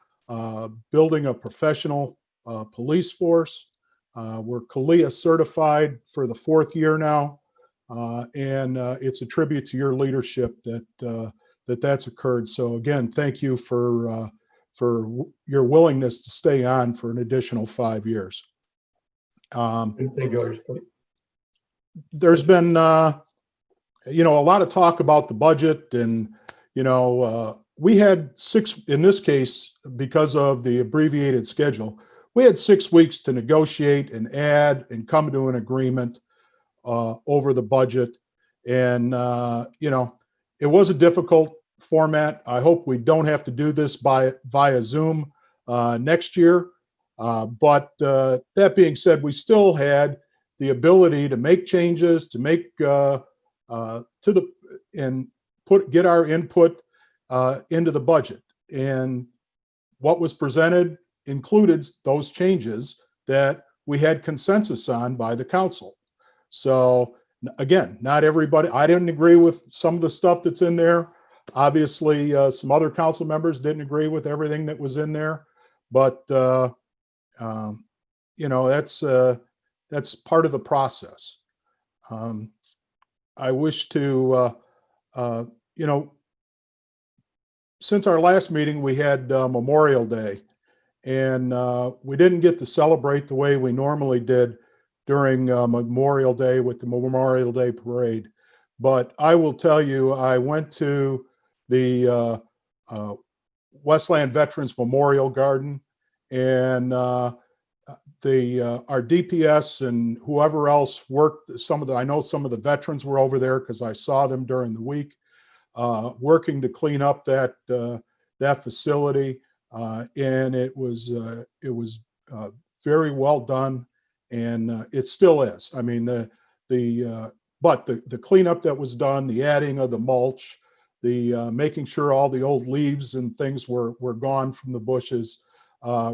building a professional police force. We're CALIA certified for the 4th year now, and it's a tribute to your leadership that's occurred. So again, thank you for your willingness to stay on for an additional 5 years. There's been a lot of talk about the budget, and we had 6, in this case, because of the abbreviated schedule, we had 6 weeks to negotiate and add and come to an agreement over the budget. And it was a difficult format. I hope we don't have to do this via Zoom next year. But that being said, we still had the ability to make changes, to make get our input into the budget. And what was presented included those changes that we had consensus on by the council. So again, not everybody, I didn't agree with some of the stuff that's in there. Obviously, some other council members didn't agree with everything that was in there, but that's part of the process. I wish to, since our last meeting, we had Memorial Day, and we didn't get to celebrate the way we normally did during Memorial Day with the Memorial Day parade. But I will tell you, I went to the Westland Veterans Memorial Garden, and our DPS and whoever else worked, I know some of the veterans were over there because I saw them during the week, working to clean up that facility, and it was very well done, and it still is. I mean, but the cleanup that was done, the adding of the mulch, the making sure all the old leaves and things were gone from the bushes,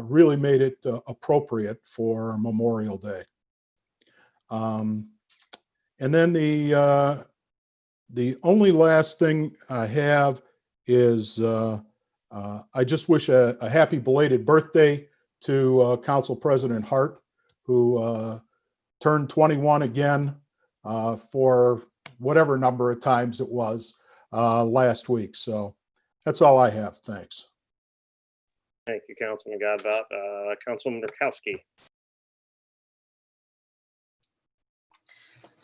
really made it appropriate for Memorial Day. And then the only last thing I have is I just wish a happy belated birthday to Council President Hart. who turned 21 again for whatever number of times it was last week. So that's all I have. Thanks. Thank you, Councilman Godbout. Councilwoman Murkowski.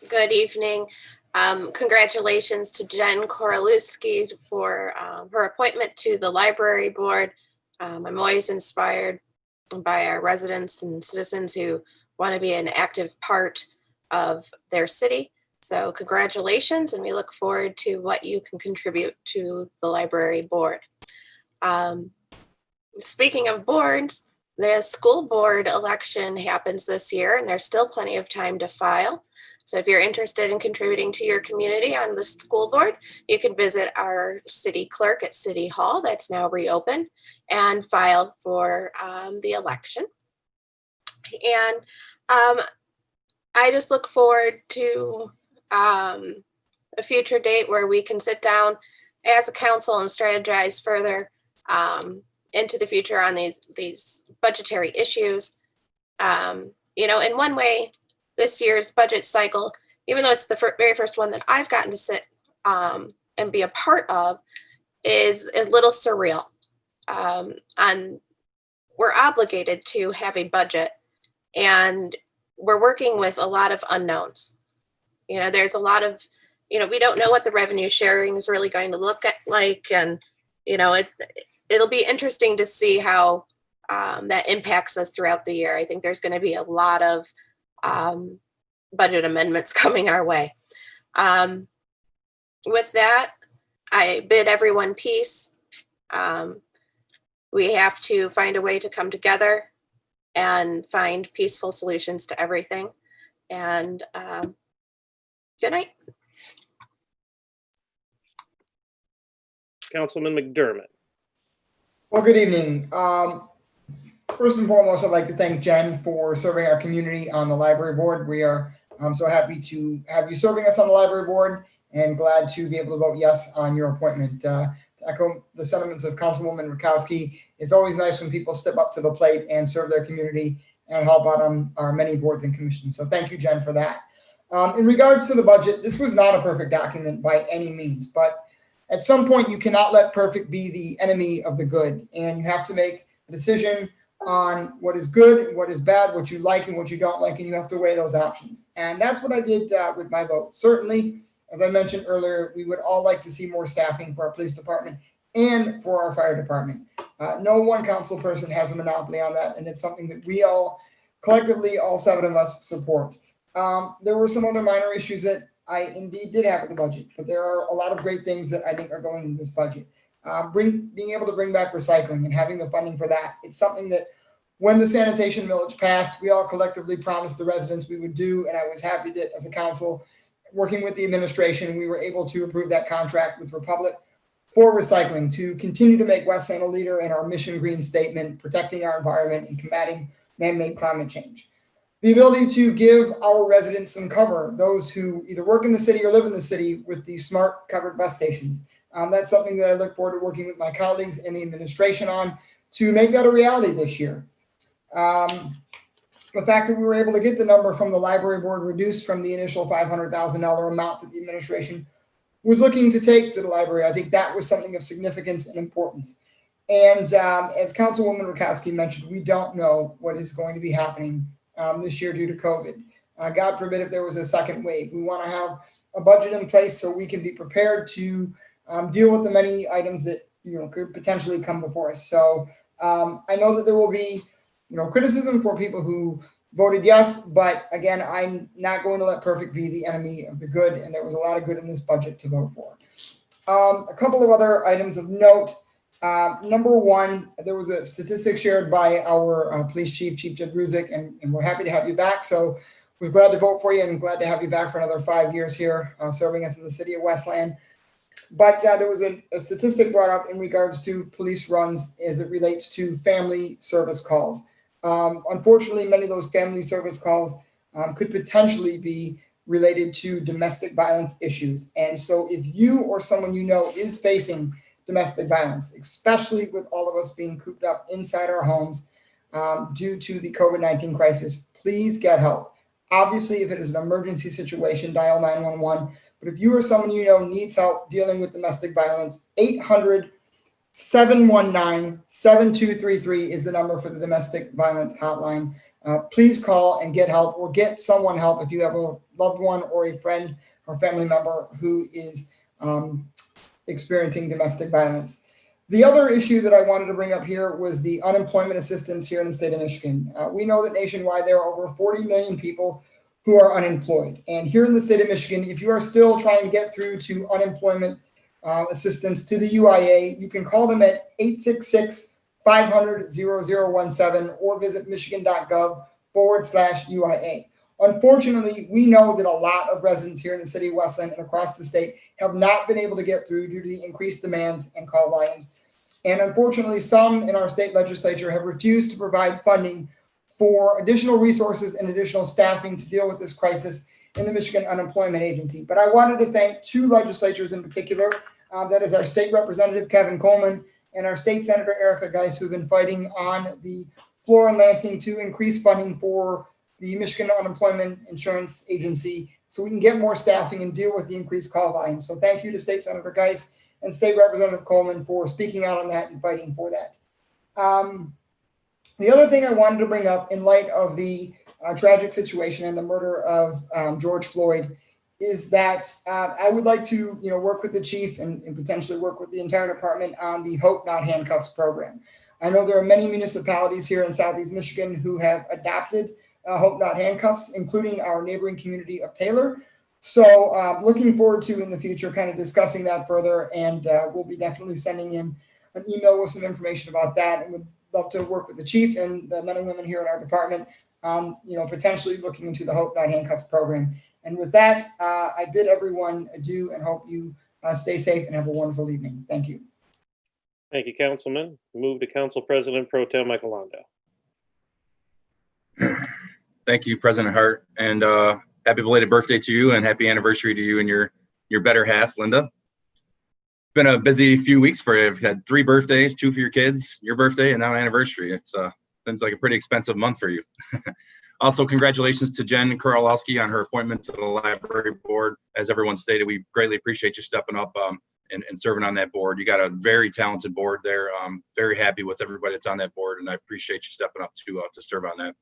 Good evening. Congratulations to Jen Korolewski for her appointment to the library board. I'm always inspired by our residents and citizens who want to be an active part of their city. So congratulations, and we look forward to what you can contribute to the library board. Speaking of boards, the school board election happens this year, and there's still plenty of time to file. So if you're interested in contributing to your community on the school board, you can visit our city clerk at City Hall, that's now reopened, and file for the election. And I just look forward to a future date where we can sit down as a council and strategize further into the future on these budgetary issues. You know, in one way, this year's budget cycle, even though it's the very first one that I've gotten to sit and be a part of, is a little surreal. And we're obligated to have a budget, and we're working with a lot of unknowns. You know, there's a lot of, you know, we don't know what the revenue sharing is really going to look like, and you know, it'll be interesting to see how that impacts us throughout the year. I think there's going to be a lot of budget amendments coming our way. With that, I bid everyone peace. We have to find a way to come together and find peaceful solutions to everything. And good night. Councilman McDermott. Well, good evening. First and foremost, I'd like to thank Jen for serving our community on the library board. We are so happy to have you serving us on the library board, and glad to be able to vote yes on your appointment. To echo the sentiments of Councilwoman Murkowski, it's always nice when people step up to the plate and serve their community and help out on our many boards and commissions. So thank you, Jen, for that. In regards to the budget, this was not a perfect document by any means, but at some point you cannot let perfect be the enemy of the good, and you have to make a decision on what is good, what is bad, what you like and what you don't like, and you have to weigh those options. And that's what I did with my vote. Certainly, as I mentioned earlier, we would all like to see more staffing for our police department and for our fire department. No one council person has a monopoly on that, and it's something that we all collectively, all 7 of us, support. There were some other minor issues that I indeed did have with the budget, but there are a lot of great things that I think are going in this budget. Being able to bring back recycling and having the funding for that. It's something that when the sanitation millage passed, we all collectively promised the residents we would do. And I was happy that as a council, working with the administration, we were able to approve that contract with Republic for recycling to continue to make Westland a leader in our mission green statement, protecting our environment and combating man-made climate change. The ability to give our residents some cover, those who either work in the city or live in the city, with the smart covered bus stations. That's something that I look forward to working with my colleagues in the administration on to make that a reality this year. The fact that we were able to get the number from the library board reduced from the initial $500,000 amount that the administration was looking to take to the library, I think that was something of significance and importance. And as Councilwoman Murkowski mentioned, we don't know what is going to be happening this year due to COVID. God forbid if there was a second wave. We want to have a budget in place so we can be prepared to deal with the many items that could potentially come before us. So I know that there will be criticism for people who voted yes, but again, I'm not going to let perfect be the enemy of the good, and there was a lot of good in this budget to vote for. A couple of other items of note. Number one, there was a statistic shared by our police chief, Chief Jed Ruzick, and we're happy to have you back. So was glad to vote for you and glad to have you back for another 5 years here serving us in the city of Westland. But there was a statistic brought up in regards to police runs as it relates to family service calls. Unfortunately, many of those family service calls could potentially be related to domestic violence issues. And so if you or someone you know is facing domestic violence, especially with all of us being cooped up inside our homes due to the COVID-19 crisis, please get help. Obviously, if it is an emergency situation, dial 911. But if you or someone you know needs help dealing with domestic violence, 800-719-7233 is the number for the domestic violence hotline. Please call and get help, or get someone help if you have a loved one or a friend or family member who is experiencing domestic violence. The other issue that I wanted to bring up here was the unemployment assistance here in the state of Michigan. We know that nationwide there are over 40 million people who are unemployed. And here in the state of Michigan, if you are still trying to get through to unemployment assistance to the UIA, you can call them at 866-500-0017 or visit michigan.gov/UIA. Unfortunately, we know that a lot of residents here in the city of Westland and across the state have not been able to get through due to the increased demands and call volumes. And unfortunately, some in our state legislature have refused to provide funding for additional resources and additional staffing to deal with this crisis in the Michigan Unemployment Agency. But I wanted to thank two legislatures in particular. That is our state representative, Kevin Coleman, and our state senator, Erica Geis, who've been fighting on the floor in Lansing to increase funding for the Michigan Unemployment Insurance Agency so we can get more staffing and deal with the increased call volume. So thank you to State Senator Geis and State Representative Coleman for speaking out on that and fighting for that. The other thing I wanted to bring up in light of the tragic situation and the murder of George Floyd is that I would like to work with the chief and potentially work with the entire department on the Hope Not Handcuffs program. I know there are many municipalities here in Southeast Michigan who have adopted Hope Not Handcuffs, including our neighboring community of Taylor. So looking forward to in the future kind of discussing that further, and we'll be definitely sending in an email with some information about that, and would love to work with the chief and the men and women here in our department on potentially looking into the Hope Not Handcuffs program. And with that, I bid everyone adieu and hope you stay safe and have a wonderful evening. Thank you. Thank you, Councilman. Move to Council President Pro Tem Michael Londo. Thank you, President Hart, and happy belated birthday to you, and happy anniversary to you and your better half, Linda. It's been a busy few weeks for you. You've had 3 birthdays, 2 for your kids, your birthday, and now an anniversary. It's seems like a pretty expensive month for you. Also, congratulations to Jen Kurolowski on her appointment to the library board. As everyone stated, we greatly appreciate you stepping up and serving on that board. You got a very talented board there. I'm very happy with everybody that's on that board, and I appreciate you stepping up to serve on that.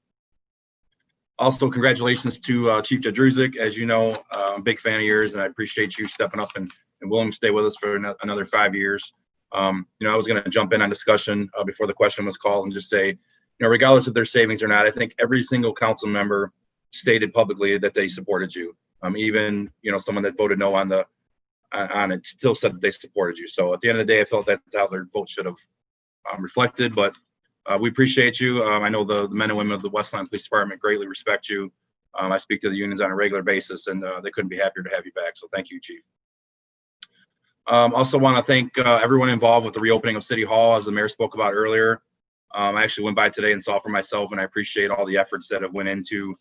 Also, congratulations to Chief Jadruzik. As you know, I'm a big fan of yours, and I appreciate you stepping up and willing to stay with us for another 5 years. I was going to jump in on discussion before the question was called and just say, regardless of their savings or not, I think every single council member stated publicly that they supported you. Even someone that voted no on it still said that they supported you. So at the end of the day, I felt that's how their vote should have reflected. But we appreciate you. I know the men and women of the Westland Police Department greatly respect you. I speak to the unions on a regular basis, and they couldn't be happier to have you back. So thank you, Chief. Also want to thank everyone involved with the reopening of City Hall, as the mayor spoke about earlier. I actually went by today and saw for myself, and I appreciate all the efforts that have went into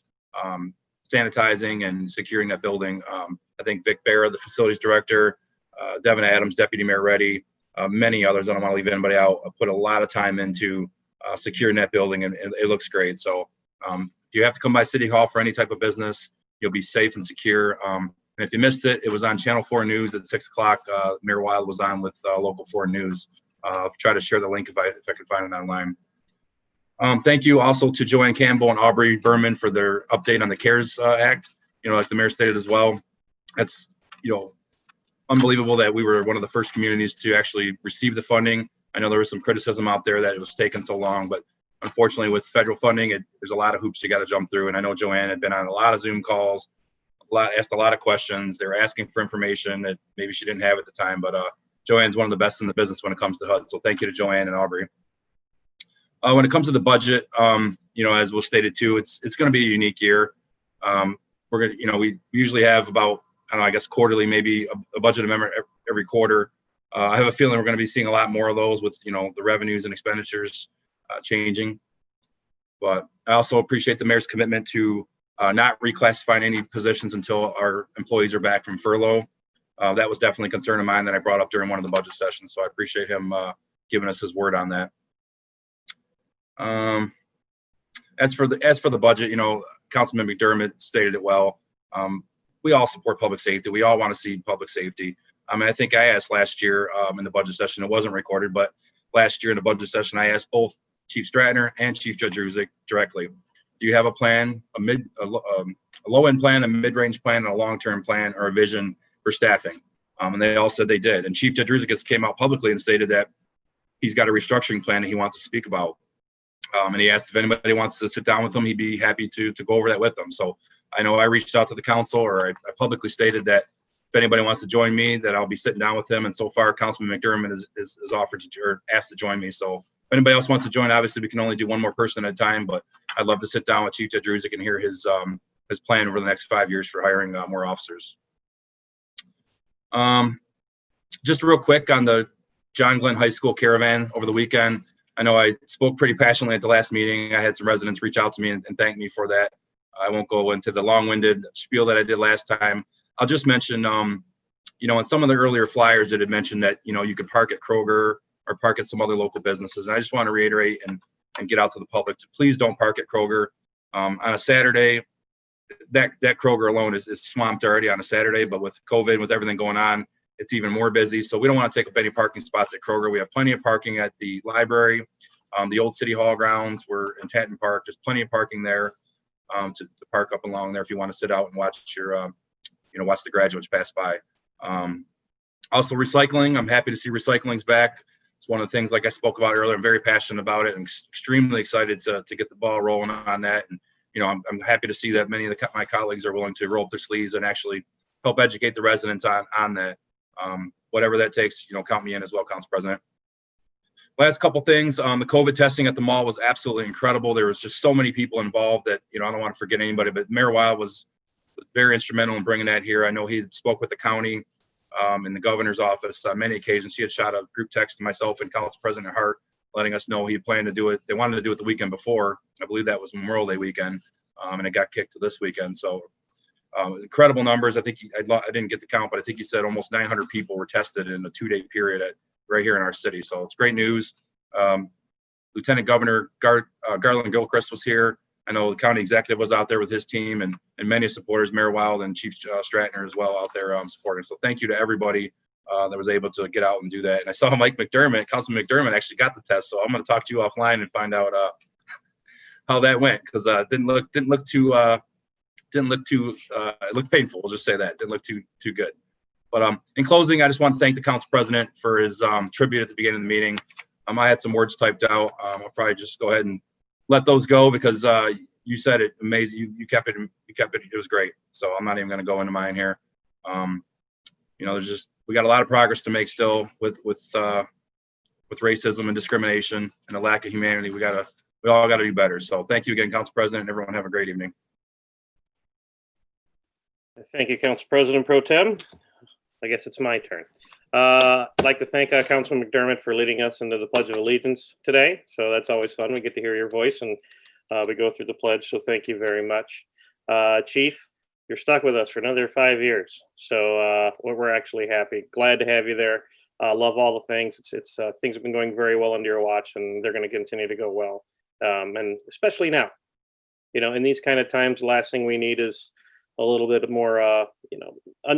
sanitizing and securing that building. I think Vic Barra, the facilities director, Devin Adams, Deputy Mayor Reddy, many others, I don't want to leave anybody out, put a lot of time into securing that building, and it looks great. So if you have to come by City Hall for any type of business, you'll be safe and secure. And if you missed it, it was on Channel 4 News at 6 o'clock. Mayor Wild was on with Local 4 News. I'll try to share the link if I can find it online. Thank you also to Joanne Campbell and Aubrey Berman for their update on the CARES Act. Like the mayor stated as well, that's unbelievable that we were one of the first communities to actually receive the funding. I know there was some criticism out there that it was taking so long, but unfortunately with federal funding, there's a lot of hoops you got to jump through. And I know Joanne had been on a lot of Zoom calls, asked a lot of questions. They were asking for information that maybe she didn't have at the time, but Joanne's one of the best in the business when it comes to HUD. So thank you to Joanne and Aubrey. When it comes to the budget, as was stated too, it's going to be a unique year. We're going to, we usually have about, I guess quarterly, maybe a budget amendment every quarter. I have a feeling we're going to be seeing a lot more of those with, the revenues and expenditures changing. But I also appreciate the mayor's commitment to not reclassifying any positions until our employees are back from furlough. That was definitely a concern of mine that I brought up during one of the budget sessions. So I appreciate him giving us his word on that. As for the budget, Councilman McDermott stated it well. We all support public safety. We all want to see public safety. I mean, I think I asked last year in the budget session, it wasn't recorded, but last year in the budget session, I asked both Chief Stratner and Chief Judge Ruzick directly, do you have a plan, a low-end plan, a mid-range plan, and a long-term plan or a vision for staffing? And they all said they did. And Chief Judge Ruzick came out publicly and stated that he's got a restructuring plan that he wants to speak about. And he asked if anybody wants to sit down with him, he'd be happy to go over that with them. So I know I reached out to the council, or I publicly stated that if anybody wants to join me, that I'll be sitting down with him. And so far, Councilman McDermott is offered to, or asked to join me. So if anybody else wants to join, obviously we can only do one more person at a time, but I'd love to sit down with Chief Judge Ruzick and hear his plan over the next 5 years for hiring more officers. Just real quick on the John Glenn High School caravan over the weekend. I know I spoke pretty passionately at the last meeting. I had some residents reach out to me and thank me for that. I won't go into the long-winded spiel that I did last time. I'll just mention, you know, in some of the earlier flyers it had mentioned that, you know, you could park at Kroger or park at some other local businesses. And I just want to reiterate and get out to the public to please don't park at Kroger. On a Saturday, that Kroger alone is swamped already on a Saturday, but with COVID, with everything going on, it's even more busy. So we don't want to take up any parking spots at Kroger. We have plenty of parking at the library, the old City Hall grounds. We're in Tatton Park. There's plenty of parking there to park up along there if you want to sit out and watch your, you know, watch the graduates pass by. Also recycling. I'm happy to see recycling's back. It's one of the things, like I spoke about earlier, I'm very passionate about it and extremely excited to get the ball rolling on that. And, you know, I'm happy to see that many of my colleagues are willing to roll up their sleeves and actually help educate the residents on that. Whatever that takes, you know, count me in as well, Council President. Last couple things, the COVID testing at the mall was absolutely incredible. There was just so many people involved that, you know, I don't want to forget anybody, but Mayor Weil was very instrumental in bringing that here. I know he spoke with the county in the governor's office on many occasions. He had shot a group text to myself and Council President Hart, letting us know he planned to do it. They wanted to do it the weekend before. I believe that was Memorial Day weekend, and it got kicked to this weekend. So incredible numbers. I think I didn't get the count, but I think he said almost 900 people were tested in a 2-day period right here in our city. So it's great news. Lieutenant Governor Garland Gilchrist was here. I know the county executive was out there with his team and many supporters, Mayor Wild and Chief Stratner as well out there supporting. So thank you to everybody that was able to get out and do that. And I saw Mike McDermott, Councilman McDermott actually got the test. So I'm going to talk to you offline and find out how that went, because it didn't look too it looked painful. We'll just say that. It didn't look too good. But in closing, I just want to thank the Council President for his tribute at the beginning of the meeting. I had some words typed out. I'll probably just go ahead and let those go because you said it amazing. You kept it. It was great. So I'm not even going to go into mine here. You know, we got a lot of progress to make still with racism and discrimination and a lack of humanity. We all got to do better. So thank you again, Council President. Everyone have a great evening. Thank you, Council President Pro Tem. I guess it's my turn. I'd like to thank Councilman McDermott for leading us into the Pledge of Allegiance today. So that's always fun. We get to hear your voice and we go through the pledge. So thank you very much. Chief, you're stuck with us for another 5 years. So we're actually happy. Glad to have you there. Love all the things. It's things have been going very well under your watch and they're going to continue to go well. And especially now, you know, in these kind of times, the last thing we need is a little bit more, you know,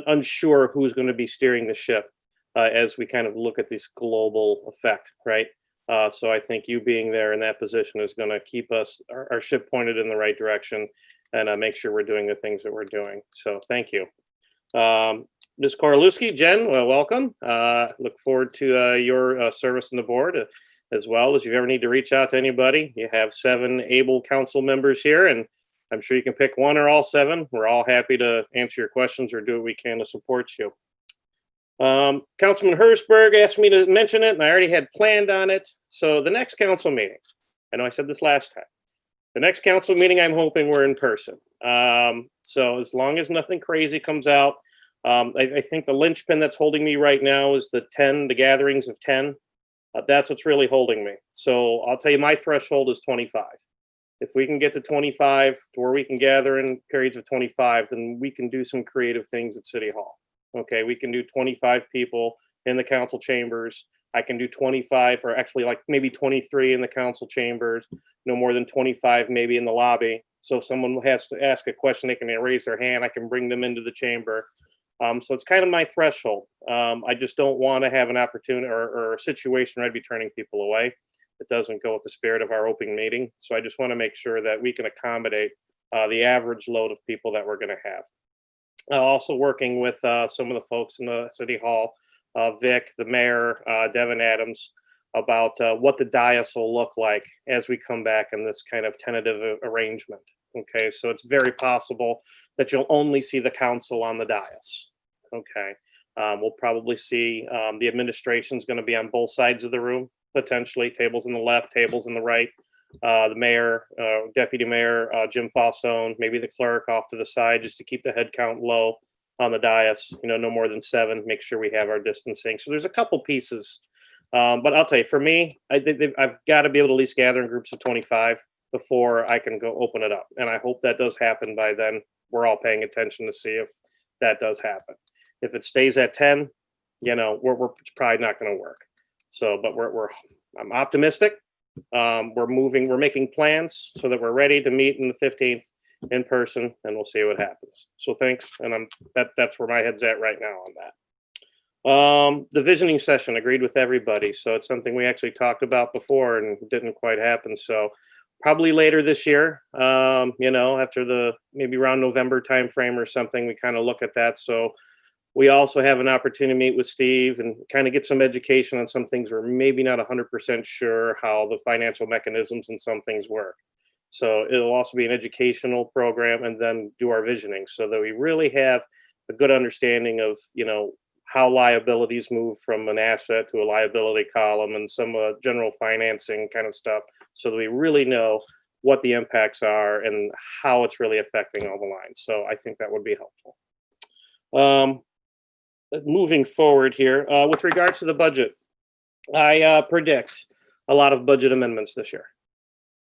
unsure who's going to be steering the ship as we kind of look at this global effect, right? So I think you being there in that position is going to keep our ship pointed in the right direction and make sure we're doing the things that we're doing. So thank you. Ms. Korolewski, Jen, welcome. Look forward to your service on the board as well. As you ever need to reach out to anybody, you have 7 able council members here, and I'm sure you can pick one or all 7. We're all happy to answer your questions or do what we can to support you. Councilman Hertzberg asked me to mention it, and I already had planned on it. So the next council meeting, I know I said this last time, the next council meeting, I'm hoping we're in person. So as long as nothing crazy comes out, I think the linchpin that's holding me right now is the gatherings of 10. That's what's really holding me. So I'll tell you, my threshold is 25. If we can get to 25 to where we can gather in periods of 25, then we can do some creative things at City Hall. Okay, we can do 25 people in the council chambers. I can do 25 or actually like maybe 23 in the council chambers, no more than 25 maybe in the lobby. So if someone has to ask a question, they can raise their hand. I can bring them into the chamber. So it's kind of my threshold. I just don't want to have an opportunity or a situation where I'd be turning people away. It doesn't go with the spirit of our open meeting. So I just want to make sure that we can accommodate the average load of people that we're going to have. Also working with some of the folks in the city hall, Vic, the mayor, Devin Adams, about what the dais will look like as we come back in this kind of tentative arrangement. Okay, so it's very possible that you'll only see the council on the dais. Okay, we'll probably see the administration's going to be on both sides of the room, potentially tables on the left, tables on the right. The mayor, deputy mayor, Jim Falsone, maybe the clerk off to the side just to keep the head count low on the dais, no more than 7, make sure we have our distancing. So there's a couple pieces, but I'll tell you, for me, I've got to be able to at least gather in groups of 25 before I can go open it up. And I hope that does happen by then. We're all paying attention to see if that does happen. If it stays at 10, we're probably not going to work. So, but I'm optimistic. We're making plans so that we're ready to meet in the 15th in person, and we'll see what happens. So thanks, and that's where my head's at right now on that. The visioning session, agreed with everybody, so it's something we actually talked about before and didn't quite happen. So probably later this year, after maybe around November timeframe or something, we kind of look at that. So we also have an opportunity to meet with Steve and kind of get some education on some things we're maybe not 100% sure how the financial mechanisms and some things work. So it'll also be an educational program and then do our visioning so that we really have a good understanding of, how liabilities move from an asset to a liability column and some general financing kind of stuff so that we really know what the impacts are and how it's really affecting all the lines. So I think that would be helpful. Moving forward here, with regards to the budget, I predict a lot of budget amendments this year.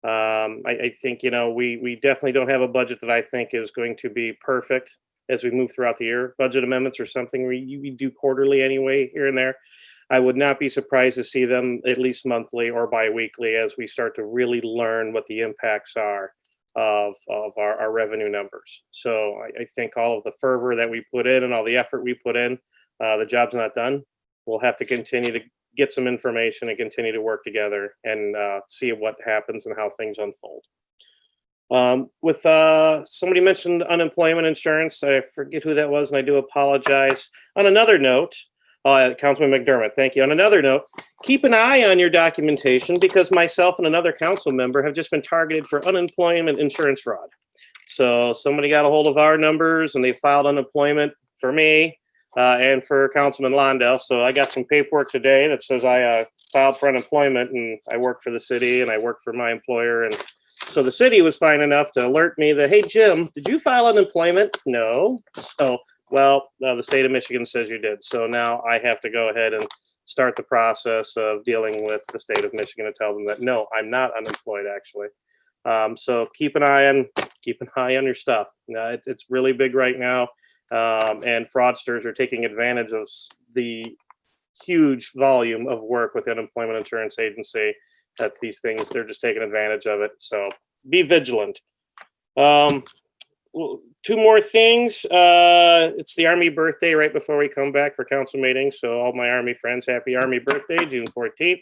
I think, we definitely don't have a budget that I think is going to be perfect as we move throughout the year. Budget amendments are something we do quarterly anyway, here and there. I would not be surprised to see them at least monthly or bi-weekly as we start to really learn what the impacts are of our revenue numbers. So I think all of the fervor that we put in and all the effort we put in, the job's not done. We'll have to continue to get some information and continue to work together and see what happens and how things unfold. With somebody mentioned unemployment insurance. I forget who that was, and I do apologize. On another note, Councilman McDermott, thank you. On another note, keep an eye on your documentation because myself and another council member have just been targeted for unemployment insurance fraud. So somebody got a hold of our numbers and they filed unemployment for me and for Councilman Londell. So I got some paperwork today that says I filed for unemployment and I work for the city and I work for my employer. And so the city was fine enough to alert me that, hey, Jim, did you file unemployment? No. So, well, the state of Michigan says you did. So now I have to go ahead and start the process of dealing with the state of Michigan and tell them that, no, I'm not unemployed, actually. So keep an eye on your stuff. It's really big right now. And fraudsters are taking advantage of the huge volume of work with the Unemployment Insurance Agency. That these things, they're just taking advantage of it. So be vigilant. 2 more things. It's the Army birthday right before we come back for council meeting. So all my Army friends, happy Army birthday, June 14th.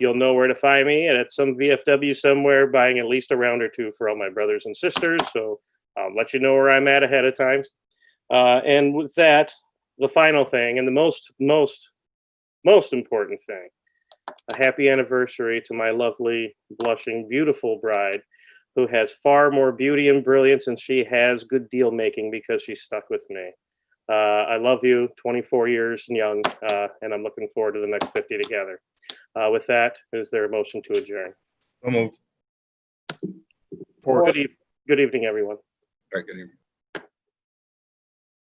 You'll know where to find me at some VFW somewhere buying at least a round or 2 for all my brothers and sisters. So I'll let you know where I'm at ahead of time. And with that, the final thing and the most important thing, a happy anniversary to my lovely, blushing, beautiful bride who has far more beauty and brilliance and she has good deal making because she's stuck with me. I love you, 24 years and young, and I'm looking forward to the next 50 together. With that, is there a motion to adjourn? So moved. Good evening, everyone. All right, good evening.